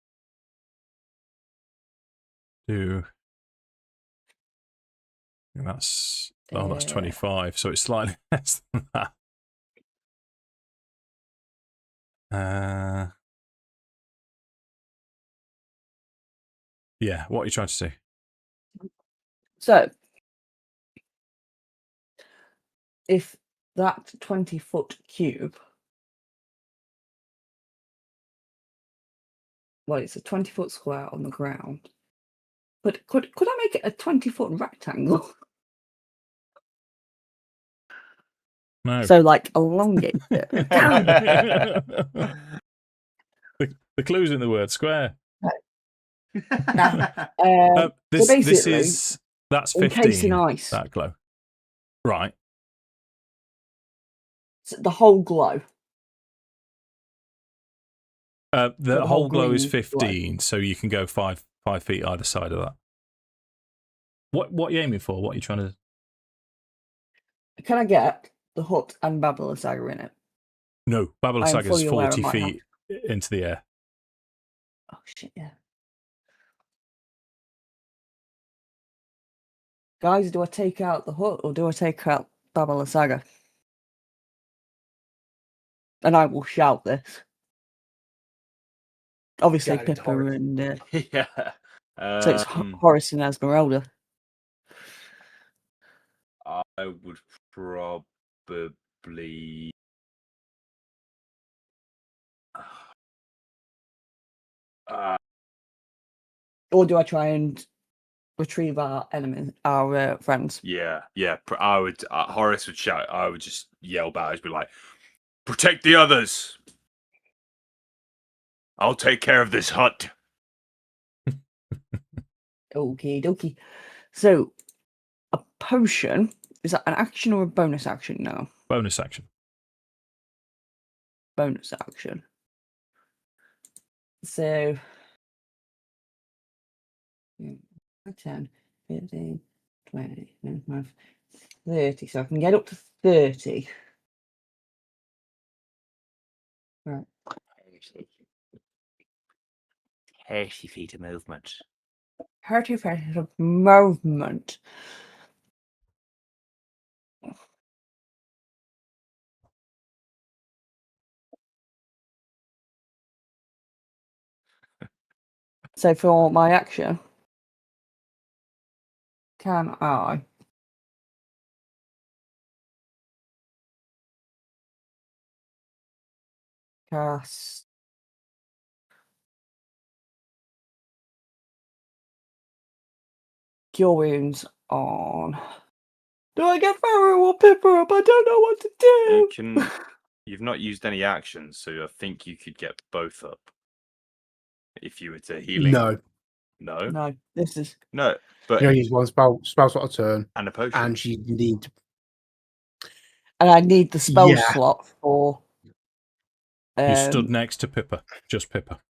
do? That's 25, so it's slightly less than that. Yeah, what are you trying to do? So, if that 20-foot cube, well, it's a 20-foot square on the ground, but could I make it a 20-foot rectangle? No. So, like, elongate it. The clue's in the word square. That's 15. Encasing ice. That glow. Right. So the whole glow. The whole glow is 15, glow. So you can go 5 feet either side of that. What are you aiming for? What are you trying to... Can I get the hut and Lysaga in it? No, Lysaga is 40 feet into the air. Oh, shit, yeah. Guys, do I take out the hut or do I take out Lysaga? And I will shout this. Obviously, Pippa and... yeah. So it's Horace and Esmeralda. I would probably... Or do I try and retrieve our enemies, our friends? Yeah. I would. Horace would shout. I would just yell back. I'd be like, "Protect the others. I'll take care of this hut." Okie dokie. So, a potion, is that an action or a bonus action now? Bonus action. Bonus action. So, 10, 15, 20, 25, 30. So I can get up to 30. Right. 30 feet of movement. 30 feet of movement. So for my action, can I cast Cure Wounds on... Do I get Farrow or Pippa up? I don't know what to do. You've not used any actions, so I think you could get both up. If you were to healing. No. No, this is... No, but... You only use one spell slot a turn. And a potion. And you need... And I need the spell slot for... You stood next to Pippa. Just Pippa.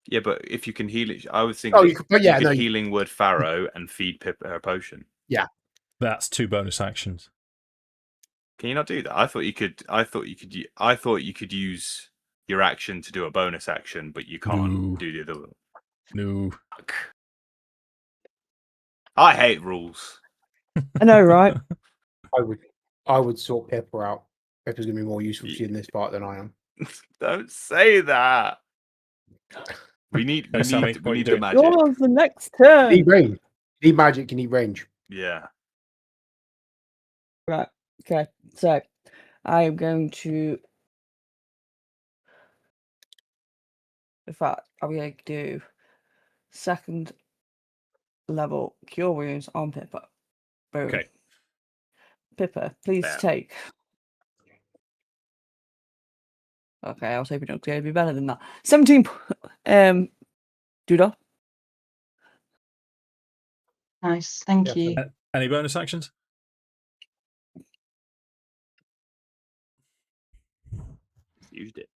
Yeah, but if you can heal it... I was thinking you could healing word Farrow and feed Pippa her potion. Yeah. That's 2 bonus actions. Can you not do that? I thought you could use your action to do a bonus action, but you can't do the other one. No. Fuck. I hate rules. I know, right? I would sort Pippa out. Pippa's going to be more useful to you in this part than I am. Don't say that. We need the magic. You're on the next turn. You need range. You need magic, you need range. Yeah. Right. Okay. So I am going to... In fact, I'm going to do 2nd level Cure Wounds on Pippa. Boom. Okay. Pippa, please take. Okay, I was hoping it was going to be better than that. 17. Duda. Nice, thank you. Any bonus actions? Used it.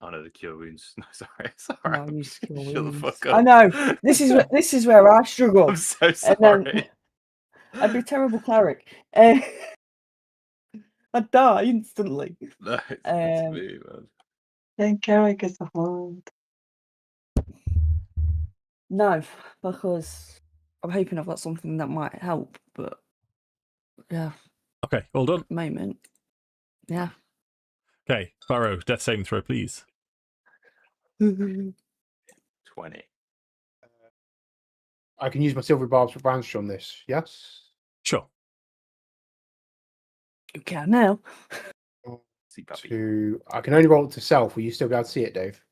Oh no, the Cure Wounds. No, sorry. No, I used Cure Wounds. Shut the fuck up. I know. This is where I struggle. I'm so sorry. And then I'd be a terrible cleric. I'd die instantly. No, it's me, man. Then Carrick is a hold. No, because I'm hoping I've got something that might help, but yeah. Okay, all done. At the moment. Yeah. Okay, Farrow, death saving throw, please. 20. I can use my silver barbs advantage on this, yes? Sure. You can now. I can only roll it to self. Will you still be able to see it, Dave?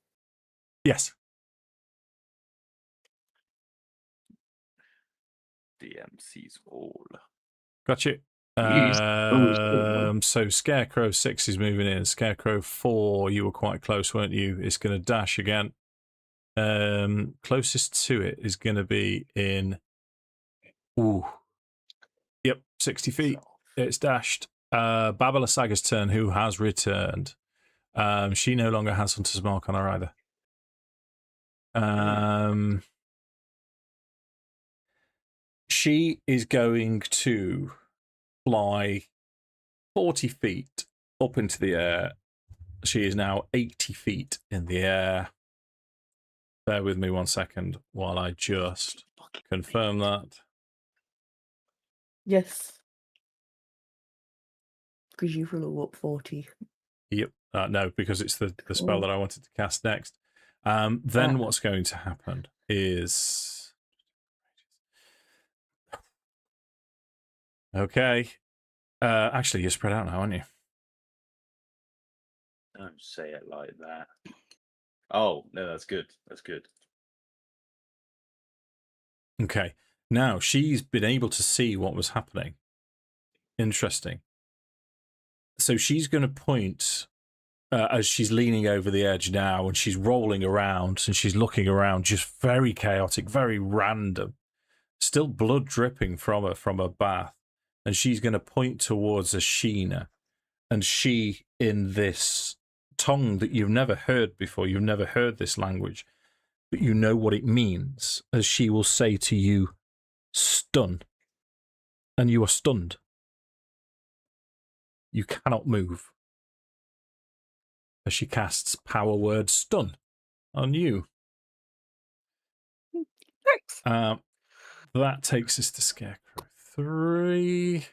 Yes. DM sees all. Got you. So Scarecrow 6 is moving in. Scarecrow 4, you were quite close, weren't you? It's going to dash again. Closest to it is going to be in... Ooh. Yep, 60 feet. It's dashed. Lysage's turn, who has returned. She no longer has Hunter's Mark on her either. She is going to fly 40 feet up into the air. She is now 80 feet in the air. Bear with me 1 second while I just confirm that. Yes. Because you flew up 40. Yep. No, because it's the spell that I wanted to cast next. Then what's going to happen is... Okay. Actually, you're spread out now, aren't you? Don't say it like that. Oh, no, that's good. That's good. Okay. Now, she's been able to see what was happening. Interesting. So she's going to point, as she's leaning over the edge now, and she's rolling around, and she's looking around, just very chaotic, very random. Still blood dripping from her bath. And she's going to point towards Ashina. And she, in this tongue that you've never heard before, you've never heard this language, but you know what it means, as she will say to you, stun. And you are stunned. You cannot move. As she casts power word stun on you. That takes us to Scarecrow 3.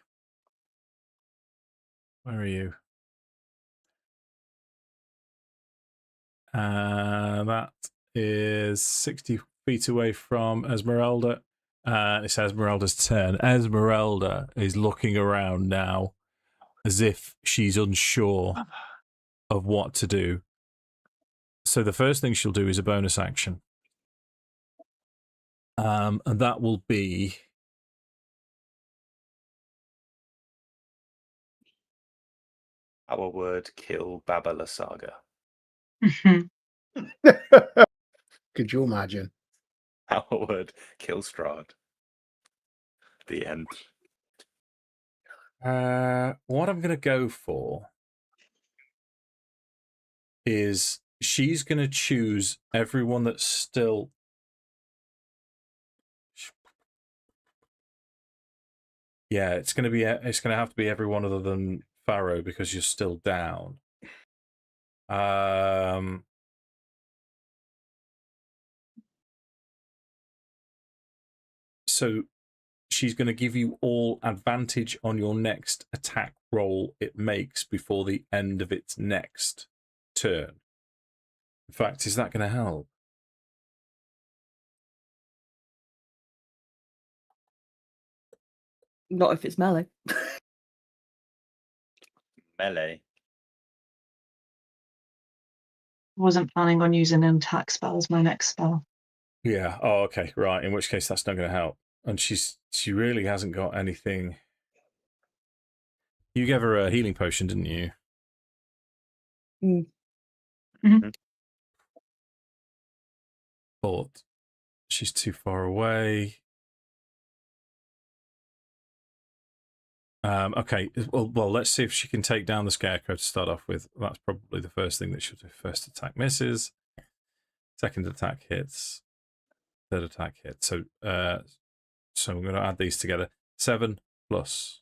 Where are you? That is 60 feet away from Esmeralda. It's Esmeralda's turn. Esmeralda is looking around now as if she's unsure of what to do. So the first thing she'll do is a bonus action. And that will be... Our word, kill Baba Lysaga. Could you imagine? Our word, kill Strahd. The end. What I'm going to go for is she's going to choose everyone that's still... Yeah, it's going to have to be everyone other than Farrow because you're still down. So she's going to give you all advantage on your next attack roll it makes before the end of its next turn. In fact, is that going to help? Not if it's melee. Melee. Wasn't planning on using an attack spell as my next spell. Yeah. Oh, okay. Right. In which case, that's not going to help. And she really hasn't got anything. You gave her a healing potion, didn't you? Mm-hmm. But she's too far away. Okay. Well, let's see if she can take down the Scarecrow to start off with. That's probably the first thing that she'll do. First attack misses. Second attack hits. Third attack hits. So I'm going to add these together. 7 plus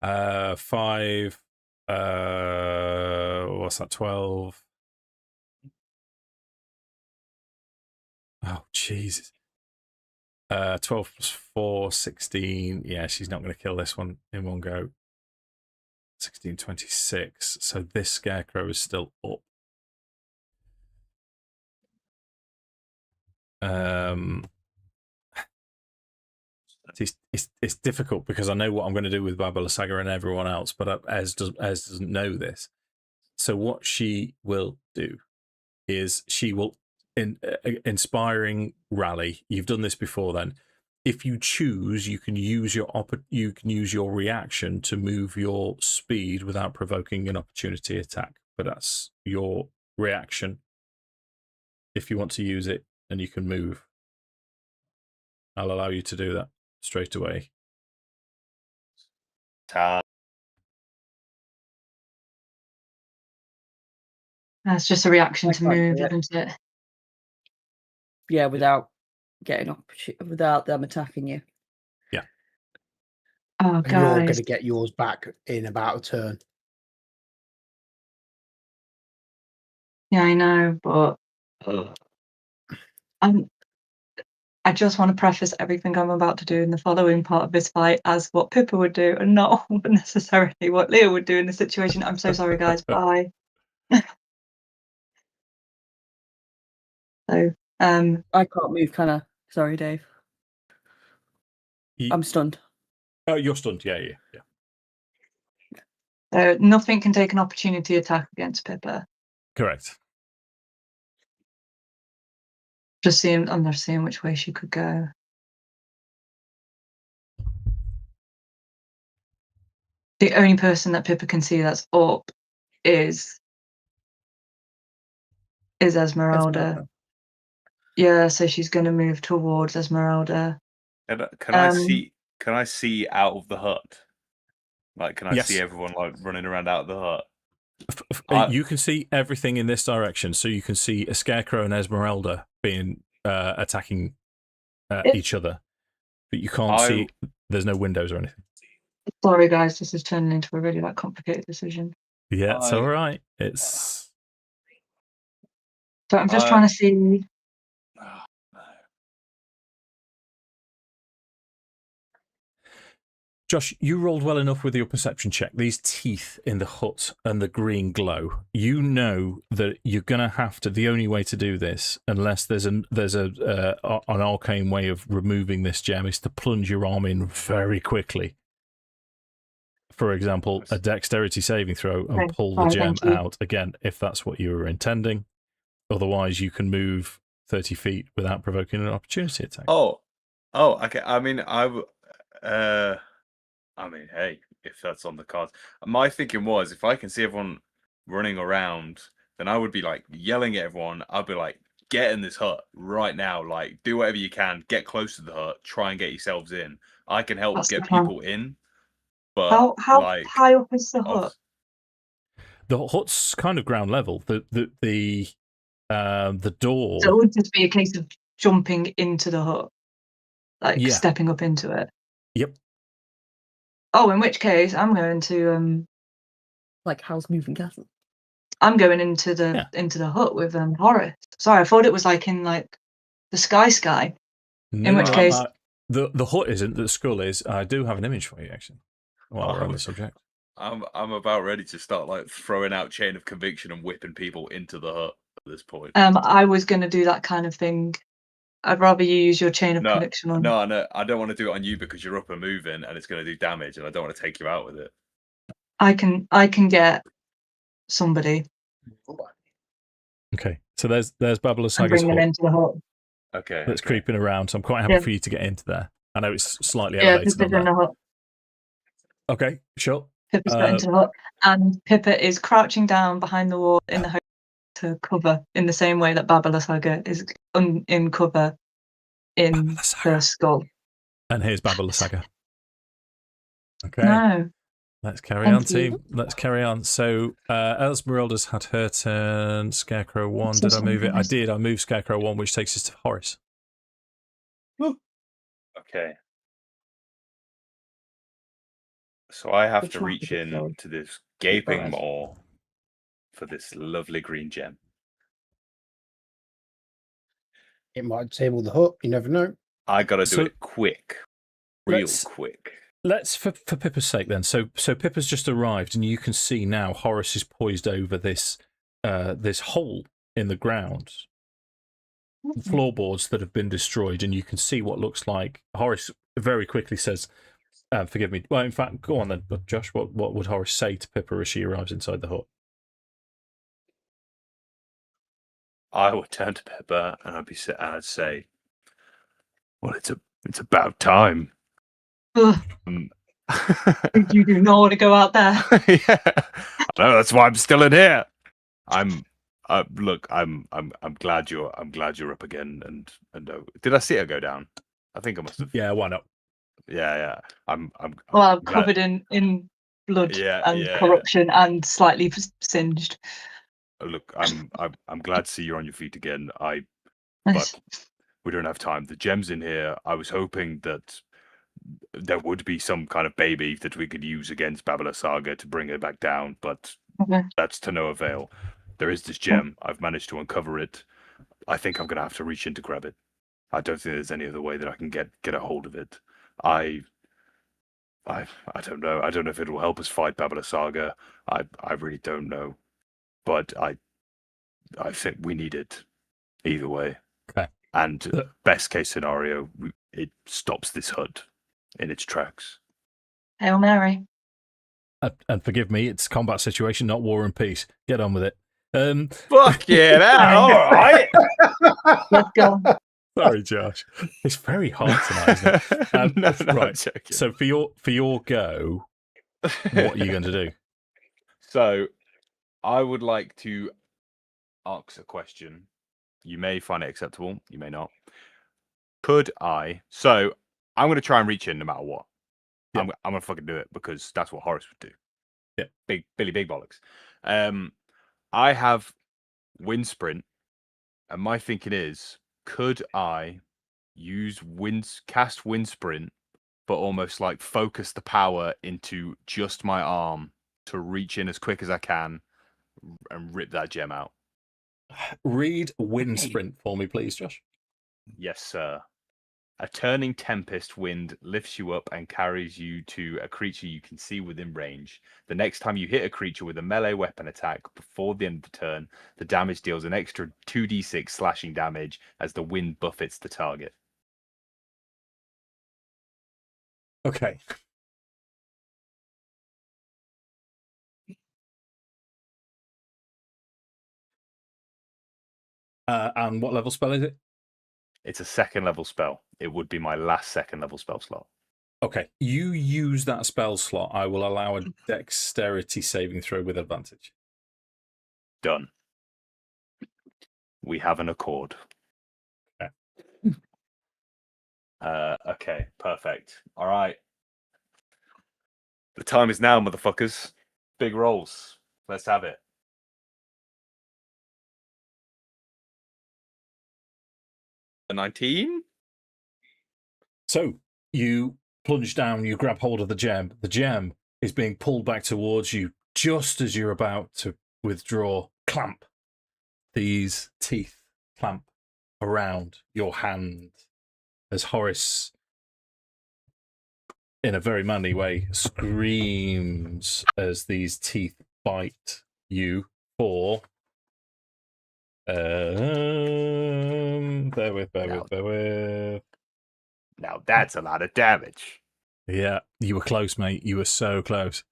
5. What's that? 12. Oh, Jesus. 12 plus 4, 16. Yeah, she's not going to kill this one in one go. 16, 26. So this Scarecrow is still up. It's difficult because I know what I'm going to do with Baba Lysaga and everyone else, but Ez doesn't know this. So what she will do is she will inspiring rally. You've done this before. Then, if you choose, you can use your reaction to move your speed without provoking an opportunity attack. But that's your reaction. If you want to use it and you can move, I'll allow you to do that straight away. That's just a reaction to move, isn't it? Yeah, without getting without them attacking you. Yeah. Oh, and guys. you're going to get yours back in about a turn. Yeah, I know, but I just want to preface everything I'm about to do in the following part of this fight as what Pippa would do and not necessarily what Leah would do in the situation. I'm so sorry, guys. Bye. So, I can't move, can I? Sorry, Dave. I'm stunned. Oh, you're stunned. Yeah. Nothing can take an opportunity attack against Pippa. Correct. I'm just seeing which way she could go. The only person that Pippa can see that's up is Esmeralda. Yeah, so she's going to move towards Esmeralda. Can I see? Can I see out of the hut? Like, can I Yes. see everyone like running around out of the hut? You can see everything in this direction, so you can see a Scarecrow and Esmeralda being attacking each other, but you can't see. There's no windows or anything. Sorry, guys, this is turning into a really complicated decision. Yeah, it's all right. It's so I'm just trying to see. Josh, you rolled well enough with your perception check. These teeth in the hut and the green glow, you know that you're going to have to, the only way to do this, unless there's an arcane way of removing this gem, is to plunge your arm in very quickly. For example, a dexterity saving throw and pull the gem out, again, if that's what you were intending. Otherwise, you can move 30 feet without provoking an opportunity attack. Oh, okay. I mean, hey, if that's on the cards. My thinking was, if I can see everyone running around, then I would be like yelling at everyone. I'd be like, get in this hut right now. Like, do whatever you can. Get close to the hut. Try and get yourselves in. I can help get people in. But how high up is the hut? The hut's kind of ground level. The door. So it would just be a case of jumping into the hut, like stepping up into it. Yep. Oh, in which case, I'm going to like House Moving Castle. I'm going into the hut with Horace. Sorry, I thought it was like in like the sky. No, in which case, the hut isn't. The skull is. I do have an image for you actually. While we're on the subject, I'm about ready to start like throwing out chain of conviction and whipping people into the hut at this point. I was going to do that kind of thing. I'd rather you use your chain of conviction on. No, I don't want to do it on you because you're up and moving and it's going to do damage, and I don't want to take you out with it. I can get somebody. Okay, so there's Babylosaga's bring them into the hut. Okay, that's creeping around. So I'm quite happy for you to get into there. I know it's slightly elevated. In the hut. Okay, sure. Pippa's got into the hut, and Pippa is crouching down behind the wall in the hope to cover in the same way that Lysaga is in cover in the skull. And here's Lysaga. Okay. No. Let's carry on, team. Let's carry on. So, Esmeralda's had her turn. Scarecrow 1. Did I move it? I did. I moved Scarecrow 1, which takes us to Horace. Okay. So I have to reach in to this gaping maw for this lovely green gem. It might disable the hut. You never know. I got to do it quick. Real quick. Let's, for Pippa's sake then, so Pippa's just arrived, and you can see now Horace is poised over this hole in the ground. Floorboards that have been destroyed, and you can see what looks like. Horace very quickly says, forgive me. Well, in fact, go on then, Josh. What would Horace say to Pippa as she arrives inside the hut? I would turn to Pippa and I'd say, "Well, it's about time." You do not want to go out there. Yeah, no, that's why I'm still in here. I'm glad you're up again. And did I see her go down? I think I must have. Yeah, why not? Yeah. I'm covered in blood and corruption and slightly singed. Look, I'm glad to see you're on your feet again. But we don't have time. The gem's in here. I was hoping that there would be some kind of baby that we could use against Lysaga to bring her back down, but that's to no avail. There is this gem. I've managed to uncover it. I think I'm going to have to reach in to grab it. I don't think there's any other way that I can get a hold of it. I don't know. I don't know if it will help us fight Lysaga. I really don't know. But I think we need it either way. Okay. And best case scenario, it stops this hut in its tracks. Hail Mary. And forgive me, it's combat situation, not war and peace. Get on with it. Fuck yeah, all right. Let's go. Sorry, Josh. It's very hard tonight, isn't it? No, right. So for your go, what are you going to do? So I would like to ask a question. You may find it acceptable. You may not. Could I? So I'm going to try and reach in no matter what. Yeah. I'm going to fucking do it because that's what Horace would do. Yeah. Big bollocks. I have wind sprint, and my thinking is, could I cast wind sprint, but almost like focus the power into just my arm to reach in as quick as I can and rip that gem out? Read wind sprint for me, please, Josh. Yes, sir. A turning tempest wind lifts you up and carries you to a creature you can see within range. The next time you hit a creature with a melee weapon attack before the end of the turn, the damage deals an extra 2d6 slashing damage as the wind buffets the target. Okay. And what level spell is it? It's a 2nd level spell. It would be my last 2nd level spell slot. Okay. You use that spell slot. I will allow a dexterity saving throw with advantage. Done. We have an accord. Okay. Okay, perfect. All right. The time is now, motherfuckers. Big rolls. Let's have it. A 19? So you plunge down, you grab hold of the gem. The gem is being pulled back towards you just as you're about to withdraw. Clamp. These teeth clamp around your hand as Horace, in a very manly way, screams as these teeth bite you for... bear with. Now that's a lot of damage. Yeah, you were close, mate. You were so close.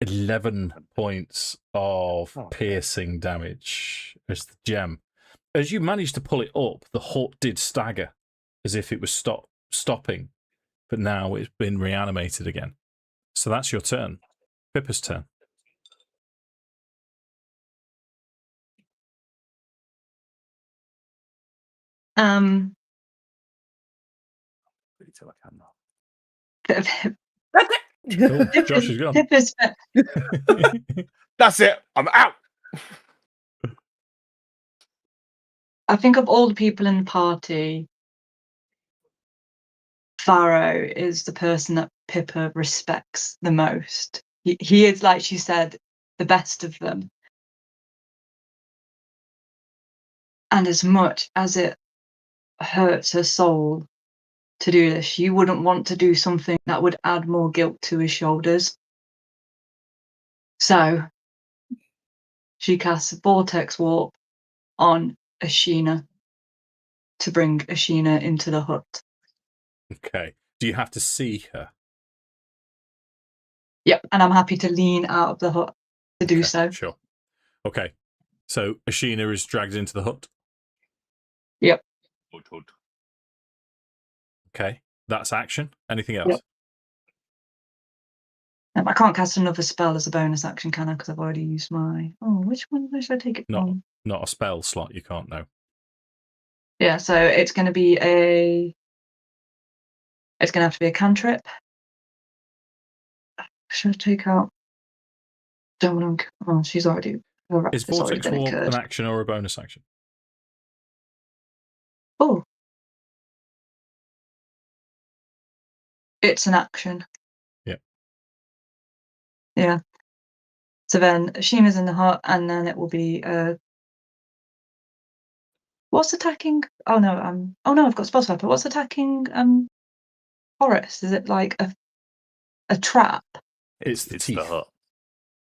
$11 points of piercing damage as the gem. As you managed to pull it up, the hut did stagger as if it was stopping, but now it's been reanimated again. So that's your turn. Pippa's turn. Um, Oh, Josh is gone. Pippa's That's it. I'm out. I think of all the people in the party, Farrow is the person that Pippa respects the most. He is, like she said, the best of them. And as much as it hurts her soul to do this, she wouldn't want to do something that would add more guilt to his shoulders. So she casts a vortex warp on Ashina to bring Ashina into the hut. Okay. Do you have to see her? Yep, and I'm happy to lean out of the hut to do so. Sure. Okay. So Ashina is dragged into the hut? Yep. Okay. That's action. Anything else? Yep. I can't cast another spell as a bonus action, can I? Because I've already used my... Oh, which one should I take it from? Not a spell slot, you can't know. Yeah, so it's going to be a... It's going to have to be a cantrip. Should I take out... Oh, she's already... Is Vortex Warp an action or a bonus action? Oh. It's an action. Yeah. Yeah. So then Ashina's in the hut, and then it will be... What's attacking? Oh no, I've got spell swapper. What's attacking Horace? Is it like a trap? It's the teeth. The hut.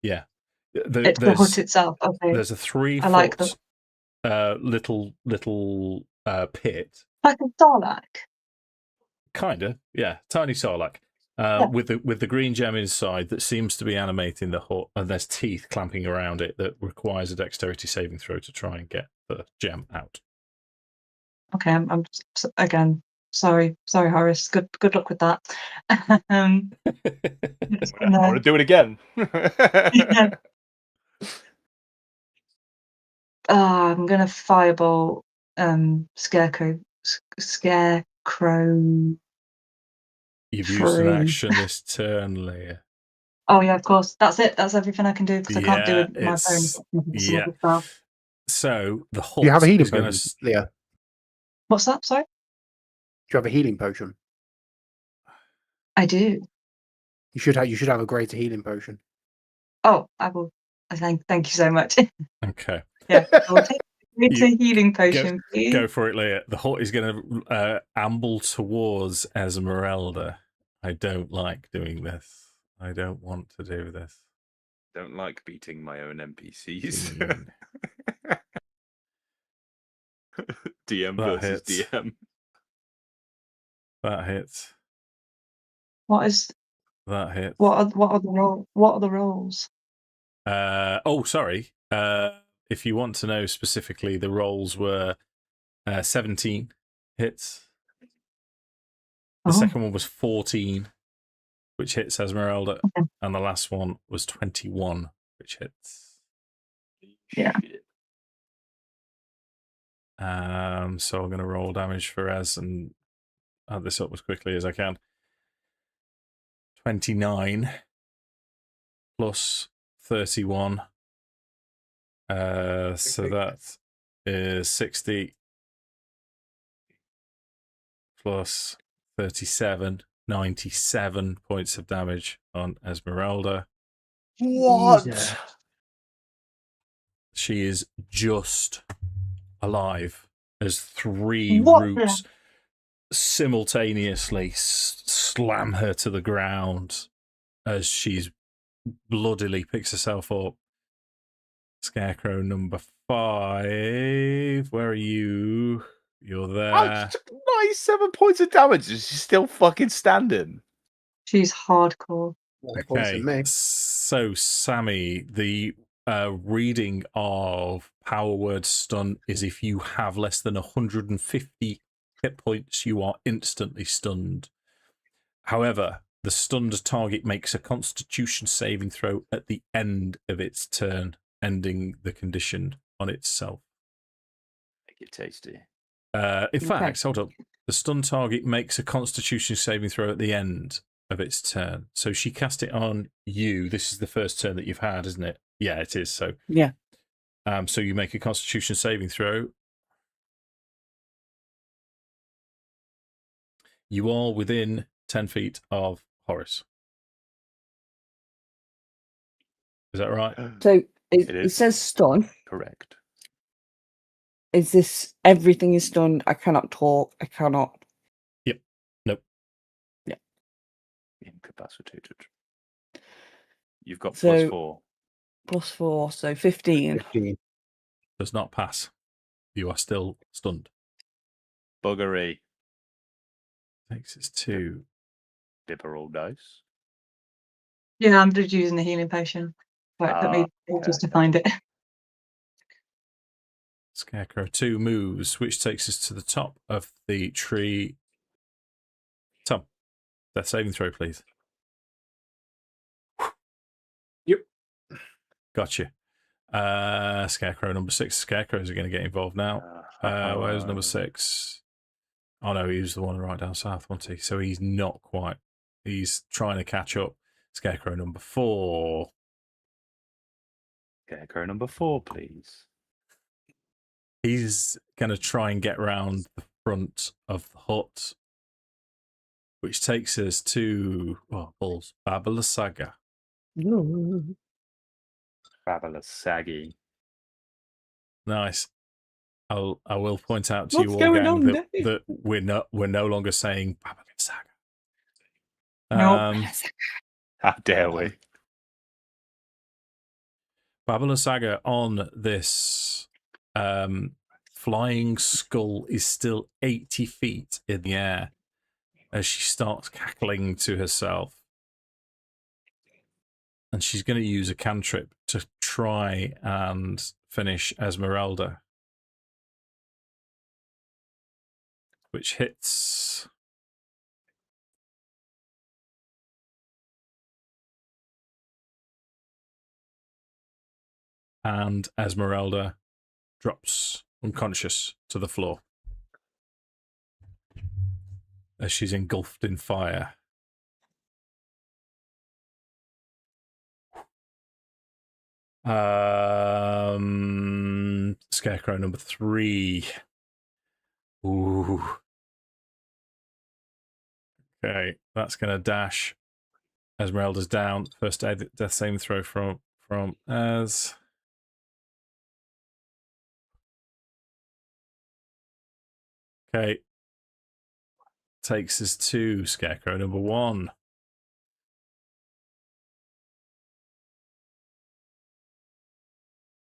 Yeah. It's the hut itself. Okay. There's a 3 foot like little pit. Like a Sarlacc. Kinda, yeah. Tiny Sarlacc. With the green gem inside that seems to be animating the hut, and there's teeth clamping around it that requires a dexterity saving throw to try and get the gem out. Okay, I'm again sorry, Horace. Good luck with that. I want to do it again. Yeah. I'm gonna firebolt Scarecrow. You've used an action this turn, Leah. Oh yeah, of course. That's it. That's everything I can do because I can't do it my bonus. Yeah. So the hut. You have a healing potion, Leah. What's that? Sorry. Do you have a healing potion? I do. You should have a greater healing potion. Oh, I will. Thank you so much. Okay. Yeah. We'll take a healing potion, please. Go for it, Leah. The hut is going to amble towards Esmeralda. I don't like doing this. I don't want to do this. Don't like beating my own NPCs. DM That versus hits. DM. That hits. What is? That hits. What are the rolls? Sorry. If you want to know specifically, the rolls were 17 hits. The second one was 14, which hits Esmeralda, and the last one was 21, which hits. Yeah. So I'm going to roll damage for Ez and add this up as quickly as I can. 29 plus 31. So that is 60 plus 37, 97 points of damage on Esmeralda. What? Jesus. She is just alive as three roots simultaneously slam her to the ground as she's bloodily picks herself up. Scarecrow number 5. Where are you? You're there. I took 97 points of damage. Is she still fucking standing? She's hardcore. Okay, so Sammi, the reading of Power Word Stun is if you have less than 150 hit points, you are instantly stunned. However, the stunned target makes a Constitution saving throw at the end of its turn, ending the condition on itself. Make it tasty. In fact, hold up. The stunned target makes a Constitution saving throw at the end of its turn. So she cast it on you. This is the first turn that you've had, isn't it? Yeah, it is. So yeah. So you make a Constitution saving throw. You are within 10 feet of Horace. Is that right? So it says stun. Correct. Is this everything is stunned? I cannot talk. I cannot. Yep. Nope. Yeah. Incapacitated. You've got So, +4. +4, so 15. 15. Does not pass. You are still stunned. Buggery. Takes us to Pippa roll dice. Yeah, I'm just using the healing potion. Right, let me just to find it. Scarecrow 2 moves, which takes us to the top of the tree. Tom, death saving throw, please. Yep. Gotcha. Scarecrow number 6. Scarecrows are going to get involved now. Where's number 6? Oh no, he was the one right down south, wasn't he? So he's not quite. He's trying to catch up. Scarecrow number 4. Scarecrow number 4, please. He's going to try and get round the front of the hut, which takes us to Lysaga. Fabulous saggy. Nice. I will point out to you all, gang, that we're no longer saying Lysaga. Nope. How dare we? Lysaga on this flying skull is still 80 feet in the air as she starts cackling to herself. And she's going to use a cantrip to try and finish Esmeralda, which hits. And Esmeralda drops unconscious to the floor as she's engulfed in fire. Scarecrow number 3. Ooh. Okay, that's going to dash. Esmeralda's down. First death saving throw from Az. Okay. Takes us to Scarecrow number 1.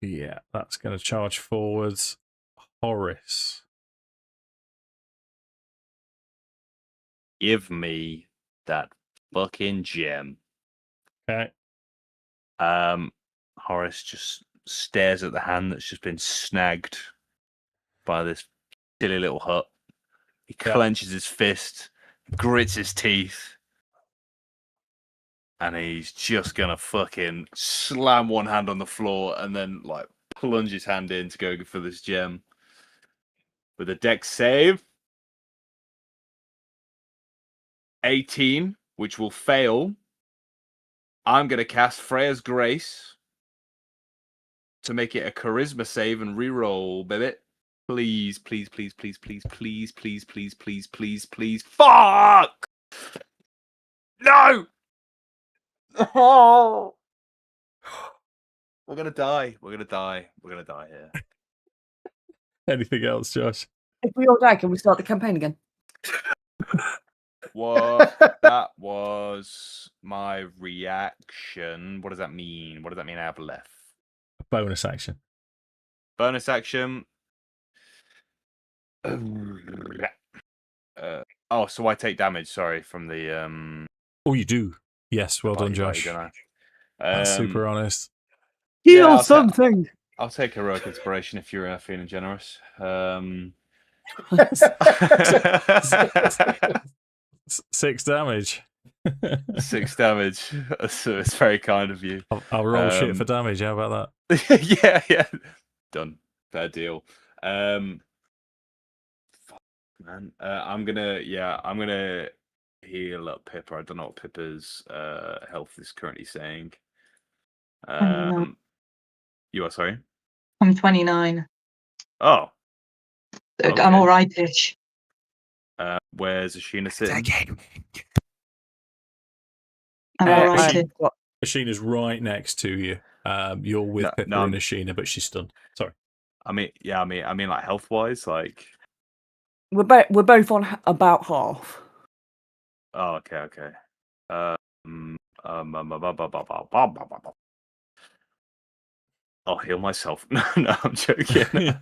Yeah, that's going to charge forwards. Horace. Give me that fucking gem. Okay. Horace just stares at the hand that's just been snagged by this silly little hut. He clenches his fist, grits his teeth, and he's just gonna fucking slam one hand on the floor and then like plunge his hand in to go for this gem. With a dex save. 18, which will fail. I'm gonna cast Freya's Grace to make it a charisma save and reroll, baby. Please, please, please, please, please, please, please, please, please, please, please. Fuck! No! Oh! We're gonna die. We're gonna die. We're gonna die here. Anything else, Josh? If we all die, can we start the campaign again? That was my reaction. What does that mean? What does that mean I have left? Bonus action. Bonus action. So I take damage. Sorry, from the. Oh, you do. Yes, well done, body, Josh. don't I? That's super honest. Heal something. I'll take heroic inspiration if you're feeling generous. 6 damage. 6 damage. So it's very kind of you. I'll roll shit for damage. How about that? yeah. Done. Fair deal. Fuck, man. I'm gonna heal up Pippa. I don't know what Pippa's health is currently saying. You are sorry? I'm 29. Oh. Okay. I'm alright-ish. Where's Ashina sitting? I'm alright-ish. Ashina's right next to you. You're with Pippa and Ashina, but she's stunned. Sorry. I mean, like health-wise, like we're both on about half. Oh, okay. I'll heal myself. No, I'm joking.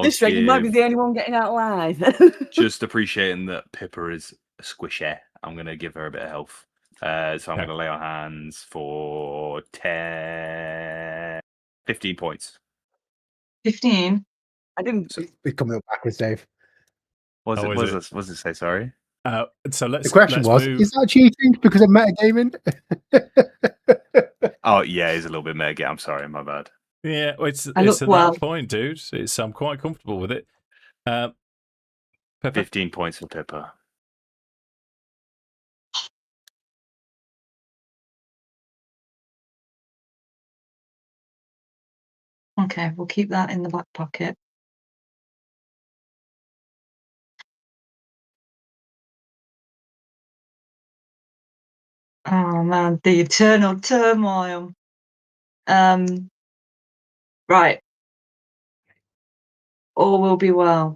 This way, you might be the only one getting out alive. Just appreciating that Pippa is a squishy. I'm gonna give her a bit of health. So I'm gonna lay on hands for 15 points. 15. I didn't. We're coming up backwards, Dave. What does it say? Sorry. So let's. The question was: move. Is that cheating because of metagaming? Oh yeah, it's a little bit mega. I'm sorry, my bad. Yeah, it's at that point, dude. I'm quite comfortable with it. Pippa? 15 points for Pippa. Okay, we'll keep that in the back pocket. Oh man, the eternal turmoil. Right. All will be well.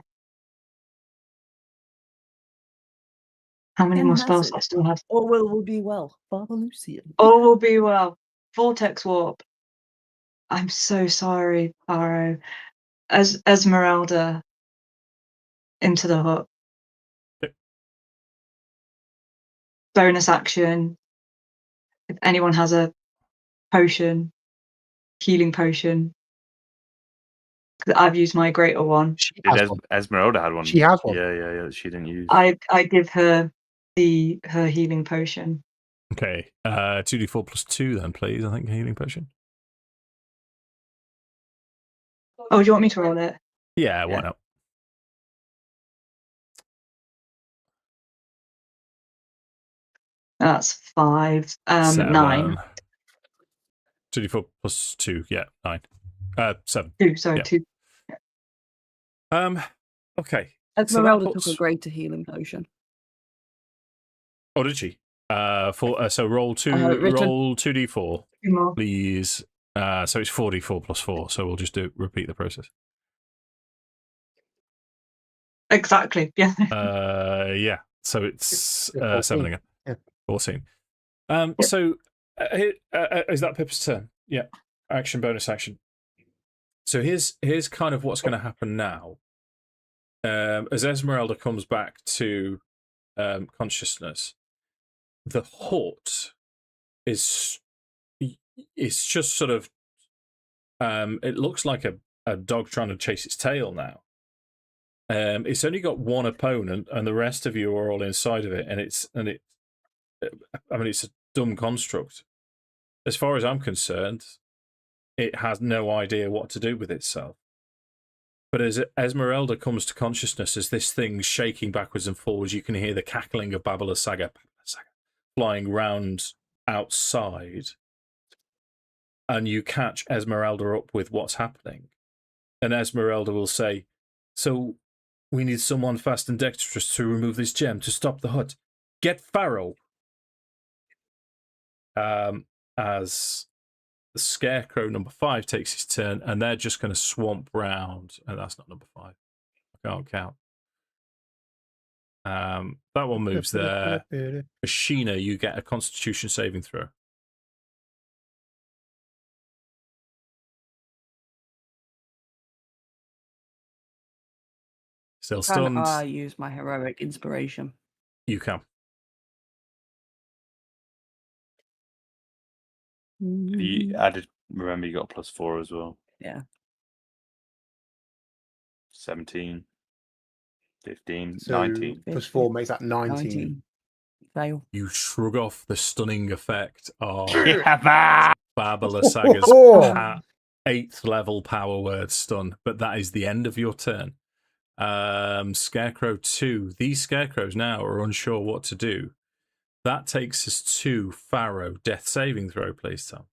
How many more spells I still have? All will be well. Father Lucian. All will be well. Vortex warp. I'm so sorry, Farrow. Esmeralda into the hut. Bonus action. If anyone has a potion, healing potion, I've used my greater one. Esmeralda had one. She has one. Yeah. She didn't use. I give her her healing potion. Okay. 2d4 plus 2 then, please. I think healing potion. Oh, do you want me to roll it? Yeah, why not? That's 5. 9. 2d4 plus 2, yeah, 9. 7. 2, sorry, 2. Okay. Esmeralda took a greater healing potion. Oh, did she? So roll 2d4, please. So it's 4d4 plus 4. So we'll just repeat the process. Exactly. Yeah. Yeah. So it's 14. 7 again. Yeah. 14. So is that Pippa's turn? Yeah. Action, bonus action. So here's kind of what's going to happen now. As Esmeralda comes back to consciousness, the hut is just sort of it looks like a dog trying to chase its tail now. It's only got one opponent, and the rest of you are all inside of it, and it's a dumb construct. As far as I'm concerned, it has no idea what to do with itself. But as Esmeralda comes to consciousness, as this thing's shaking backwards and forwards, you can hear the cackling of Lysaga flying round outside, and you catch Esmeralda up with what's happening. And Esmeralda will say, "So we need someone fast and dexterous to remove this gem to stop the hut. Get Farrow." As the Scarecrow number 5 takes his turn, and they're just going to swamp round. And that's not number 5. I can't count. That one moves there. Ashina, you get a Constitution saving throw. Still stunned. Can I use my heroic inspiration? You can. You added. Remember, you got +4 as well. Yeah. 17, 15, So 19. +4 makes that 19. Fail. You shrug off the stunning effect of Yeah, Lysaga's 8th level power word stun, but that is the end of your turn. Scarecrow 2. These scarecrows now are unsure what to do. That takes us to Farrow. Death saving throw, please, Tom.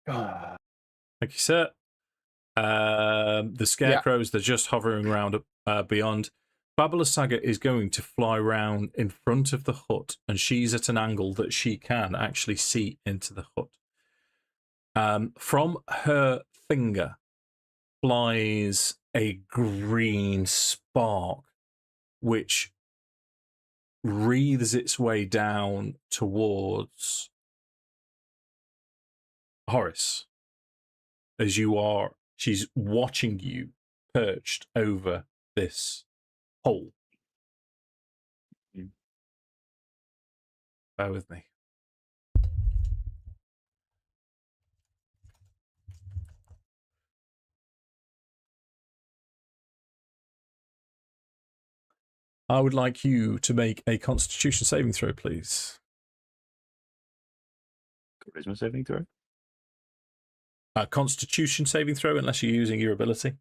Thank you, sir. The scarecrows, they're just hovering around beyond. Lysaga is going to fly round in front of the hut, and she's at an angle that she can actually see into the hut. From her finger flies a green spark, which wreathes its way down towards Horace. As she's watching you perched over this hole. Bear with me. I would like you to make a Constitution saving throw, please. Charisma saving throw. Constitution saving throw, unless you're using your ability.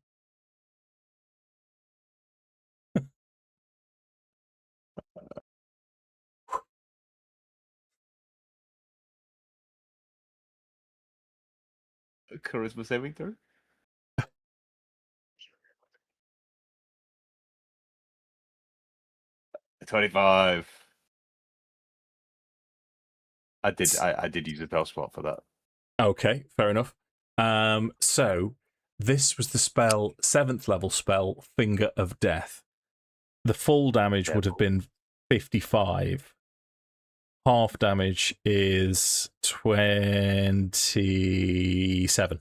Charisma saving throw. $25. I did use a spell spot for that. Okay, fair enough. So this was the spell, 7th level spell, Finger of Death. The full damage would have been 55. Half damage is 27.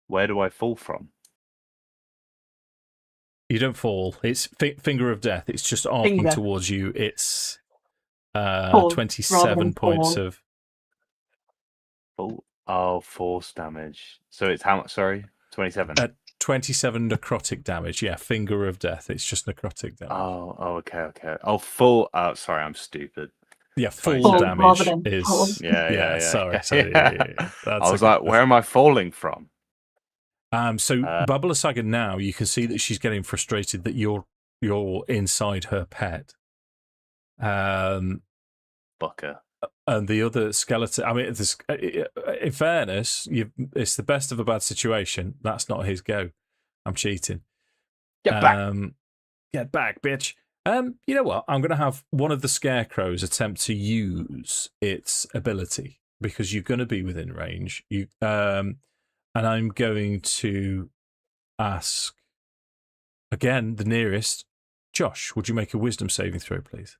Where do I fall from? You don't fall. It's Finger of Death. It's just arcing towards you. It's 27 points of... Force damage. So it's how much? Sorry, 27. 27 necrotic damage. Yeah, Finger of Death. It's just necrotic damage. Okay. Oh, full. Sorry, I'm stupid. Yeah, full damage is. Yeah. Sorry. I was like, where am I falling from? So Lysaga now, you can see that she's getting frustrated that you're inside her pet. Bucker. And the other skeleton, I mean, in fairness, it's the best of a bad situation. That's not his go. I'm cheating. Get back. Get back, bitch. You know what? I'm going to have one of the scarecrows attempt to use its ability because you're going to be within range. And I'm going to ask, again, the nearest. Josh, would you make a wisdom saving throw, please?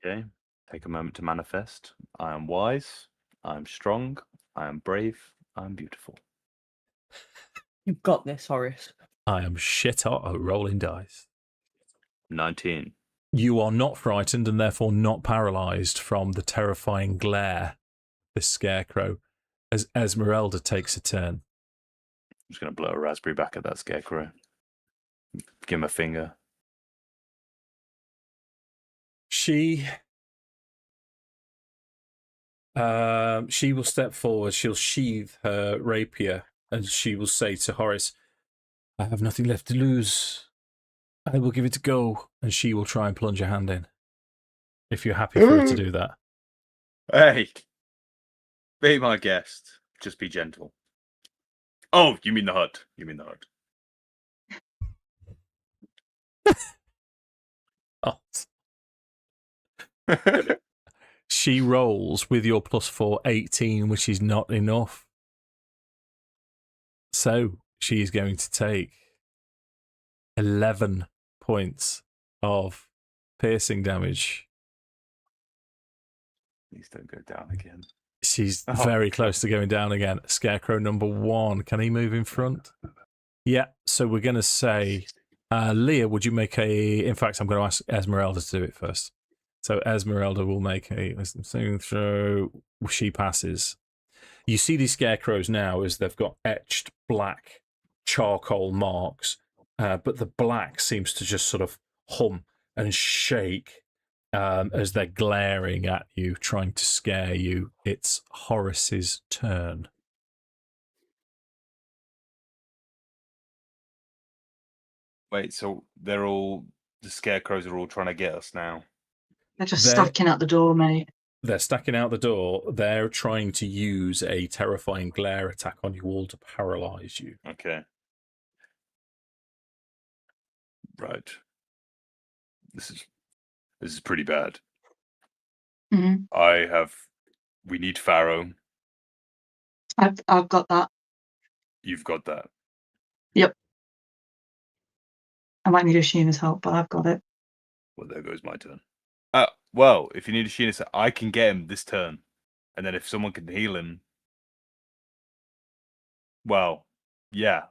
Okay. Take a moment to manifest. I am wise. I am strong. I am brave. I am beautiful. You've got this, Horace. I am shit at rolling dice. 19. You are not frightened and therefore not paralyzed from the terrifying glare, this scarecrow, as Esmeralda takes a turn. I'm just going to blow a raspberry back at that scarecrow. Give him a finger. She will step forward. She'll sheathe her rapier and she will say to Horace, I have nothing left to lose. I will give it a go. And she will try and plunge her hand in. If you're happy for her to do that. Hey, be my guest. Just be gentle. Oh, you mean the hut. You mean the hut. Oh. She rolls with your +4, 18, which is not enough. So she is going to take 11 points of piercing damage. Please don't go down again. She's very close to going down again. Scarecrow number 1. Can he move in front? Yeah, so we're going to say, Leah, would you make a... In fact, I'm going to ask Esmeralda to do it first. So Esmeralda will make a wisdom saving throw. She passes. You see these scarecrows now as they've got etched black charcoal marks, but the black seems to just sort of hum and shake as they're glaring at you, trying to scare you. It's Horace's turn. Wait, so the scarecrows are all trying to get us now? They're just stacking out the door, mate. They're stacking out the door. They're trying to use a terrifying glare attack on you all to paralyze you. Okay. Right. This is pretty bad. Mm-hmm. We need Farrow. I've got that. You've got that. Yep. I might need Ashina's help, but I've got it. Well, there goes my turn. Well, if you need Ashina's help, I can get him this turn. And then if someone can heal him, well, yeah.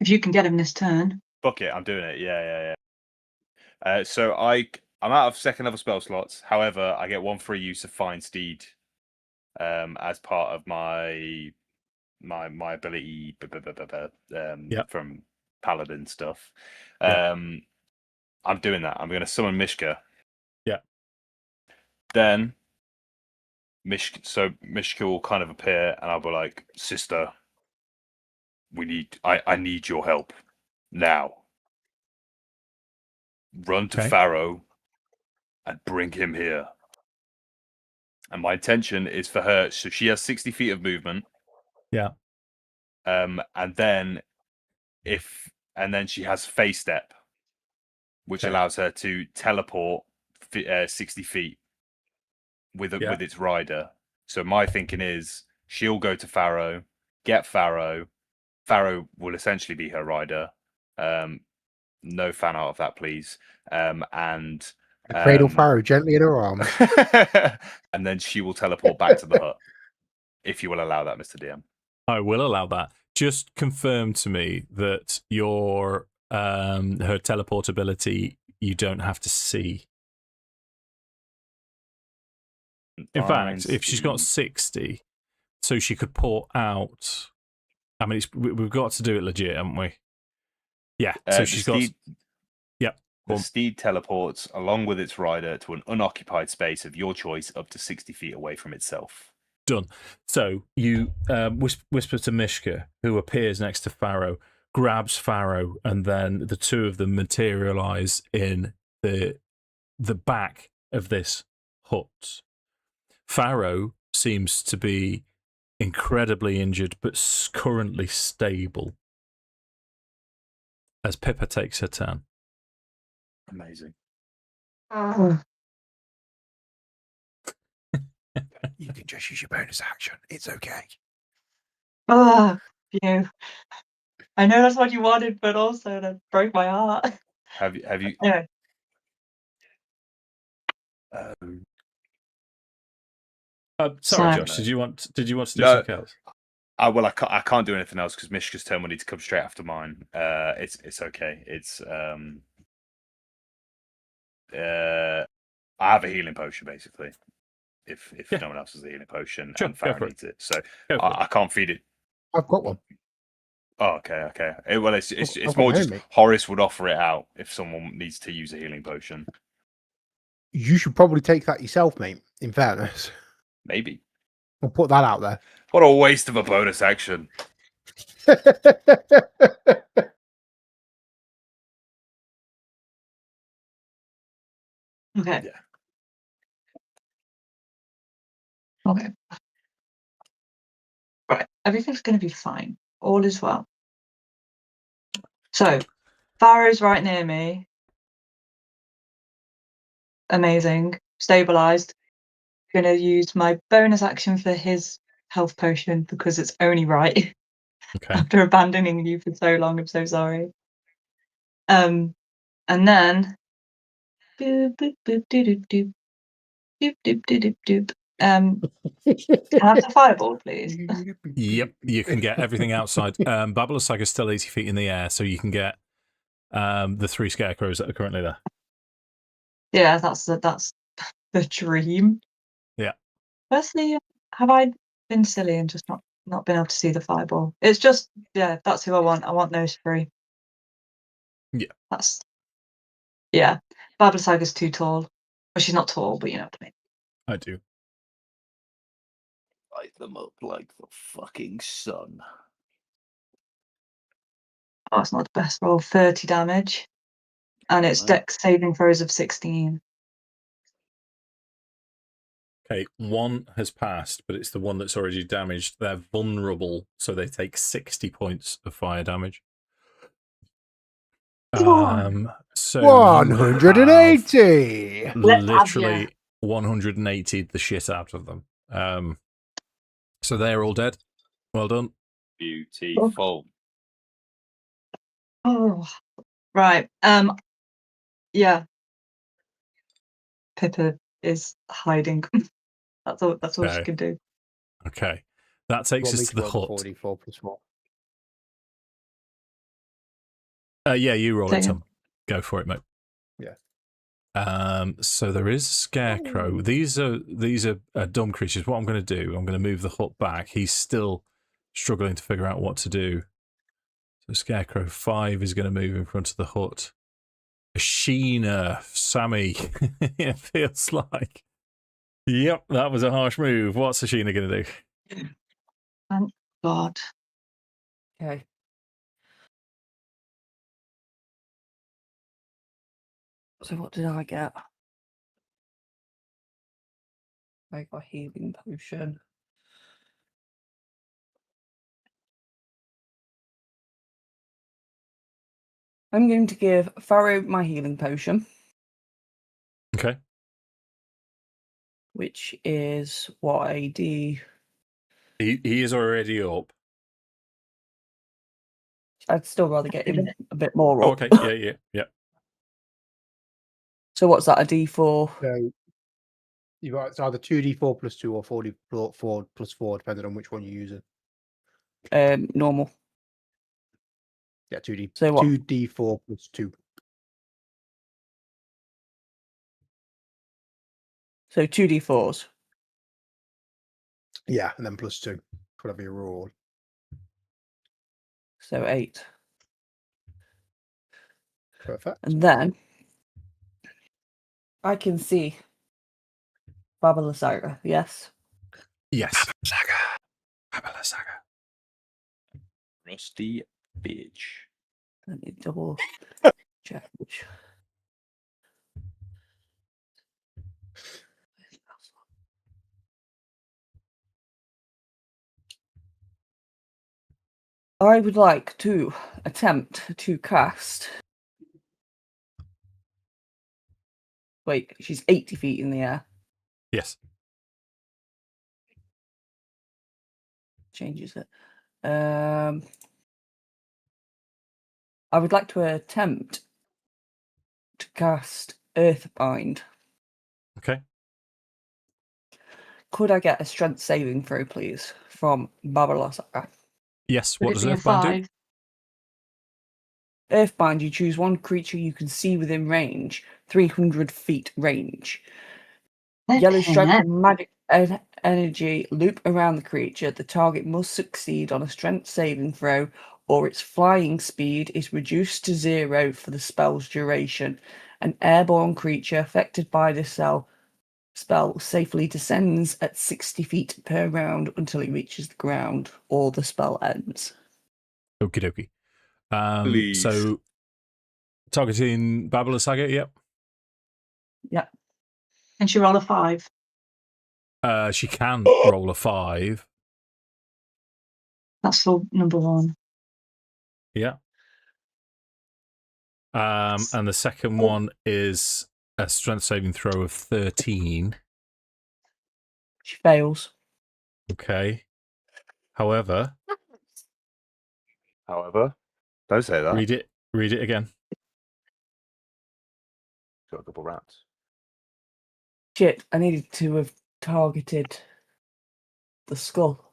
If you can get him this turn. Fuck it, I'm doing it. Yeah. So I'm out of second level spell slots. However, I get 1 free use of Fine Steed as part of my ability from Paladin stuff. I'm doing that. I'm going to summon Mishka. Yeah. Then Mishka will kind of appear, and I'll be like, "Sister, I need your help now. Run to Farrow and bring him here." And my intention is for her. So she has 60 feet of movement. Yeah. And then she has Phase Step, which allows her to teleport 60 feet with its rider. So my thinking is she'll go to Farrow, get Farrow. Farrow will essentially be her rider. No fan art of that, please. And cradle Farrow gently in her arms. And then she will teleport back to the hut. If you will allow that, Mr. DM. I will allow that. Just confirm to me that your her teleportability you don't have to see. In fact, if she's got 60, so she could port out. I mean, we've got to do it legit, haven't we? Yeah. So she's got. Yep. The steed teleports along with its rider to an unoccupied space of your choice, up to 60 feet away from itself. Done. So you whisper to Mishka, who appears next to Farrow, grabs Farrow, and then the two of them materialize in the back of this hut. Farrow seems to be incredibly injured, but currently stable. As Pippa takes her turn. Amazing. You can just use your bonus action. It's okay. Oh, you. I know that's what you wanted, but also that broke my heart. Have you? Anyway. Sorry, So- Josh. Did you want to do No. something else? Well, I can't do anything else because Mishka's turn will need to come straight after mine. It's okay. I have a healing potion basically. If no one else has a healing potion Sure, and go Farrow for it. needs it, so Go for it. I can't feed it. I've got one. Oh, okay. Well, it's I've more got just mate. Horace would offer it out if someone needs to use a healing potion. You should probably take that yourself, mate. In fairness, Maybe. I'll put that out there. What a waste of a bonus action. Okay. Yeah. Okay. Right. Everything's going to be fine. All is well. So, Farrow's right near me. Amazing. Stabilized. Going to use my bonus action for his health potion because it's only right. Okay. After abandoning you for so long, I'm so sorry. And then boop boop boop doop doop doop doop doop doop. Can I have the fireball, please? Yep, you can get everything outside. Lysaga is still 80 feet in the air, so you can get the 3 scarecrows that are currently there. Yeah, that's the dream. Yeah. Firstly, have I been silly and just not been able to see the fireball? It's just, yeah, that's who I want. I want those 3. Yeah. Yeah. Lysiga's too tall. Well, she's not tall, but you know what I mean. I do. Light them up like the fucking sun. Oh, it's not the best roll. 30 damage. And it's dex saving throws of 16. Okay, 1 has passed, but it's the one that's already damaged. They're vulnerable, so they take 60 points of fire damage. So 180. Literally 180 the shit out of them. So they're all dead. Well done. Beautiful. Oh, right. Yeah. Pippa is hiding. That's all she can do. Okay. That takes us to the hut. 44 plus 4. Yeah, you roll it, Take it. Tom. Go for it, mate. Yeah. So there is a scarecrow. These are dumb creatures. What I'm going to do, I'm going to move the hut back. He's still struggling to figure out what to do. So scarecrow 5 is going to move in front of the hut. Ashina, Sammi, it feels like. Yep, that was a harsh move. What's Ashina going to do? Thank God. Okay. So what did I get? I got a healing potion. I'm going to give Farrow my healing potion. Okay. Which is what I do. He is already up. I'd still rather get him a bit more Oh, up. okay. Yeah. So what's that, a D4? So you've got it's either 2d4 plus 2 or 4 plus 4, depending on which one you're using. Normal. Yeah, 2d. So what? 2d4 plus 2. So 2D4s. Yeah, and then plus 2. Whatever you roll. So 8. Perfect. And then I can see Lysaga, yes? Yes. Lysaga. Rusty bitch. Let me double check. I would like to attempt to cast. Wait, she's 80 feet in the air. Yes. changes it. I would like to attempt to cast Earthbind. Okay. Could I get a strength saving throw, please, from Lysaga? Yes. Would What it does be a Earthbind do? 5? Earthbind, you choose one creature you can see within range, 300 feet range. Yellow stripes of magic energy loop around the creature. The target must succeed on a strength saving throw, or its flying speed is reduced to 0 for the spell's duration. An airborne creature affected by this spell safely descends at 60 feet per round until it reaches the ground, or the spell ends. Okie dokie. Please. So, targeting Lysaga, yep. Yeah. Can she roll a 5? She can roll a 5. That's for number 1. Yeah. And the second one is a strength saving throw of 13. She fails. Okay. However, don't say that. read it again. Got a couple rats. Shit, I needed to have targeted the skull.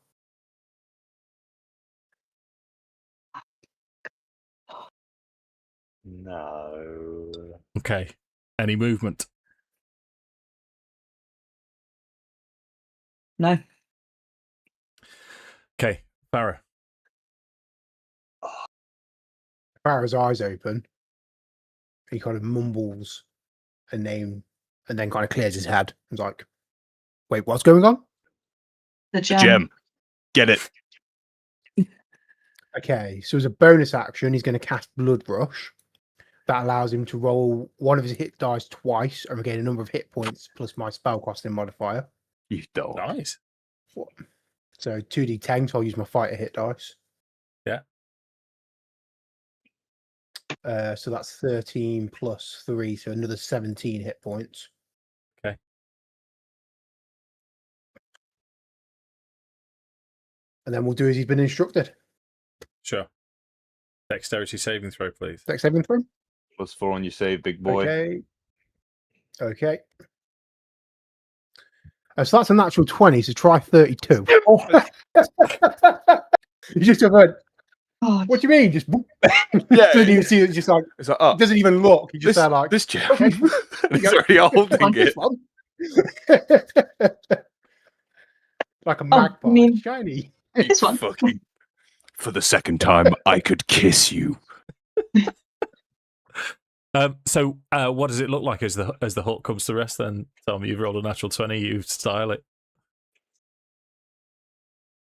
No. Okay. Any movement? No. Okay. Farrah. Farrah's eyes open. He kind of mumbles a name and then kind of clears his head. He's like, wait, what's going on? The The gem. gem. Get it. Okay, so as a bonus action, he's going to cast Blood Rush. That allows him to roll one of his hit dice twice and regain a number of hit points plus my spellcasting modifier. You dog. Nice. So 2d10, so I'll use my fighter hit dice. Yeah. So that's 13 plus 3, so another 17 hit points. Okay. And then we'll do as he's been instructed. Sure. Dexterity saving throw, please. Dex saving throw. +4 on your save, big boy. Okay. So that's a natural 20, so try 32. You just heard, Oh, what do you mean? Just Yeah. doesn't even see it, just like, It's like, oh, doesn't even look. He just this, said like, this gem. okay. He's already holding this it. one. Like a I magpie, mean- shiny. This one. Fucking. For the second time, I could kiss you. So, what does it look like as the Hulk comes to rest? Then, Tom, you've rolled a natural 20. You style it.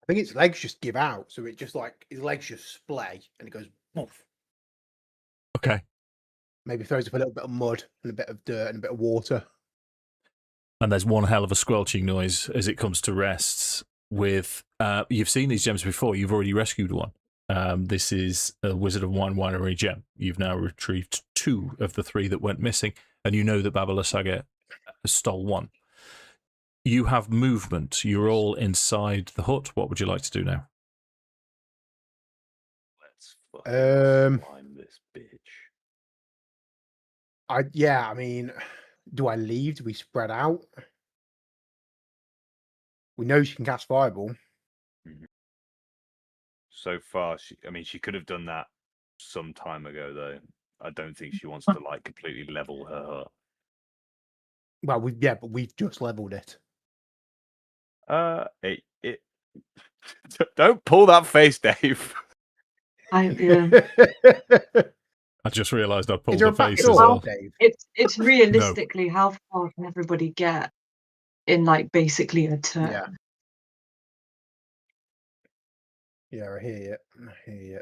I think its legs just give out, so it just like his legs just splay, and it goes poof. Okay. Maybe throws up a little bit of mud and a bit of dirt and a bit of water. And there's one hell of a squelching noise as it comes to rest. With you've seen these gems before. You've already rescued one. This is a Wizard of Wine Winery gem. You've now retrieved 2 of the 3 that went missing, and you know that Lysaga stole 1. You have movement. You're all inside the hut. What would you like to do now? Let's fucking find this bitch. I mean, do I leave? Do we spread out? We know she can cast Fireball. So far, she could have done that some time ago, though. I don't think she wants to like completely level her hut. Well, but we've just leveled it. Don't pull that face, Dave. Yeah. I just realised I pulled Is there the a back face as door, well. Dave? It's realistically how far can everybody get in like basically a turn? Yeah. Yeah, I hear you.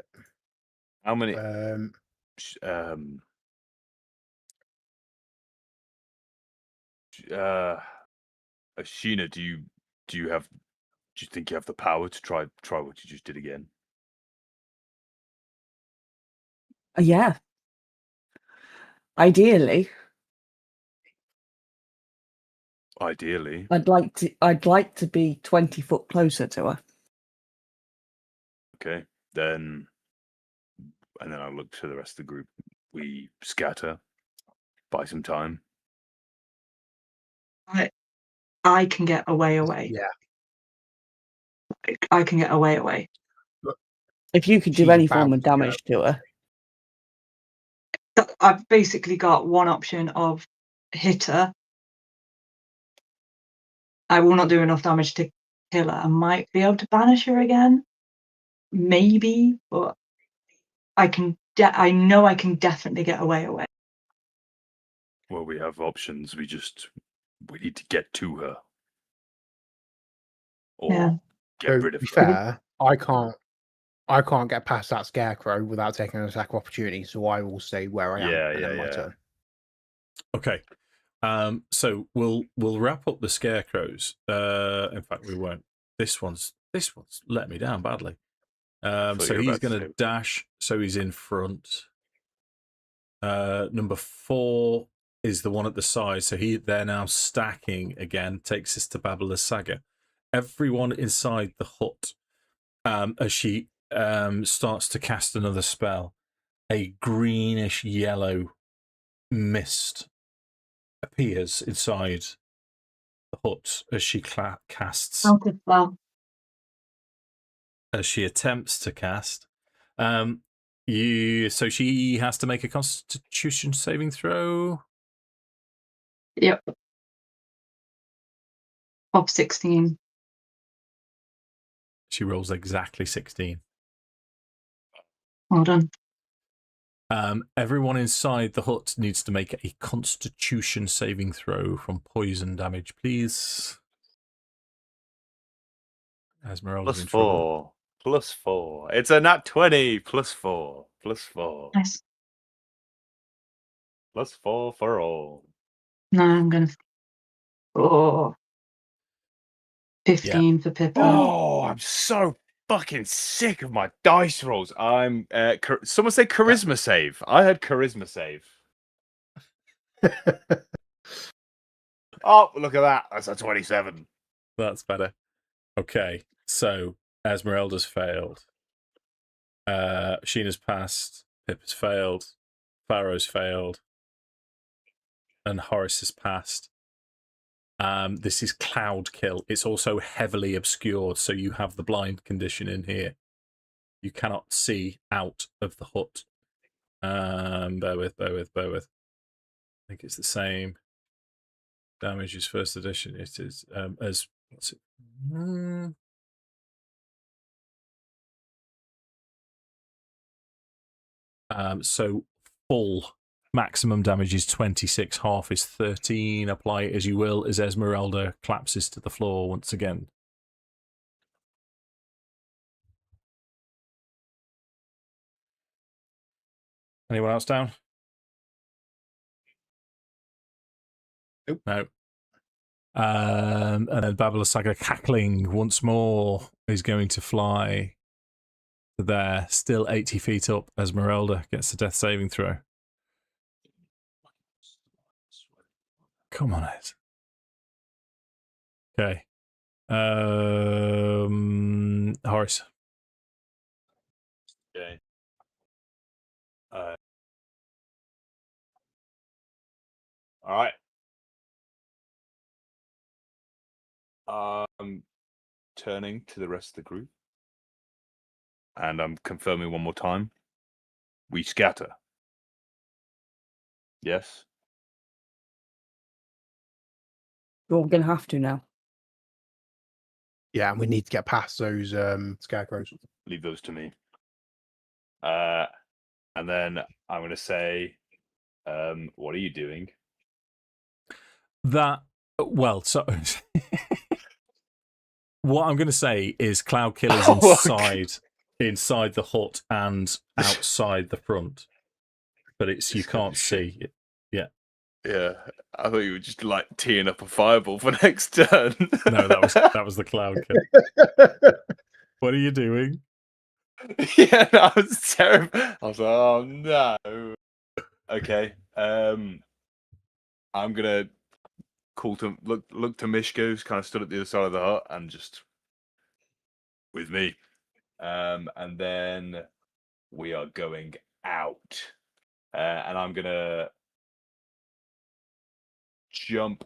How many? Ashina, do you think you have the power to try what you just did again? Yeah. Ideally, I'd like to be 20 foot closer to her. Okay, then, and then I look to the rest of the group. We scatter, buy some time. I can get away. Yeah. I can get away. If you could do She's any about form of to go. damage to her. I've basically got one option of hit her. I will not do enough damage to kill her. I might be able to banish her again, maybe, but I can. I know I can definitely get away. Well, we have options. We need to get to her, or Yeah. get So, rid to of be her. fair, I can't get past that scarecrow without taking an attack of opportunity, so I will stay where I am and then my turn. Okay. So we'll wrap up the scarecrows. In fact, we won't. This one's let me down badly. So he's going to dash. So he's in front. Number 4 is the one at the side. So they're now stacking again. Takes us to Lysaga. Everyone inside the hut, as she starts to cast another spell, a greenish yellow mist appears inside the hut as she casts. As she attempts to cast. So she has to make a Constitution saving throw. Yep. Of 16. She rolls exactly 16. Well done. Everyone inside the hut needs to make a Constitution saving throw from poison damage, please. Esmeralda's in trouble. +4. It's a nat 20. +4. +4. Nice. +4 for all. No, I'm going to... Oh. 15 for Pippa. Oh, I'm so fucking sick of my dice rolls. I'm someone say charisma save. I had charisma save. Oh, look at that. That's a 27. That's better. Okay, so Esmeralda's failed. Sheena's passed. Pippa's failed. Farrow's failed. And Horace has passed. This is Cloud Kill. It's also heavily obscured, so you have the blind condition in here. You cannot see out of the hut. Bear with. I think it's the same damage as first edition. It is as what's it? So full maximum damage is 26, half is 13. Apply it as you will as Esmeralda collapses to the floor once again. Anyone else down? Nope. No. And then Lysaga cackling once more is going to fly to there, still 80 feet up. Esmeralda gets a death saving throw. Come on, Ed. Okay. Horace. Okay. All right. I'm turning to the rest of the group, and I'm confirming one more time. We scatter. Yes. You're going to have to now. Yeah, and we need to get past those scarecrows. Leave those to me. And then I'm going to say, what are you doing? So what I'm going to say is Cloud Kill is inside the hut and outside the front, but you can't see it. Yeah, I thought you were just like teeing up a fireball for next turn. No, that was the Cloud Kill. What are you doing? Yeah, no, I was terrible. I was like, oh no. Okay. I'm gonna call to look to Mishka, who's kind of stood at the other side of the hut, and just with me. And then we are going out. And I'm going to jump.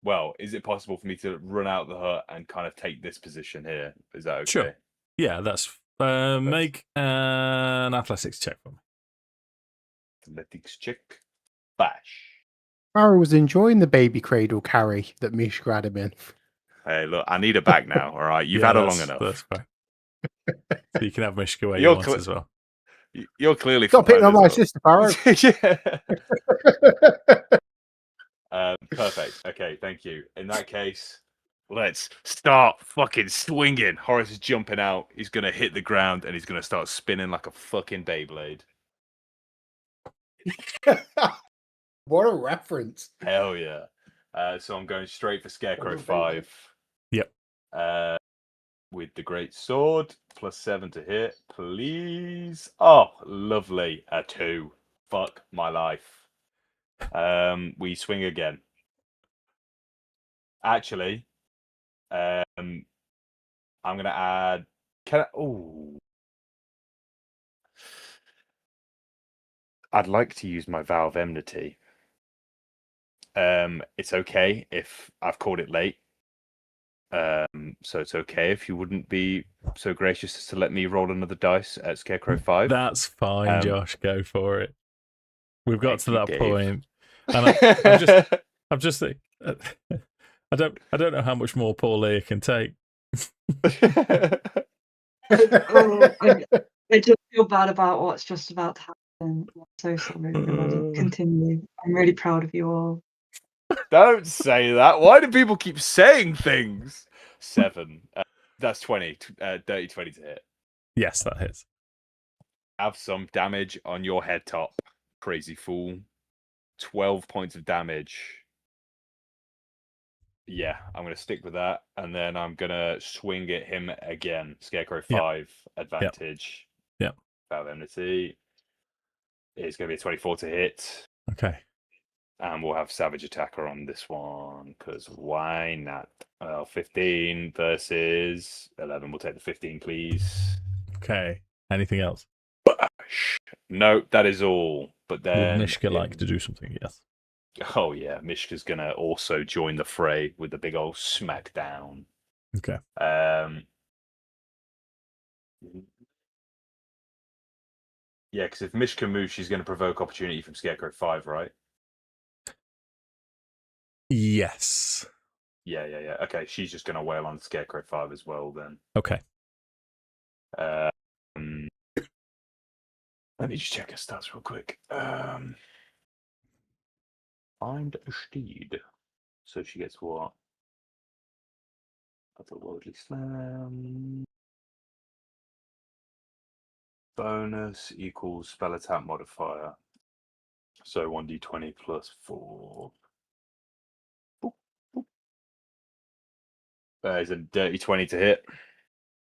Well, is it possible for me to run out the hut and kind of take this position here? Is that okay? Sure. Yeah, that's... make an athletics check for me. Athletics check. Bash. Farrow was enjoying the baby cradle carry that Mish grabbed him in. Hey, look, I need her back now, all right? You've had her long enough. That's fine. So you can have Mishka where you want as well. You're clearly... Stop hitting on my sister, Farrow. Perfect. Okay, thank you. In that case, let's start fucking swinging. Horace is jumping out. He's going to hit the ground and he's going to start spinning like a fucking Beyblade. What a reference. Hell yeah. So I'm going straight for Scarecrow 5. Yep. With the great sword, +7 to hit, please. Oh, lovely. A 2. Fuck my life. We swing again. Actually, I'm gonna add. I'd like to use my vow of enmity. It's okay if I've called it late. So it's okay if you wouldn't be so gracious as to let me roll another dice at Scarecrow 5. That's fine, Josh. Go for it. We've got to that Dave. Point, and I'm just thinking, I don't know how much more poor Leah can take. I just feel bad about what's just about to happen. I'm so sorry, everybody. Continue. I'm really proud of you all. Don't say that. Why do people keep saying things? 7. That's 20. Dirty 20 to hit. Yes, that hits. Have some damage on your head top, crazy fool. 12 points of damage. Yeah, I'm going to stick with that. And then I'm going to swing at him again. Scarecrow 5, advantage. Yep. Vow of enmity. It's going to be a 24 to hit. Okay. And we'll have Savage Attacker on this one, because why not? 15 versus 11. We'll take the 15, please. Okay. Anything else? No, that is all. But then... Would Mishka like to do something? Yes. Oh, yeah. Mishka's going to also join the fray with the big old smackdown. Okay. Yeah, because if Mishka moves, she's going to provoke opportunity from Scarecrow 5, right? Yes. Yeah. Okay, she's just going to wail on Scarecrow 5 as well, then. Okay. Let me just check her stats real quick. Find a steed. So she gets what? Otherworldly Slam. Bonus equals spell attack modifier. So 1d20 plus 4. Is a dirty 20 to hit.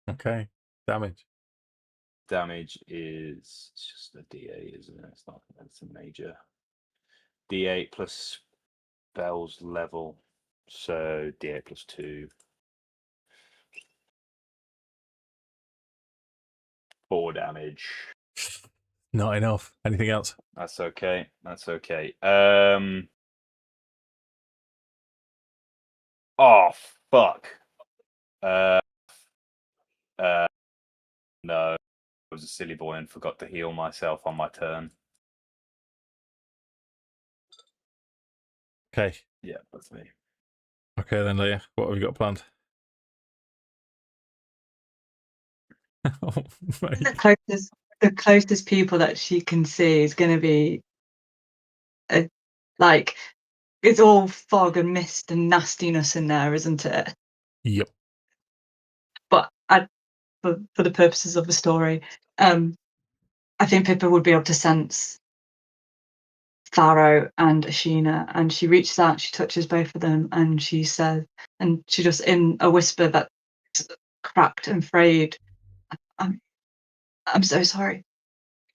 Okay. Damage. Damage is just a D8, isn't it? It's not. It's a major. D8 plus spells level. So D8 plus 2. 4 damage. Not enough. Anything else? That's okay. That's okay. Oh fuck. No. I was a silly boy and forgot to heal myself on my turn. Okay. Yeah, that's me. Okay then, Leah. What have you got planned? Oh, the closest people that she can see is going to be like, it's all fog and mist and nastiness in there, isn't it? Yep. But for the purposes of the story, I think Pippa would be able to sense Farrow and Ashina, and she reaches out, she touches both of them, and she says, and she just in a whisper that's cracked and frayed, I'm so sorry.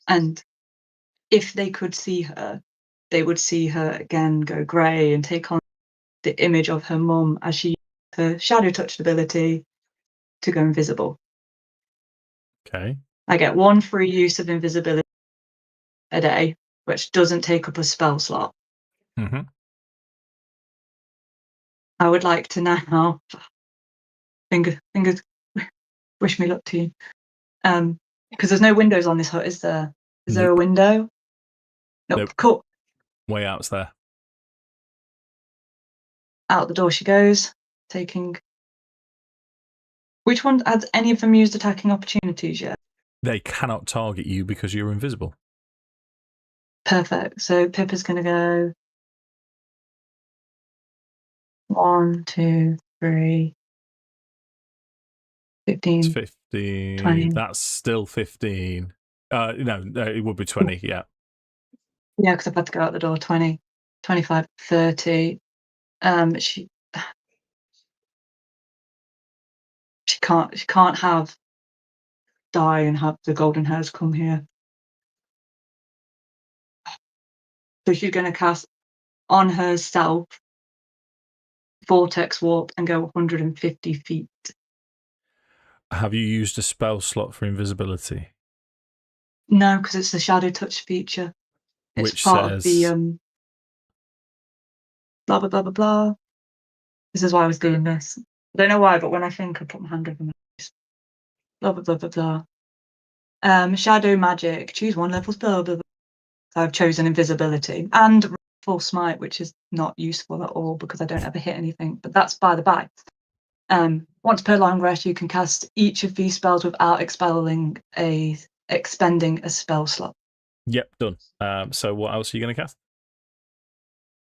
And if they could see her, they would see her again go grey and take on the image of her mum as she used her shadow touch ability to go invisible. Okay. I get 1 free use of invisibility a day, which doesn't take up a spell slot. Mm-hmm. I would like to now, fingers, wish me luck to you, because there's no windows on this hut, is there? Is there a window? Nope. Cool. Way out's there. Out the door she goes, taking... Which one, has any of them used attacking opportunities yet? They cannot target you because you're invisible. Perfect. So Pippa's going to go 1, 2, 3, 15, It's 15. 20. That's still 15. No, it would be 20, yeah. Yeah, because I've had to go out the door. 20, 25, 30. She can't have die and have the golden hairs come here. So she's going to cast on herself Vortex Warp and go 150 feet. Have you used a spell slot for invisibility? No, because it's the Shadow Touch feature. It's Which part of the says... blah, blah, blah, blah, blah. This is why I was doing this. I don't know why, but when I think, I put my hand over my face. Blah, blah, blah, blah, blah. Shadow magic. Choose 1 level spell. Blah, blah. So I've chosen invisibility and full smite, which is not useful at all because I don't ever hit anything. But that's by the by. Once per long rest, you can cast each of these spells without expending a spell slot. Yep, done. So what else are you going to cast?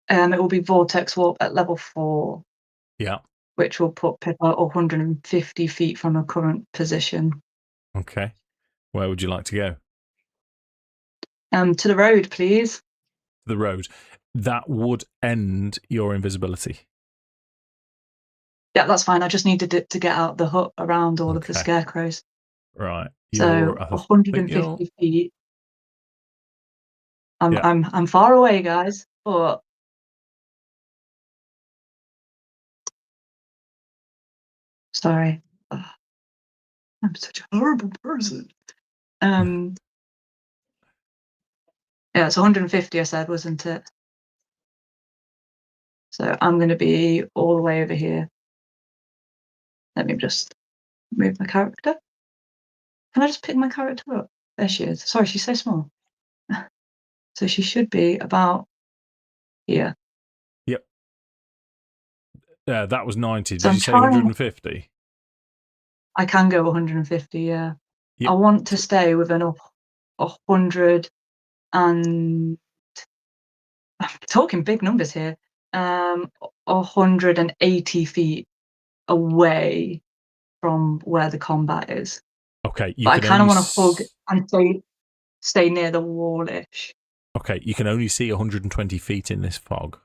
It will be Vortex Warp at level 4. Yeah. Which will put Pippa 150 feet from her current position. Okay. Where would you like to go? To the road, please. The road. That would end your invisibility. Yeah, that's fine. I just needed it to get out the hut around all of the scarecrows. Right. So 150 feet. I'm far away, guys, but sorry. I'm such a horrible person. Yeah, it's 150, I said, wasn't it? So I'm going to be all the way over here. Let me just move my character. Can I just pick my character up? There she is. Sorry, she's so small. So she should be about here. Yep. Yeah, that was 90. So Did you say 150? I can go 150, yeah. Yep. I want to stay within 100 and... I'm talking big numbers here. 180 feet away from where the combat is. Okay. But I kind of want to hug and stay near the wall-ish. Okay, you can only see 120 feet in this fog.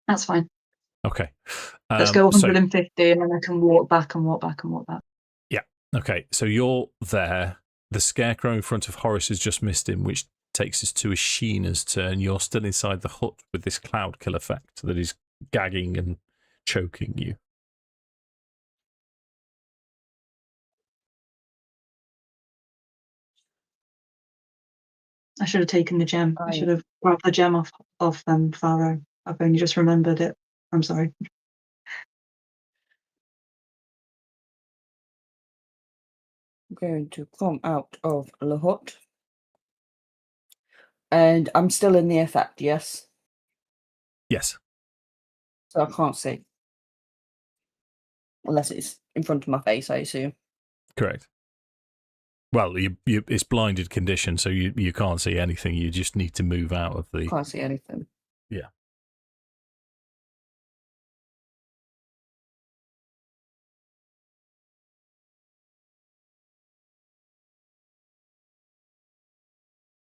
That's fine. Okay. Let's go 150 and then I can walk back and walk back and walk back. Yeah. Okay, so you're there. The scarecrow in front of Horace has just missed him, which takes us to Ashina's turn. You're still inside the hut with this cloud kill effect that is gagging and choking you. I should have taken the gem. I should have grabbed the gem off Farrow. I've only just remembered it. I'm sorry. I'm going to come out of the hut. And I'm still in the effect, yes? Yes. So I can't see. Unless it's in front of my face, I assume. Correct. Well, it's blinded condition, so you can't see anything. You just need to move out of the... Can't see anything. Yeah.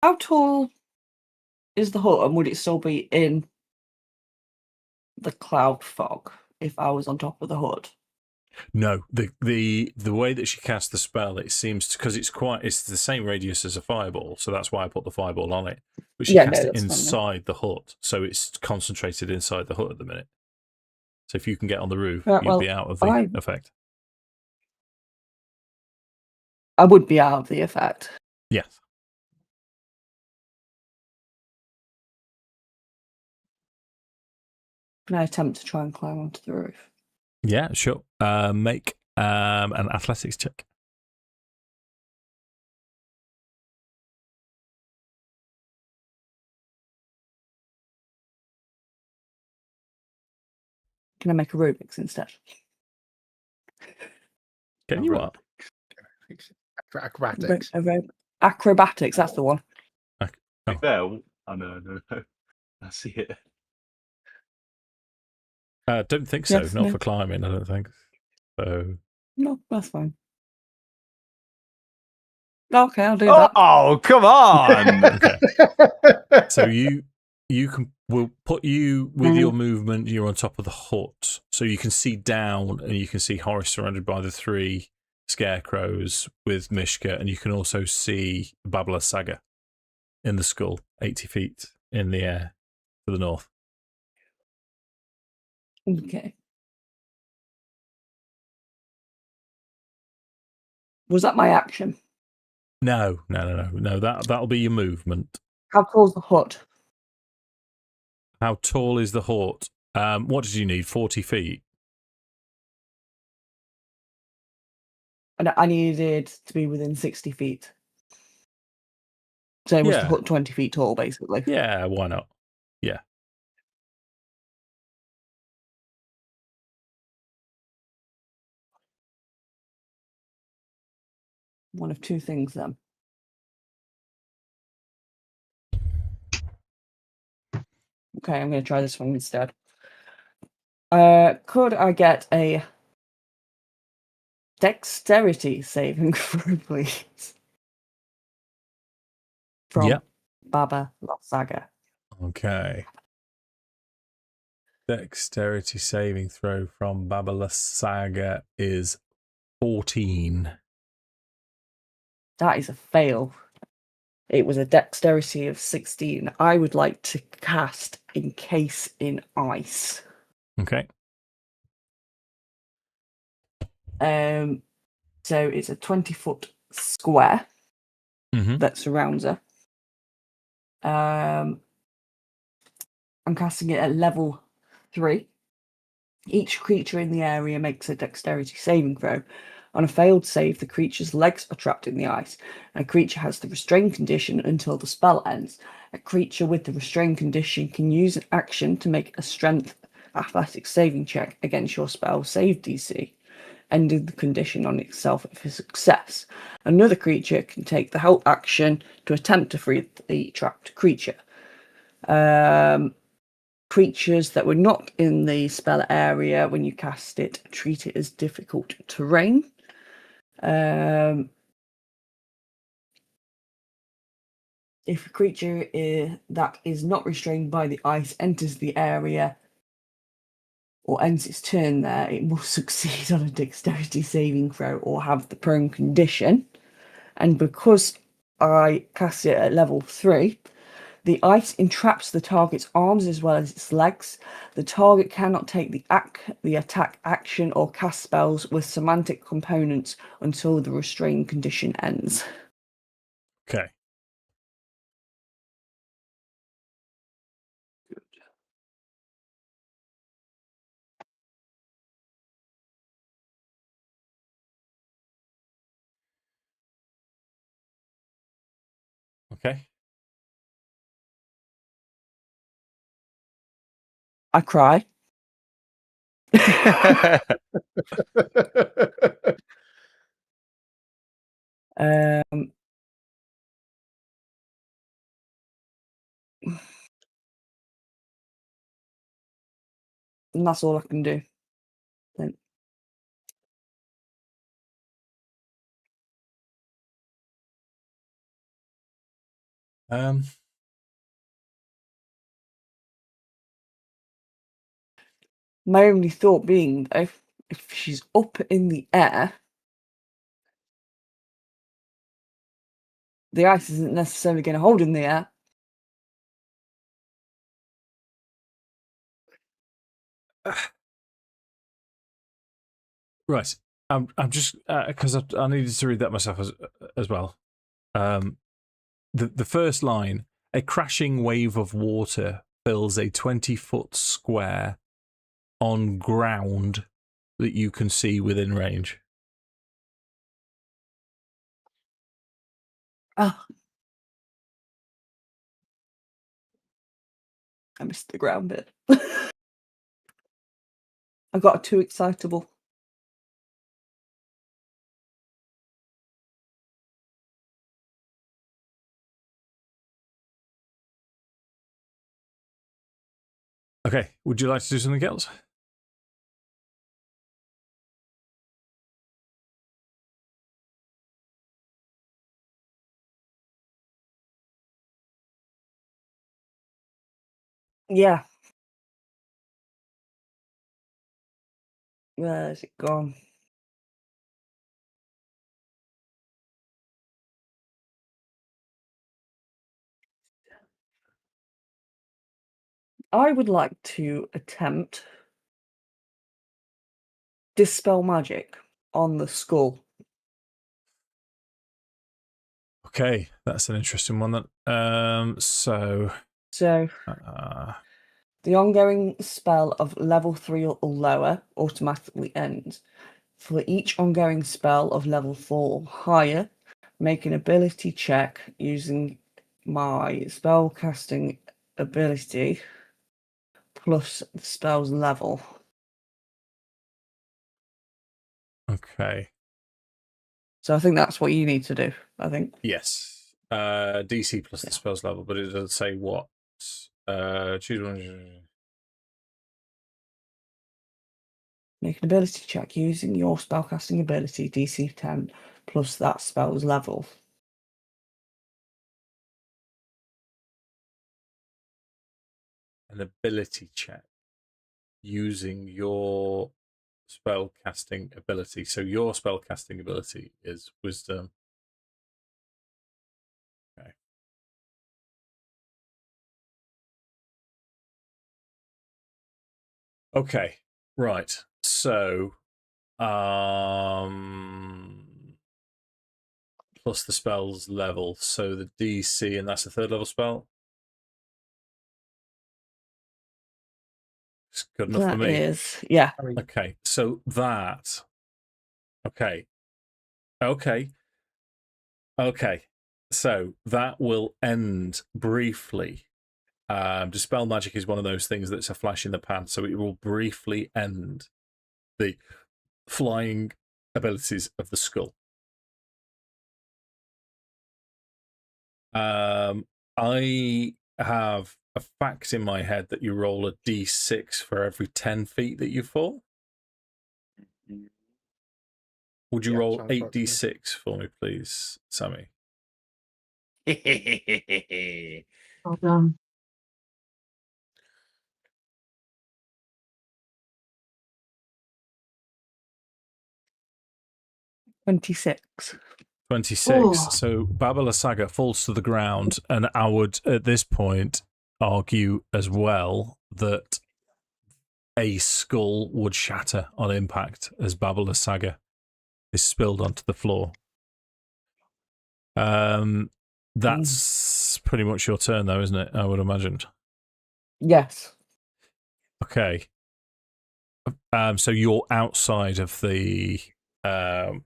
How tall is the hut, and would it still be in the cloud fog if I was on top of the hut? No, the way that she cast the spell, it seems, because it's the same radius as a fireball, so that's why I put the fireball on it. But she cast it inside the hut, so it's concentrated inside the hut at the minute. So if you can get on the roof, you'd be out of the effect. I would be out of the effect. Yes. Can I attempt to try and climb onto the roof? Yeah, sure. Make an athletics check. Can I make a Rubik's instead? Can you what? Acrobatics. Acrobatics, that's the one. Oh. No, no. I see it. Don't think so. Yes, Not no. for climbing, I don't think. So. No, that's fine. Okay, I'll do that. Oh, come on! Okay. So we'll put you with your movement. You're on top of the hut, so you can see down, and you can see Horace surrounded by the 3 scarecrows with Mishka, and you can also see Lysaga in the skull, 80 feet in the air to the north. Okay. Was that my action? No. That'll be your movement. How tall's the hut? How tall is the hut? What did you need? 40 feet. And I needed to be within 60 feet. So was the hut 20 feet tall, basically? Yeah, why not? Yeah. One of 2 things, then. Okay, I'm going to try this one instead. Could I get a dexterity saving throw, please? From Lysaga. Okay. Dexterity saving throw from Lysaga is 14. That is a fail. It was a dexterity of 16. I would like to cast Encase in Ice. Okay. So it's a 20-foot square that surrounds her. I'm casting it at level 3. Each creature in the area makes a dexterity saving throw. On a failed save, the creature's legs are trapped in the ice, and a creature has the restrain condition until the spell ends. A creature with the restrain condition can use an action to make a strength athletics saving check against your spell save DC, ending the condition on itself if a success. Another creature can take the help action to attempt to free the trapped creature. Creatures that were not in the spell area when you cast it, treat it as difficult terrain. If a creature that is not restrained by the ice enters the area or ends its turn there, it will succeed on a dexterity saving throw or have the prone condition. And because I cast it at level 3, the ice entraps the target's arms as well as its legs. The target cannot take the attack action or cast spells with semantic components until the restraint condition ends. Okay. Okay. I cry. And that's all I can do. Then. My only thought being, though, if she's up in the air, the ice isn't necessarily going to hold in the air. Right. I'm just because I needed to read that myself as well. The first line: a crashing wave of water fills a 20-foot square on ground that you can see within range. Ah, I missed the ground bit. I got too excitable. Okay, would you like to do something else? Yeah. Where's it gone? I would like to attempt Dispel Magic on the skull. Okay, that's an interesting one. Then, so the ongoing spell of level 3 or lower automatically ends. For each ongoing spell of level 4 or higher, make an ability check using my spell casting ability plus the spell's level. okay. So I think that's what you need to do. I think. Yes. DC plus the spell's level, but it doesn't say what. Choose one. Make an ability check using your spellcasting ability, DC 10, plus that spell's level. An ability check using your spellcasting ability. So your spellcasting ability is Wisdom. Okay. Okay. Right. So, plus the spell's level. So the DC, and that's a 3rd level spell. It's good enough for me. That is, yeah. Okay, so that. Okay. So that will end briefly. Dispel Magic is one of those things that's a flash in the pan, so it will briefly end the flying abilities of the skull. I have a fact in my head that you roll a d6 for every 10 feet that you fall. Would you roll 8d6 for me, please, Sammi? Well done. $26. 26. So Baba Lysaga falls to the ground, and I would, at this point, argue as well that a skull would shatter on impact as Baba Lysaga is spilled onto the floor. That's pretty much your turn, though, isn't it? I would imagine. Yes. Okay. So you're outside of the. Bear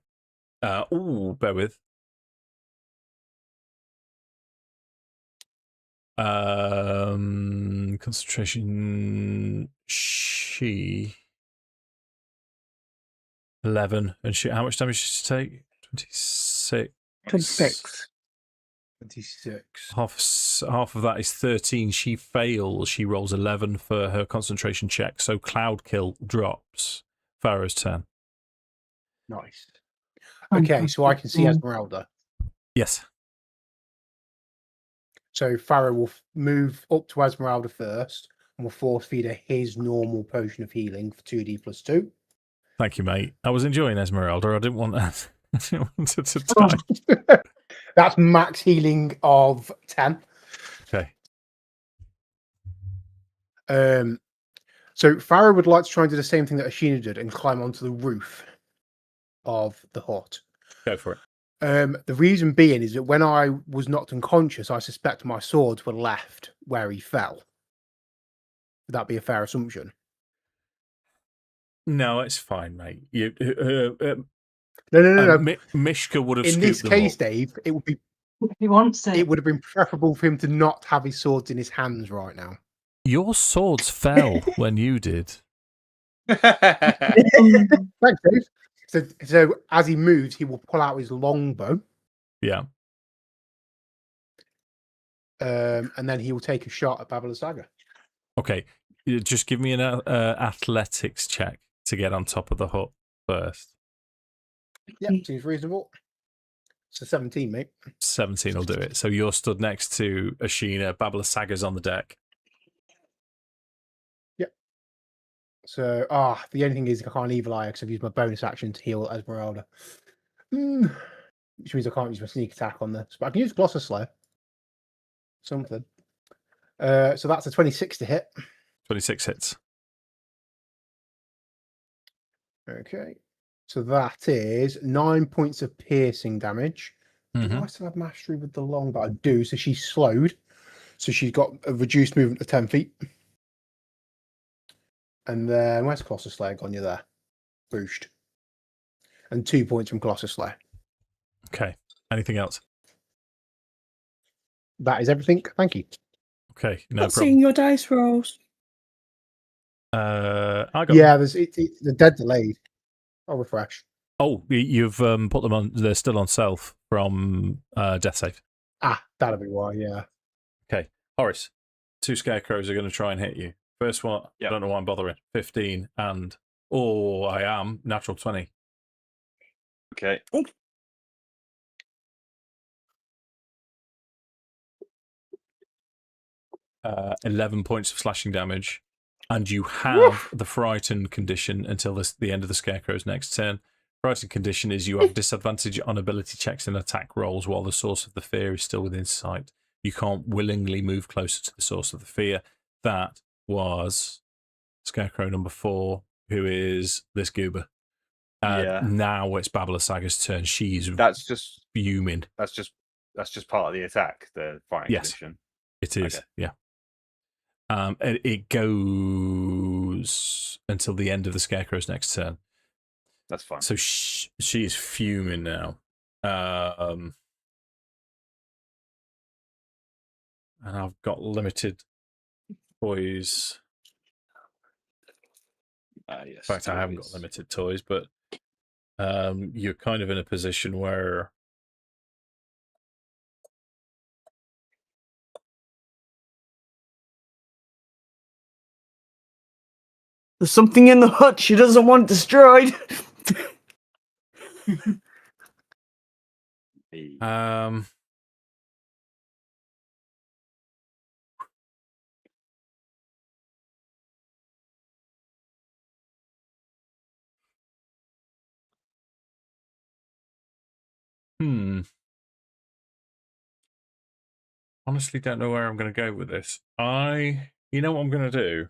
with. Concentration. She 11, and she. How much damage did she take? 26. 26. 26. Half of that is 13. She fails. She rolls 11 for her concentration check. So Cloud Kill drops. Farrow's turn. Nice. Okay, so I can see Esmeralda. Yes. So Farrow will move up to Esmeralda first and will force feed her his normal potion of healing for 2d plus 2. Thank you, mate. I was enjoying Esmeralda. I didn't want that. I didn't want her to die. That's max healing of 10. Okay. So Farrow would like to try and do the same thing that Ashina did and climb onto the roof of the hut. Go for it. The reason being is that when I was knocked unconscious, I suspect my swords were left where he fell. Would that be a fair assumption? No, it's fine, mate. You, No. Mishka would have In this scooped them case, up. Dave, it would be. He wants it. It would have been preferable for him to not have his swords in his hands right now. Your swords fell when you did. Thanks, Dave. So as he moves, he will pull out his longbow. Yeah. And then he will take a shot at Lysaga. Okay. Just give me an athletics check to get on top of the hut first. Yep, seems reasonable. So 17, mate. 17 will do it. So you're stood next to Ashina. Lysaga's on the deck. Yep. So, the only thing is I can't evil eye because I've used my bonus action to heal Esmeralda. Which means I can't use my sneak attack on this. But I can use Glosser Slayer. Something. So that's a 26 to hit. 26 hits. Okay. So that is 9 points of piercing damage. Do I still have mastery with the long? But I do. So she's slowed. So she's got a reduced movement of 10 feet. And then where's Colossus Slayer gone? You're there. Boost. And 2 points from Colossus Slayer. Okay. Anything else? That is everything. Thank you. Okay. No Not problem. seeing your dice rolls. I got the dead delayed. I'll refresh. Oh, you've put them on. They're still on self from death save. That'll be why. Yeah. Okay, Horace. 2 scarecrows are going to try and hit you. First one, Yep. I don't know why I'm bothering. 15 and I am natural 20. Okay. 11 points of slashing damage, and you have the frightened condition until the end of the scarecrow's next turn. Frightened condition is you have disadvantage on ability checks and attack rolls while the source of the fear is still within sight. You can't willingly move closer to the source of the fear. That was scarecrow number 4, who is this goober. Now it's Lysaga's turn. She's fuming. That's just part of the attack. The fighting condition. It is. Okay. Yeah. It goes until the end of the scarecrow's next turn. That's fine. So she is fuming now. And I've got limited toys. Yes. In fact, I haven't got limited toys, but you're kind of in a position where there's something in the hut she doesn't want destroyed. Honestly don't know where I'm going to go with this. You know what I'm going to do?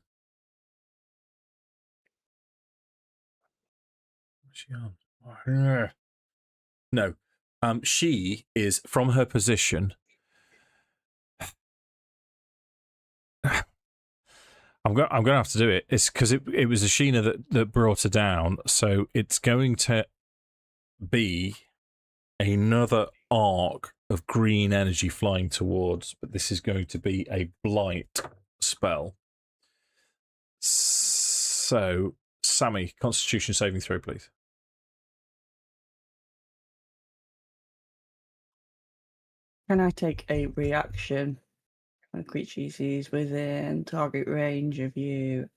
What's she on? No. She is from her position. I'm going to have to do it. It's because it was Ashina that brought her down. So it's going to be another arc of green energy flying towards, but this is going to be a blight spell. So, Sammi, Constitution saving throw, please. Can I take a reaction? A creature is within target range of you.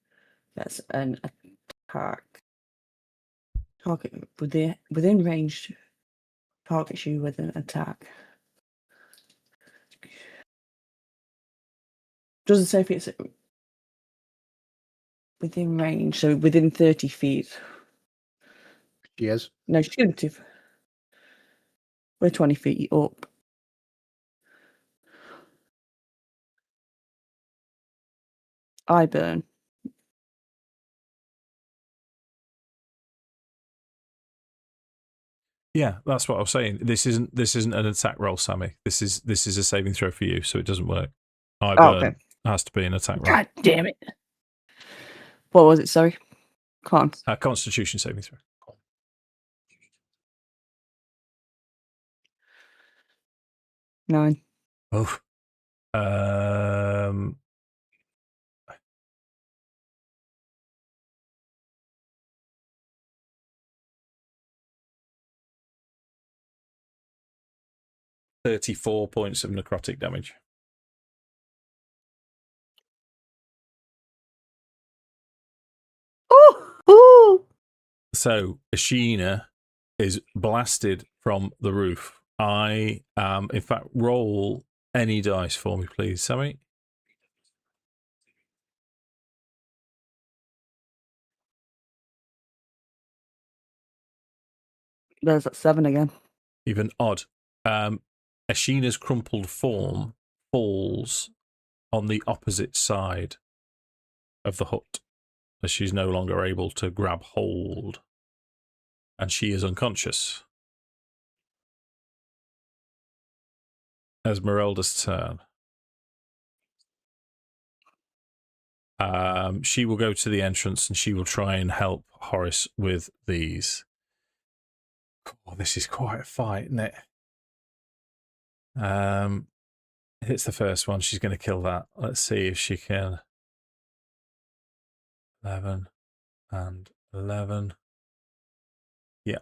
That's an attack. Target within range. Targets you with an attack. Doesn't say if it's within range, so within 30 feet. She is. No, she's going to. We're 20 feet up. I burn. Yeah, that's what I was saying. This isn't an attack roll, Sammi. This is a saving throw for you, so it doesn't work. I burn. Okay. Has to be an attack roll. God damn it. What was it? Sorry. Can't. Constitution saving throw. 9. Oh. 34 points of necrotic damage. Ooh! So Ashina is blasted from the roof. In fact, roll any dice for me, please, Sammi. There's that 7 again. Even odd. Ashina's crumpled form falls on the opposite side of the hut, as she's no longer able to grab hold, and she is unconscious. Esmeralda's turn. She will go to the entrance and she will try and help Horace with these. Oh, this is quite a fight, isn't it? Hits the first one. She's going to kill that. Let's see if she can. 11 and 11. Yeah,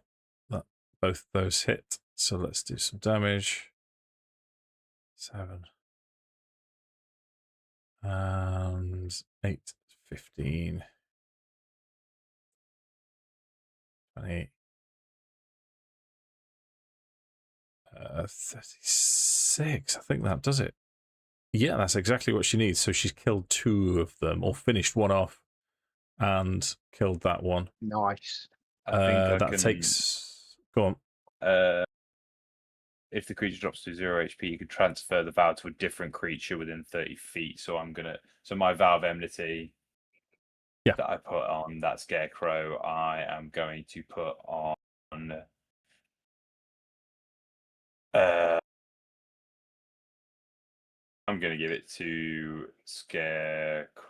both those hit. So let's do some damage. 7 and 8, 15, 20, 36. I think that does it. Yeah, that's exactly what she needs. So she's killed 2 of them, or finished one off, and killed that one. Nice. I think that takes. Go on. If the creature drops to 0 HP, you can transfer the vow to a different creature within 30 feet. So my vow of enmity that I put on that scarecrow, I am going to put on. I'm going to give it to Scarecrow,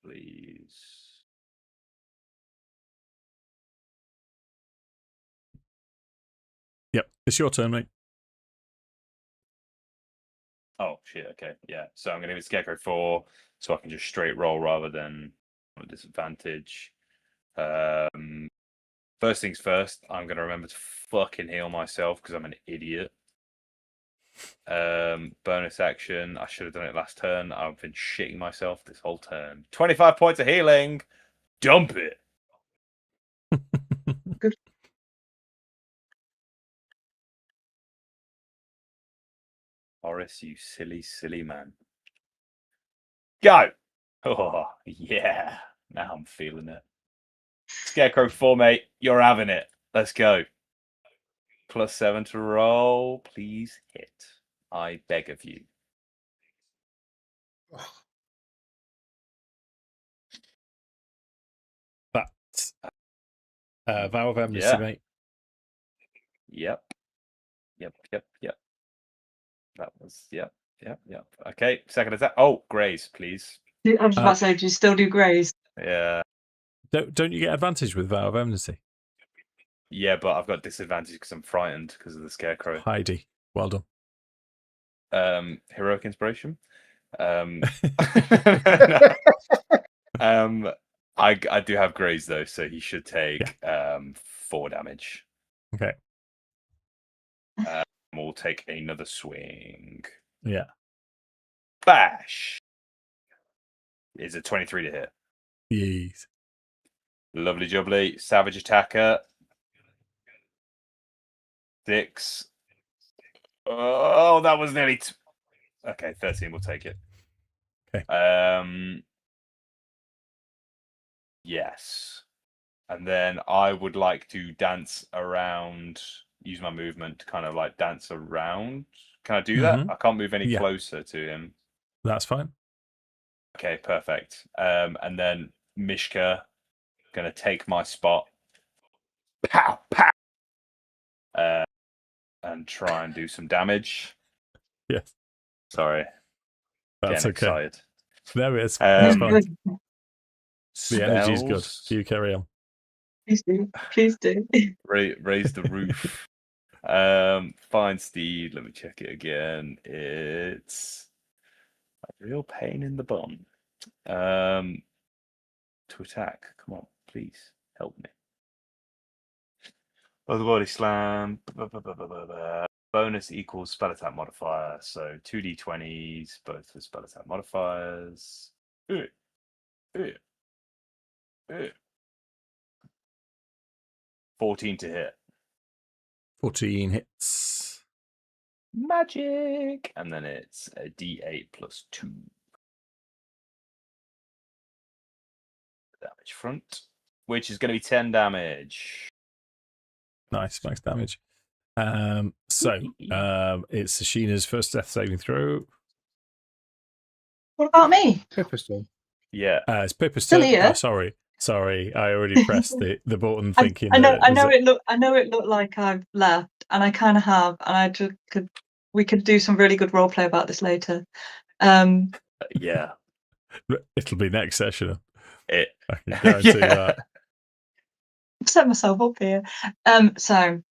please. Yep, it's your turn, mate. Oh, shit, okay, yeah. So I'm going to give it Scarecrow 4, so I can just straight roll rather than a disadvantage. First things first, I'm going to remember to fucking heal myself because I'm an idiot. Bonus action, I should have done it last turn. I've been shitting myself this whole turn. 25 points of healing. Dump it. Good. Horace, you silly, silly man. Go! Oh, yeah. Now I'm feeling it. Scarecrow 4, mate. You're having it. Let's go. +7 to roll. Please hit. I beg of you. That's vow of enmity, mate. Yep. That was, yep. Okay, second attack. Oh, graze, please. I was about to say, do you still do graze? Yeah. Don't you get advantage with vow of enmity? Yeah, but I've got disadvantage because I'm frightened because of the scarecrow. Heidi, well done. Heroic inspiration. I do have graze though, so he should take 4 damage. Okay. We'll take another swing. Yeah. Bash. Is a 23 to hit. Yes. Lovely jubbly. Savage attacker. 6. Oh, that was nearly. Okay, 13. We'll take it. Okay. Yes. And then I would like to dance around. Use my movement to kind of like dance around. Can I do that? I can't move any closer to him. That's fine. Okay, perfect. And then Mishka gonna take my spot. try and do some damage. Yes. Sorry. That's Getting okay. excited. No, it's fine. The energy's good. Spells. You carry on. Please do. Please do. Raise the roof. Fine Steed. Let me check it again. It's a real pain in the bum. To attack. Come on, please help me. Other body slam. Bonus equals spell attack modifier. So 2d20s, both with spell attack modifiers. 14 to hit. 14 hits. Magic! And then it's a d8 plus 2. Damage front, which is going to be 10 damage. Nice damage. It's Ashina's first death saving throw. What about me? Pippa's turn. Yeah. It's Pippa's Still turn. here? Oh, sorry. I already pressed the button thinking. I know that it looked like I've left, and I kind of have, and I just could. We could do some really good role play about this later. Yeah. It'll be next session. I It. can guarantee that. Set myself up here. So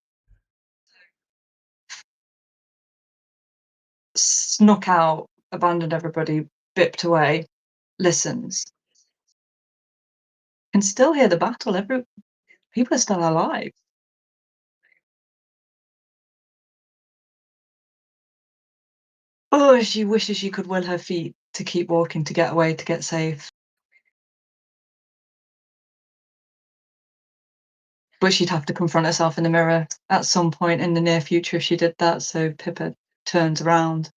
snuck out, abandoned everybody, bipped away, listens. Can still hear the battle. People are still alive. Oh, she wishes she could will her feet to keep walking, to get away, to get safe. But she'd have to confront herself in the mirror at some point in the near future if she did that. So Pippa turns around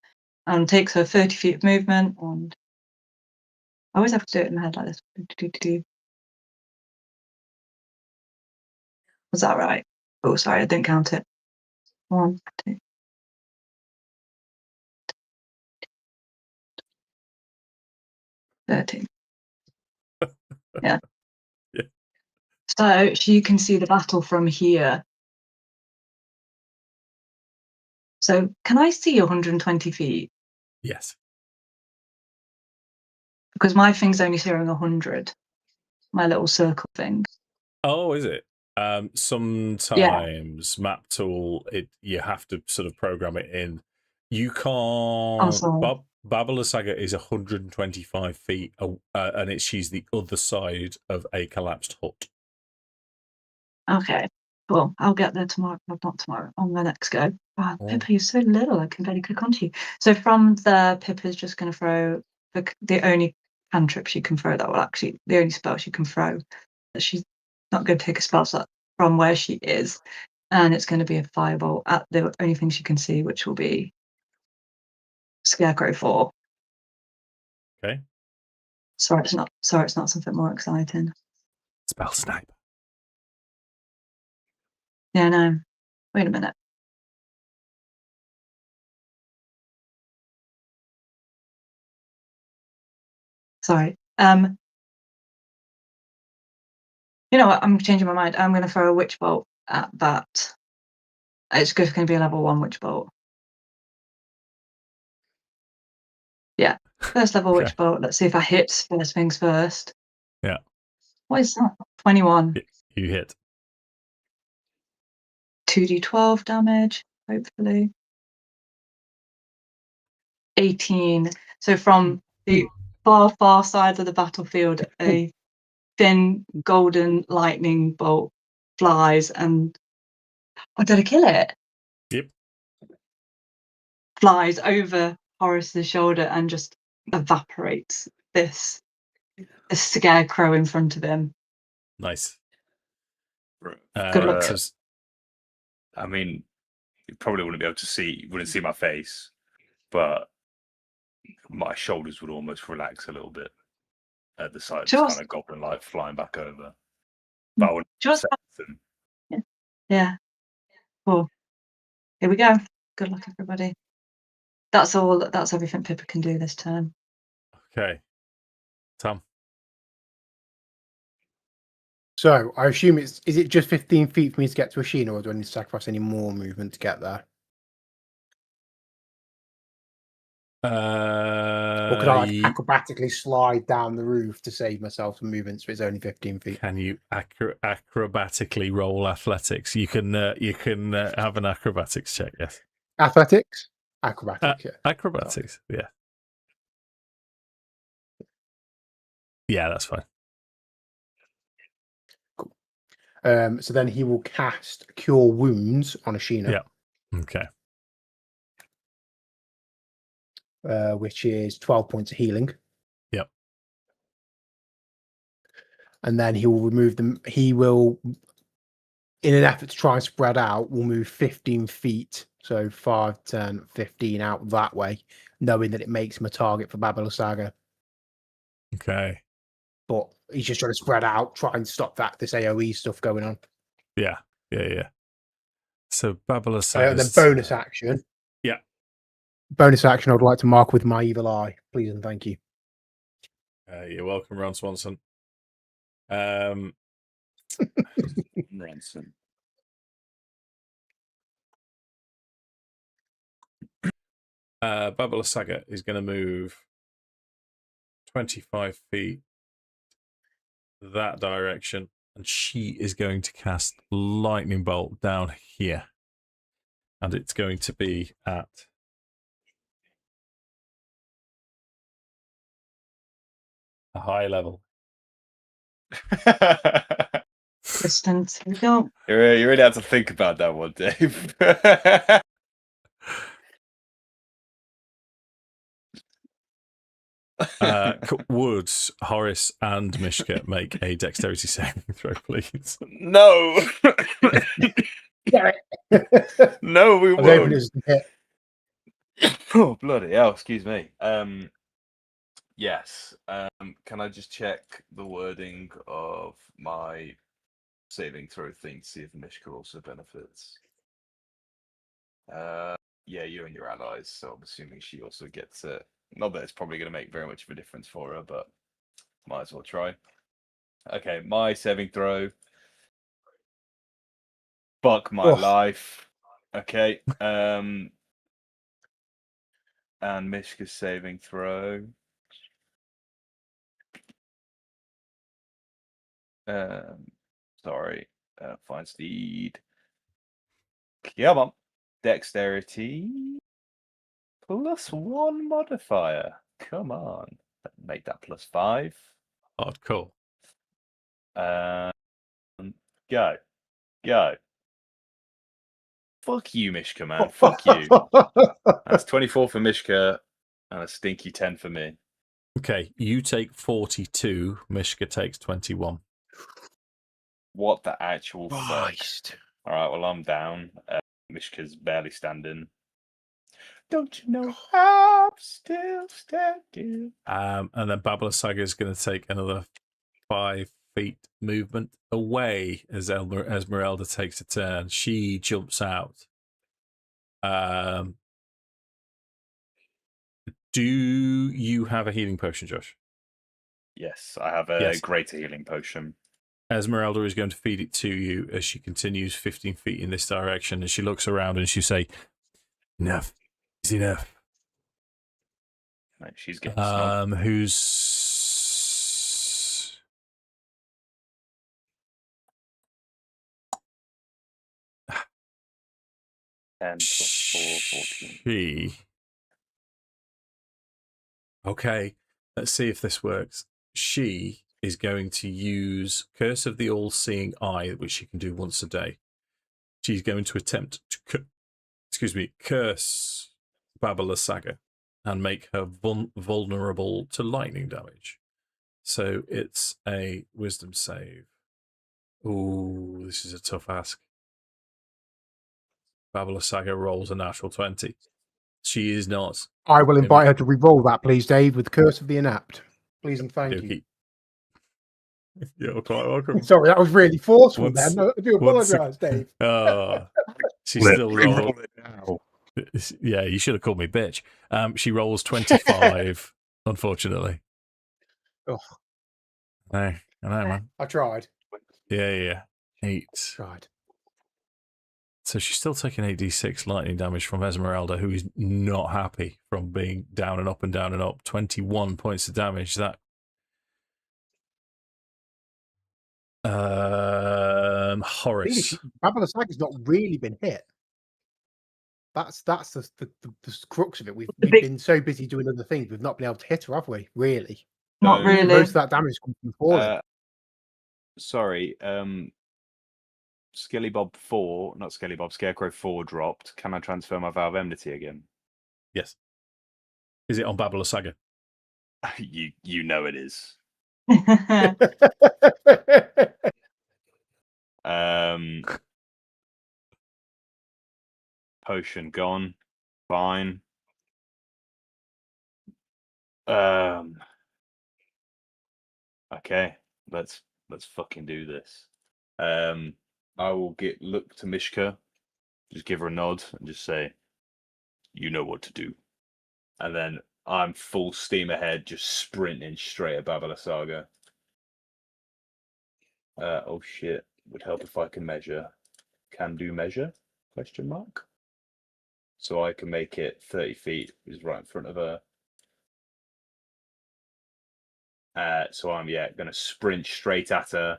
and takes her 30 feet of movement. And I always have to do it in my head like this. Was that right? Oh, sorry, I didn't count it. 1, 2. Yeah. Yeah. So you can see the battle from here. So can I see 120 feet? Yes. Because my thing's only showing 100. My little circle thing. Oh, is it? Sometimes map tool, you have to sort of program it in. You can't. Baba Lysaga is 125 feet, and she's the other side of a collapsed hut. Okay, cool. I'll get there tomorrow. Well, not tomorrow. On the next go. Wow, Pippa, you're so little. I can barely click onto you. So from there, Pippa's just going to throw the only cantrip she can throw. That will actually the only spell she can throw. That she's not going to take a spell slot from where she is, and it's going to be a fireball at the only thing she can see, which will be Scarecrow 4. Okay. Sorry, it's not something more exciting. Spell snipe. Yeah, no. Wait a minute. Sorry. You know what? I'm changing my mind. I'm going to throw a witch bolt at that. It's just going to be a level 1 witch bolt. Yeah, first level witch bolt. Let's see if I hit first things first. Yeah. What is that? 21. You hit. 2d12 damage, hopefully. 18. So from the far side of the battlefield, a thin golden lightning bolt flies and... Oh, did I kill it? Yep. Flies over Horace's shoulder and just evaporates this scarecrow in front of him. Nice. Good luck. I mean, you probably wouldn't see my face, but my shoulders would almost relax a little bit at the sight of this kind of goblin light flying back over. But I wouldn't say anything. Yeah. Cool. Here we go. Good luck, everybody. That's all. That's everything Pippa can do this turn. Okay. Tom. So I assume is it just 15 feet for me to get to Ashina, or do I need to sacrifice any more movement to get there? Or could I acrobatically slide down the roof to save myself some movement so it's only 15 feet? Can you acrobatically roll athletics? You can have an acrobatics check, yes. Athletics? Acrobatics, yeah. Acrobatics, yeah. Yeah, that's fine. Cool. So then he will cast Cure Wounds on Ashina. Yeah. Okay. Which is 12 points of healing. Yep. And then he will remove them. He will, in an effort to try and spread out, will move 15 feet. So 5, 10, 15 out that way, knowing that it makes him a target for Lysaga. Okay. But he's just trying to spread out, try and stop this AoE stuff going on. Yeah. So Lysaga. Then bonus action. Yeah. Bonus action, I would like to mark with my evil eye. Please and thank you. You're welcome, Ron Swanson. Ransom. Lysaga is going to move 25 feet that direction, and she is going to cast lightning bolt down here, and it's going to be at a high level. Distance. We don't. You really have to think about that one, Dave. Would Horace and Mishka make a dexterity saving throw, please? No. No, we won't. Oh, bloody hell, excuse me. Yes. Can I just check the wording of my saving throw thing to see if Mishka also benefits? Yeah, you and your allies, so I'm assuming she also gets it. Not that it's probably going to make very much of a difference for her, but might as well try. Okay, my saving throw. Fuck my life. Okay. And Mishka's saving throw. Sorry. Fine speed. Come on. Dexterity. +1 modifier. Come on. Make that +5. Oh, cool. Go. Fuck you, Mishka, man. Fuck you. That's 24 for Mishka and a stinky 10 for me. Okay, you take 42. Mishka takes 21. What the actual fuck? All right, well, I'm down. Mishka's barely standing. Don't you know I'm still standing? And then Lysaga is going to take another 5 feet movement away as Esmeralda takes a turn. She jumps out. Do you have a healing potion, Josh? Yes, I have a greater healing potion. Esmeralda is going to feed it to you as she continues 15 feet in this direction, and she looks around and she say, "Enough is enough." Right, she's getting snug. Who's 10 + 4, 14. She. Okay, let's see if this works. She is going to use Curse of the All-Seeing Eye, which she can do once a day. She's going to attempt to, curse Lysaga and make her vulnerable to lightning damage. So it's a wisdom save. Ooh, this is a tough ask. Lysaga rolls a natural 20. She is not. I will invite her to re-roll that, please, Dave, with Curse of the Inept. Please and thank you. You're quite welcome. Sorry, that was really forceful then. I do apologise, Dave. She's still rolling it now. Yeah, you should have called me bitch. She rolls 25, unfortunately. Oh. I know, man. I tried. Yeah. 8. Tried. So she's still taking 8d6 lightning damage from Esmeralda, who is not happy from being down and up and down and up. 21 points of damage. That Horace. Lysaga not really been hit. That's the crux of it. We've been so busy doing other things, we've not been able to hit her, have we? Really? Not really. Most of that damage comes from falling. Sorry, Skellybob 4, not Skellybob, Scarecrow 4 dropped. Can I transfer my Vow of Enmity again? Yes. Is it on Lysaga? You know it is. Potion gone. Fine. Okay, let's fucking do this. I will look to Mishka, just give her a nod and just say, "You know what to do." And then I'm full steam ahead, just sprinting straight at Lysaga. Oh shit! Would help if I can measure. Can do measure? Question mark. So I can make it 30 feet, which is right in front of her. So I'm gonna sprint straight at her.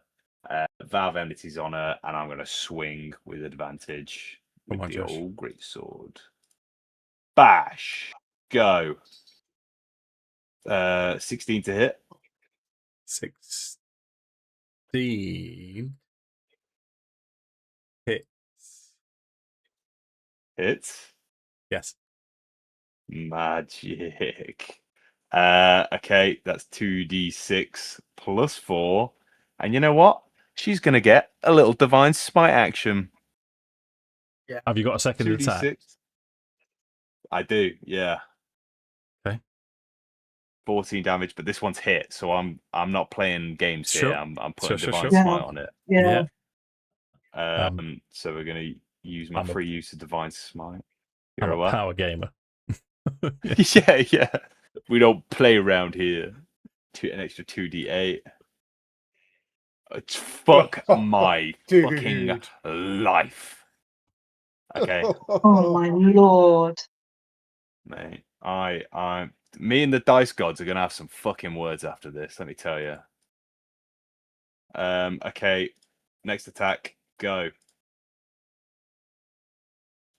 Vow of Enmity's on her, and I'm gonna swing with advantage with the old greatsword. Bash! Go. 16 to hit. 16 hits. Hits? Yes. Magic. Okay, that's 2d6 plus 4. And you know what? She's going to get a little Divine Smite action. Yeah. Have you got a second 2d6. attack? I do, yeah. Okay. 14 damage, but this one's hit, so I'm not playing games here. I'm putting Divine Yeah. Smite on it. Yeah. So we're going to use my free use of Divine Smite. I'm a power gamer. Yeah. We don't play around here. An extra 2d8. It's fuck my fucking life. Okay. Oh my lord. Mate, me and the dice gods are gonna have some fucking words after this, let me tell you. Okay. Next attack, go.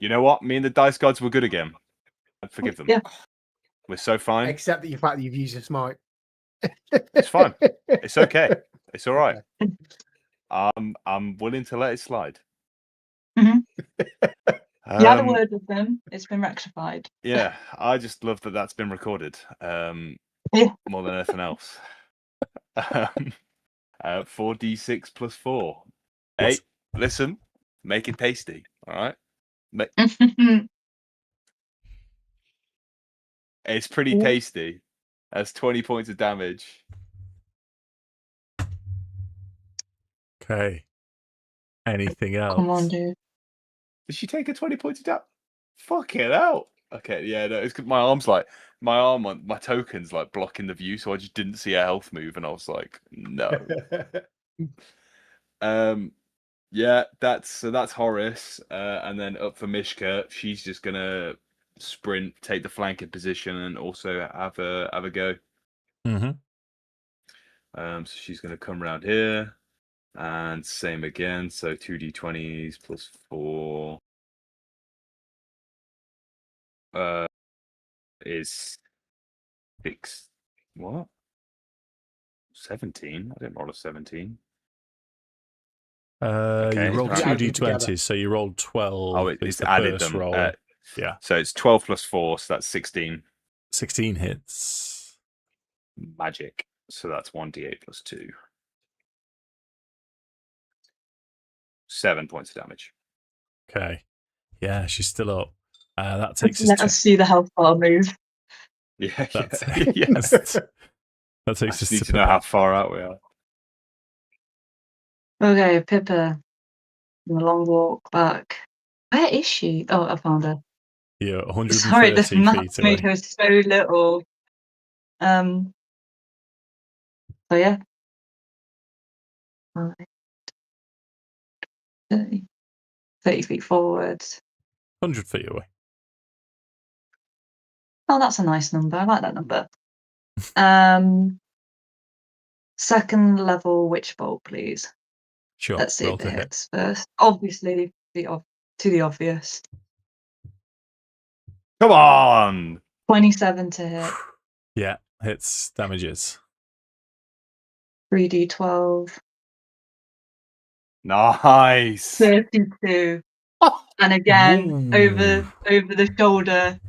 You know what? Me and the dice gods were good again. I forgive them. Yeah. We're so fine. Except the fact that you've used a smite. It's fine. It's okay. It's all right. I'm willing to let it slide. Mm-hmm. You had a word with them. It's been rectified. Yeah, I just love that that's been recorded. More than anything else. 4d6 plus 4. Hey, listen, make it tasty. All right. It's pretty tasty. That's 20 points of damage. Okay. Anything else? Come on, dude. Did she take a 20 points of damage? Fuck it out. Okay, yeah, no, it's because my token's like blocking the view, so I just didn't see a health move, and I was like, no. Yeah, that's Horace, and then up for Mishka. She's just gonna sprint, take the flanking position, and also have a go. Mm-hmm. So she's gonna come around here, and same again. So 2d20s plus 4 is 6. What? 17? I didn't roll a 17. Okay, you rolled 2d20s, so you rolled 12. Oh, it's the added them. Roll. Yeah. So it's 12 plus 4, so that's 16. 16 hits. Magic. So that's 1d8 plus 2. 7 points of damage. Okay. Yeah, she's still up. That takes us. Let us see the health bar move. Yeah. Yes. That takes us need to know how far out we are. Okay, Pippa. The long walk back. Where is she? Oh, I found her. Yeah, 130 Sorry, this map feet made away. her so little. So yeah. 5, 30. 30 feet forward. 100 feet away. Oh, that's a nice number. I like that number. Second level witch bolt, please. Sure. Let's see roll if it to hit. hits first. Obviously, to the obvious. Come on! 27 to hit. Yeah, hits damages. 3d12. Nice! 32. And again, over the shoulder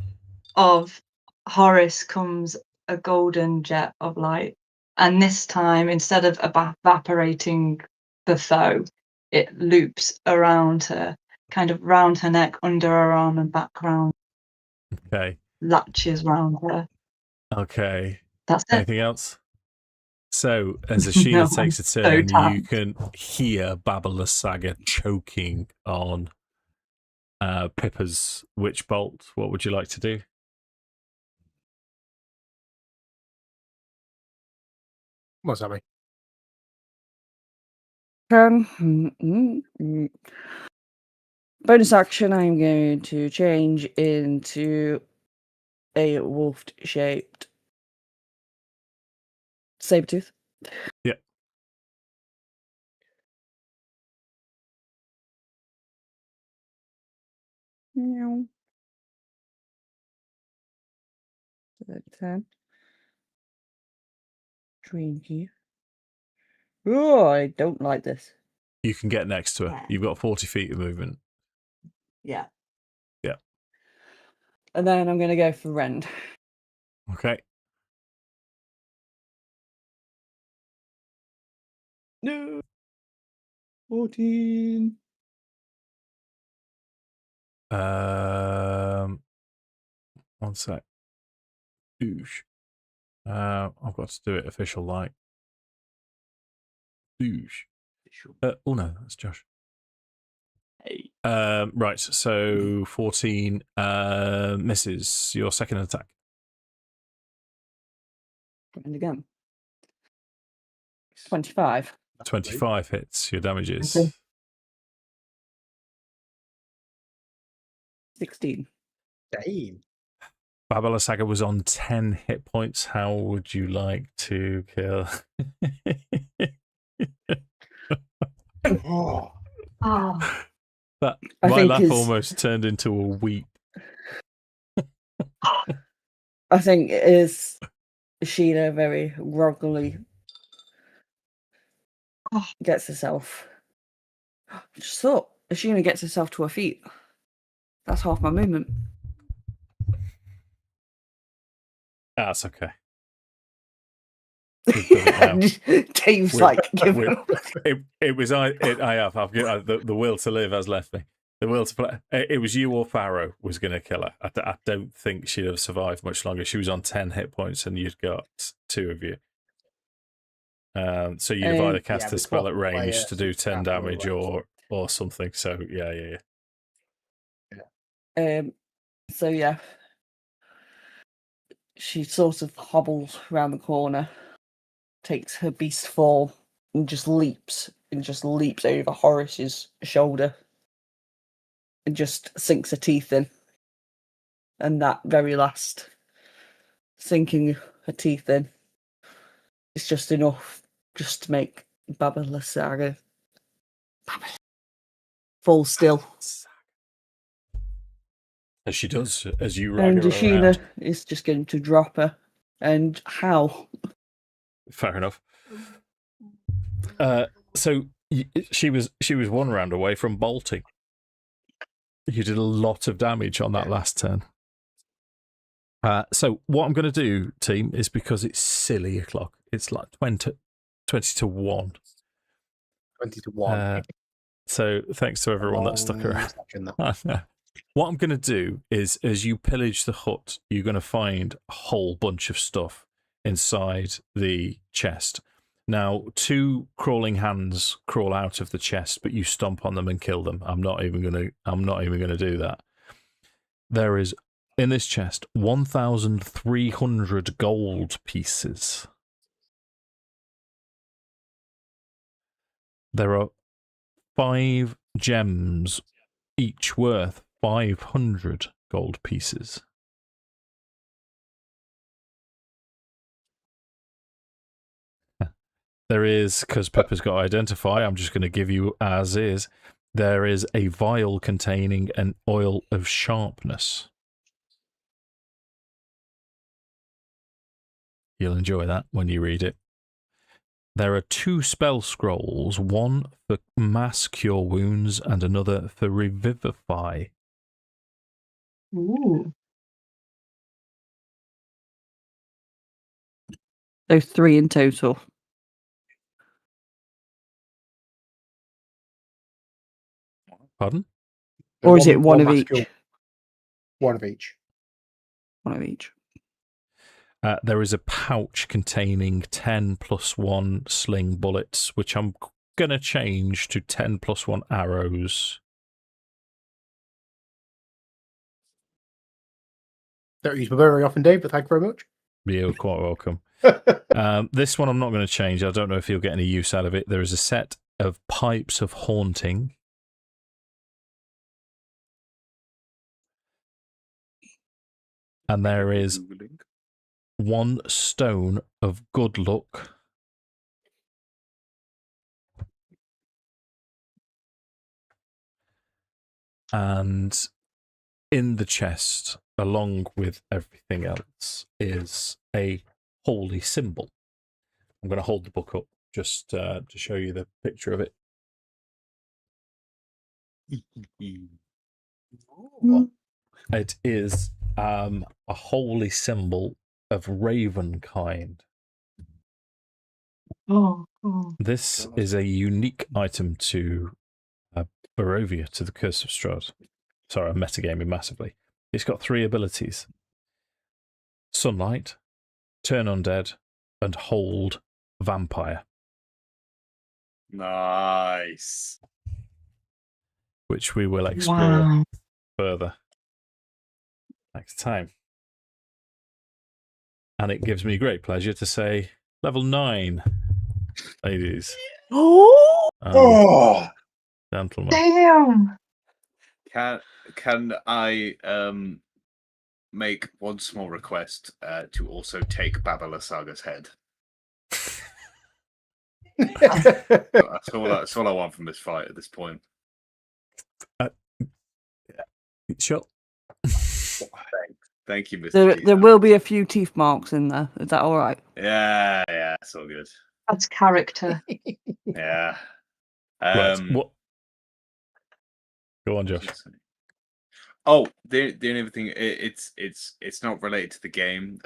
of Horace comes a golden jet of light. And this time, instead of evaporating the foe, it loops around her, kind of round her neck, under her arm, and back round. Okay. Latches round her. Okay. That's it. Anything else? So, as Ashina No, takes a so turn, you tapped. can hear Lysaga choking on Pippa's witch bolt. What would you like to do? What's that mean? Bonus action, I'm going to change into a wolf-shaped saber-tooth. Yep. Meow. 10. Trinky. Oh, I don't like this. You can get next to her. You've got 40 feet of movement. Yeah. Yeah. And then I'm going to go for Rend. Okay. No. 14. One sec. Oosh. I've got to do it official like. Oosh. Oh no, that's Josh. Hey. Right, so 14 misses your second attack. And again. 25. 25 hits your damages. Okay. 16. Damn. Lysaga was on 10 hit points. How would you like to kill? Oh. Oh. That I my think laugh his- almost turned into a weep. I think it is Ashina very groggily gets herself. I just thought Ashina gets herself to her feet. That's half my movement. That's okay. We've done it now. Dave's We're- like, give we're- up. It was I have. The will to live has left me. The will to play. It was you or Farrow was going to kill her. I don't think she'd have survived much longer. She was on 10 hit points, and you'd got two of you. So you'd have either cast Yeah, a spell at we swapped range to do 10 Farrow damage away. or something. So yeah. So yeah, she sort of hobbles around the corner, takes her beast form, and just leaps over Horace's shoulder, and just sinks her teeth in. And that very last sinking her teeth in is just enough, just to make Lysaga fall still. As she does, as you rag And her Ashina around. is just going to drop her and howl. Fair enough. So she was one round away from bolting. You did a lot of damage on that last turn. So what I'm going to do, team, is because it's silly o'clock. It's like 20 to 1. 20 to 1. So thanks to everyone that stuck around. What I'm going to do is, as you pillage the hut, you're going to find a whole bunch of stuff inside the chest. Now, 2 crawling hands crawl out of the chest, but you stomp on them and kill them. I'm not even going to do that. There is in this chest 1,300 gold pieces. There are 5 gems each worth 500 gold pieces. There is, because Pippa's got to identify, I'm just going to give you as is. There is a vial containing an oil of sharpness. You'll enjoy that when you read it. There are 2 spell scrolls, one for mass cure wounds and another for revivify. Ooh. So 3 in total. Pardon? Or is it one of each? One of each. One of each. There is a pouch containing 10 plus 1 sling bullets, which I'm going to change to 10 plus 1 arrows. Don't use them very often, Dave, but thank you very much. You're quite welcome. This one I'm not going to change. I don't know if you'll get any use out of it. There is a set of pipes of haunting. And there is 1 stone of good luck. And in the chest, along with everything else, is a holy symbol. I'm going to hold the book up just to show you the picture of it. It is a holy symbol of ravenkind. Oh, cool. This is a unique item to Barovia, to the Curse of Strahd. Sorry, I'm metagaming massively. It's got 3 abilities. Sunlight, Turn Undead, and Hold Vampire. Nice. Which we will explore Wow. further next time. And it gives me great pleasure to say level 9, ladies. Oh, Gentlemen. Damn. Can I make one small request to also take Baba Lysaga's head? That's all I want from this fight at this point. Sure. Thank you, Mr. There will be a few teeth marks in there. Is that all right? Yeah, it's all good. That's character. Yeah. Right. What? Go on, Josh. Oh, the only other thing, it's not related to the game.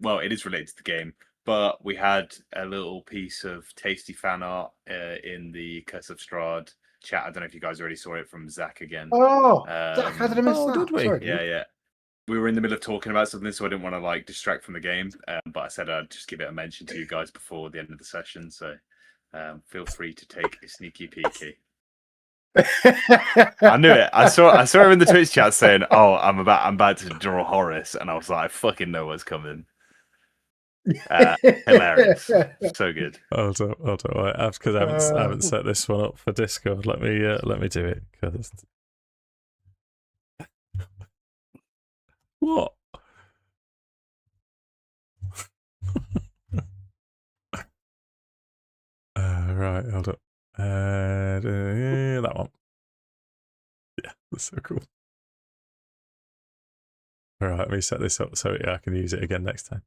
Well, it is related to the game, but we had a little piece of tasty fan art in the Curse of Strahd chat. I don't know if you guys already saw it from Zach again. Oh, Zach, how did I miss that? did we? Sorry, Yeah. We were in the middle of talking about something, so I didn't want to like distract from the game. But I said I'd just give it a mention to you guys before the end of the session. So feel free to take a sneaky peeky. I knew it. I saw him in the Twitch chat saying, "Oh, I'm about to draw Horace," and I was like, "I fucking know what's coming." Hilarious, so good. Hold on. Because I haven't set this one up for Discord. Let me do it. Cause... What? Right, hold up. That one. Yeah, that's so cool. All right, let me set this up so I can use it again next time.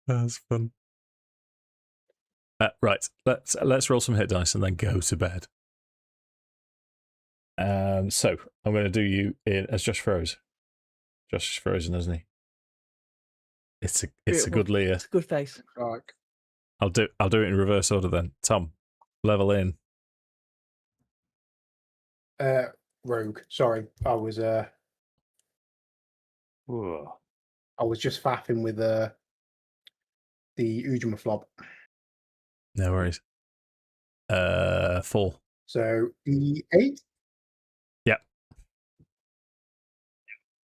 That's fun. Right, let's roll some hit dice and then go to bed. So I'm going to do you in as Josh froze. Josh is frozen, isn't he? It's a good Leah. It's a good face. I'll do it in reverse order then. Tom, level in. Rogue. Sorry, I was just faffing with the Ujima Flob. No worries. 4. So E8. Yep.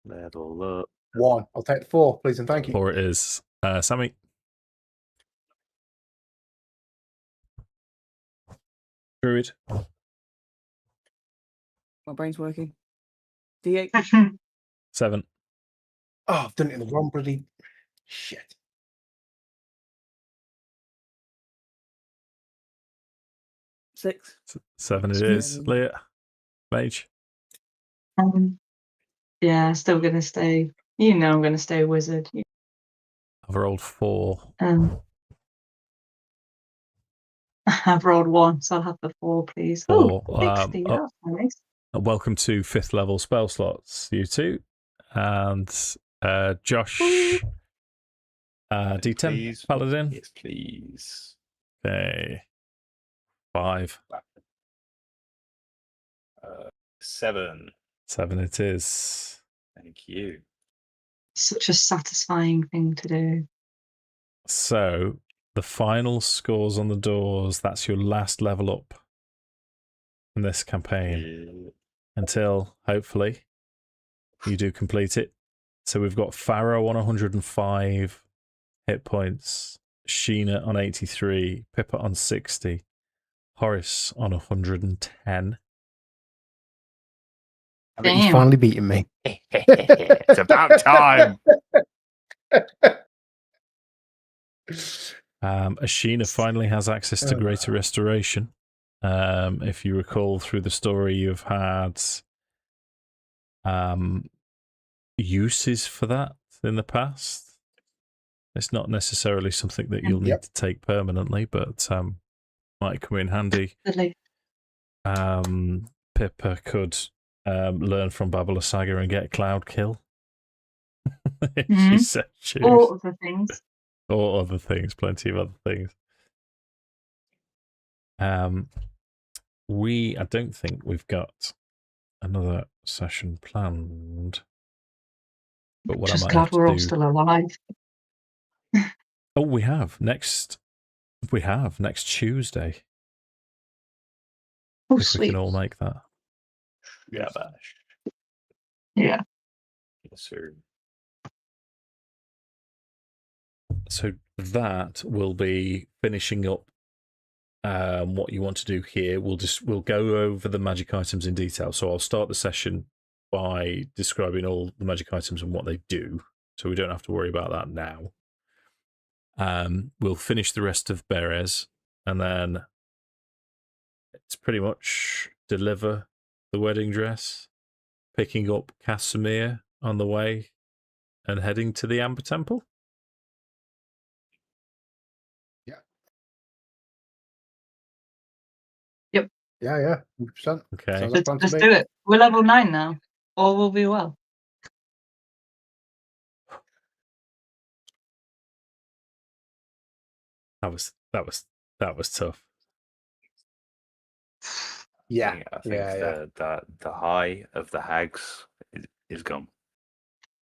Level up. 1. I'll take the 4, please and thank you. 4 it is. Sammi. Druid. My brain's working. D8. 7. Oh, I've done it in the wrong bloody shit. 6. 7 it is. Leah. Mage. Yeah, still gonna stay. You know, I'm gonna stay wizard. I've rolled 4. I've rolled 1, so I'll have the 4, please. 4. 60. That's nice. Welcome to 5th level spell slots, you two. And Josh, D10, please. Paladin. Yes, please. Okay. 5. 7. 7 it is. Thank you. Such a satisfying thing to do. So, the final scores on the doors, that's your last level up in this campaign. Until, hopefully, you do complete it. So we've got Farrow on 105 hit points, Ashina on 83, Pippa on 60, Horace on 110. I bet he's finally beaten me. It's about time. Ashina finally has access to Greater Restoration. If you recall through the story, you've had uses for that in the past. It's not necessarily something that you'll need to take permanently, but might come in handy. Pippa could learn from Lysaga and get Cloud Kill. She said choose. Or other things. Or other things, plenty of other things. I don't think we've got another session planned. But what Just I might glad have to we're all do... still alive. Oh, we have next Tuesday. Oh, if sweet. we can all make that. Yeah, bash. Yeah. Yes, sir. So that will be finishing up what you want to do here. We'll go over the magic items in detail. So I'll start the session by describing all the magic items and what they do, so we don't have to worry about that now. We'll finish the rest of Beres, and then it's pretty much deliver the wedding dress, picking up Casimir on the way, and heading to the Amber Temple. Yep. Yeah, 100%. Okay. Let's do it. We're level 9 now. All will be well. That was tough. Yeah, I think the high of the hags is gone.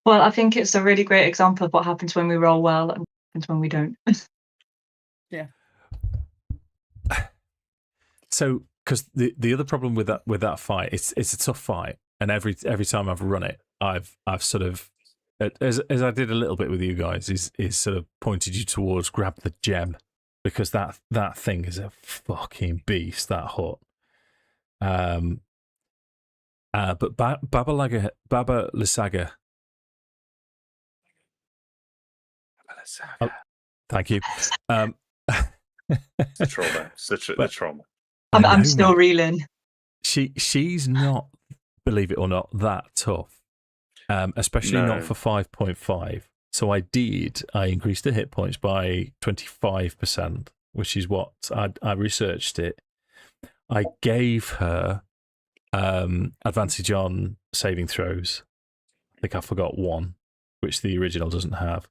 Well, I think it's a really great example of what happens when we roll well and what happens when we don't. Yeah. So, because the other problem with that fight, it's a tough fight, and every time I've run it, I've sort of, as I did a little bit with you guys, is sort of pointed you towards grab the gem, because that thing is a fucking beast, that hut. But Baba Lysaga. Oh, thank you. The trauma, the trauma. I'm still reeling. She's not, believe it or not, that tough. Especially not for 5.5. So I increased the hit points by 25%, which is what I researched it. I gave her advantage on saving throws. I think I forgot 1, which the original doesn't have.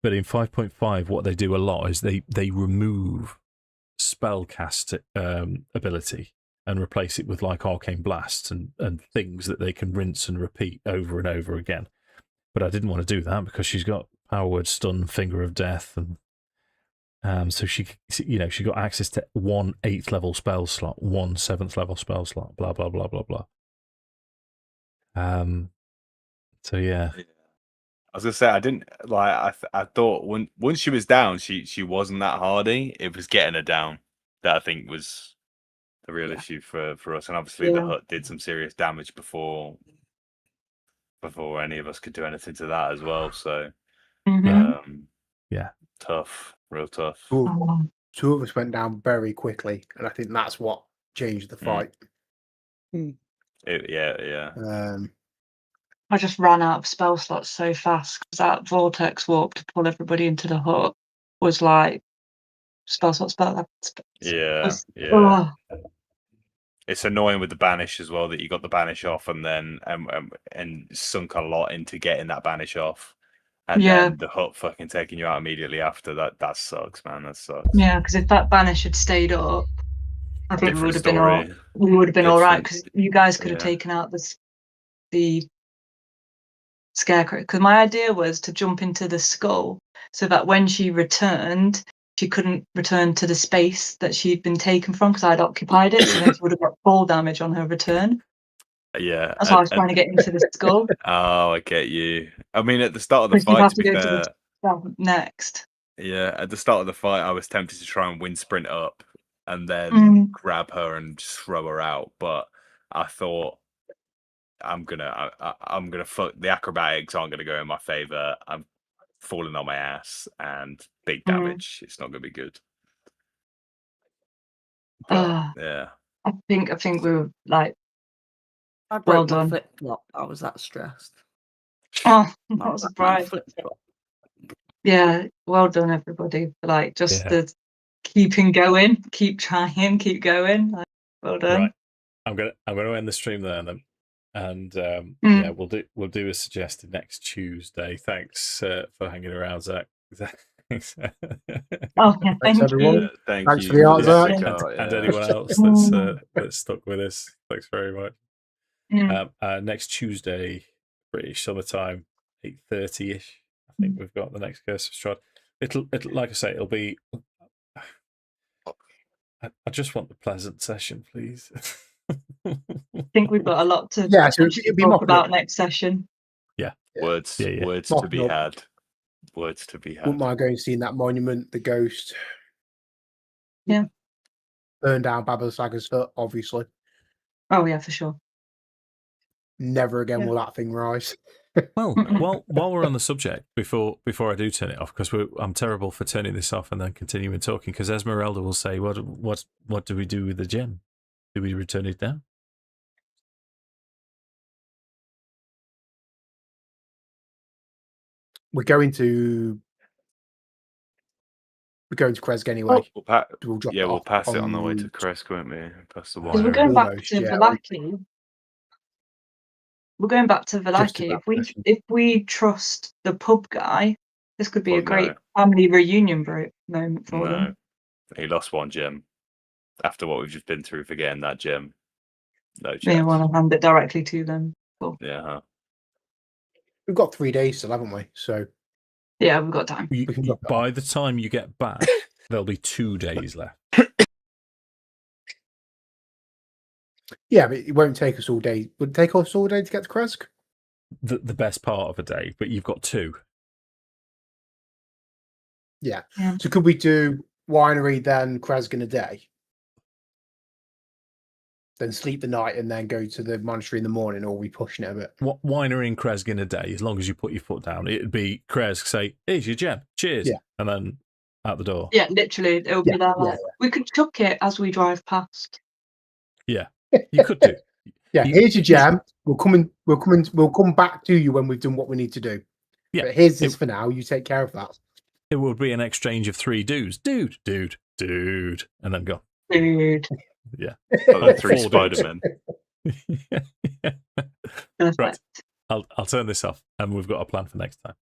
But in 5.5, what they do a lot is they remove spellcast ability and replace it with like arcane blasts and things that they can rinse and repeat over and over again. But I didn't want to do that because she's got Farrowwood, Stun, Finger of Death, and so she got access to 1 8th level spell slot, 1 7th level spell slot, blah blah blah blah blah. So yeah. I was gonna say I didn't like. I thought once she was down, she wasn't that hardy. It was getting her down that I think was the real issue for us. And obviously the hut did some serious damage before any of us could do anything to that as well. So tough, real tough. Two of us went down very quickly, and I think that's what changed the fight. I just ran out of spell slots so fast because that vortex warp to pull everybody into the hut was like spell slot. It's annoying with the banish as well that you got the banish off and then and sunk a lot into getting that banish off, and then the hut fucking taking you out immediately after that. That sucks, man. That sucks. Yeah, because if that banish had stayed up, I think we would have been all right because you guys could have taken out the scarecrow. Because my idea was to jump into the skull so that when she returned, she couldn't return to the space that she'd been taken from because I'd occupied it, so then she would have got fall damage on her return. Yeah, that's why I was trying to get into the skull. Oh, I get you. I mean, at the start of the fight, have to go to the next. Yeah, at the start of the fight, I was tempted to try and wind sprint up and then grab her and just throw her out, but I thought I'm gonna fuck. The acrobatics aren't gonna go in my favor. I'm falling on my ass and big damage. It's not gonna be good. But, I think we were like, I broke my flip-flop. I was that stressed. Oh, that was a surprise. Yeah, well done, everybody. Like, just the keeping going, keep trying, keep going. Like, well done. Right, I'm gonna end the stream there then, and we'll do as suggested next Tuesday. Thanks for hanging around, Zach. Thanks. Thanks everyone. Thanks for the art, Zach. And anyone else that's stuck with us. Thanks very much. Next Tuesday, British summertime, 8:30ish. I think we've got the next Curse of Strahd. It'll like I say, it'll be. I just want the pleasant session, please. I think we've got a lot to talk about next session. Yeah. Words to be had. Words to be had. Wouldn't mind going and seeing that monument, the ghost. Yeah. Burn down Lyssaga's hut, obviously. Oh yeah, for sure. Never again will that thing rise. Well, while we're on the subject, before I do turn it off, because I'm terrible for turning this off and then continuing talking, because Esmeralda will say, "What do we do with the gem? Do we return it down?" We're going to Kresk anyway. We'll pass it on the way to Kresk, won't we? Pass the wire. We're going back to Vallaki. We're going back to Vallaki. If we trust the pub guy, this could be a great family reunion moment for them. He lost one gem. After what we've just been through for getting that gem, no chance. They want to hand it directly to them. Cool. Yeah. We've got 3 days still, haven't we? So yeah, we've got time. By the time you get back, there'll be 2 days left. Yeah, but it won't take us all day. Would it take us all day to get to Kresk? The best part of a day, but you've got 2. Yeah. So could we do winery, then Kresk in a day? Then sleep the night and then go to the monastery in the morning, or are we pushing it a bit? Winery and Kresk in a day, as long as you put your foot down. It'd be Kresk, say, "Here's your gem, cheers," and then out the door. Yeah, literally, it'll be that. Yeah. We could chuck it as we drive past. Yeah, you could do. Yeah, here's your gem. We'll come back to you when we've done what we need to do. Yeah, but here's this for now. You take care of that. It would be an exchange of 3 dudes. Dude, and then go. Dude. Yeah. Like 3 Spider-Men. Right. I'll turn this off, and we've got a plan for next time.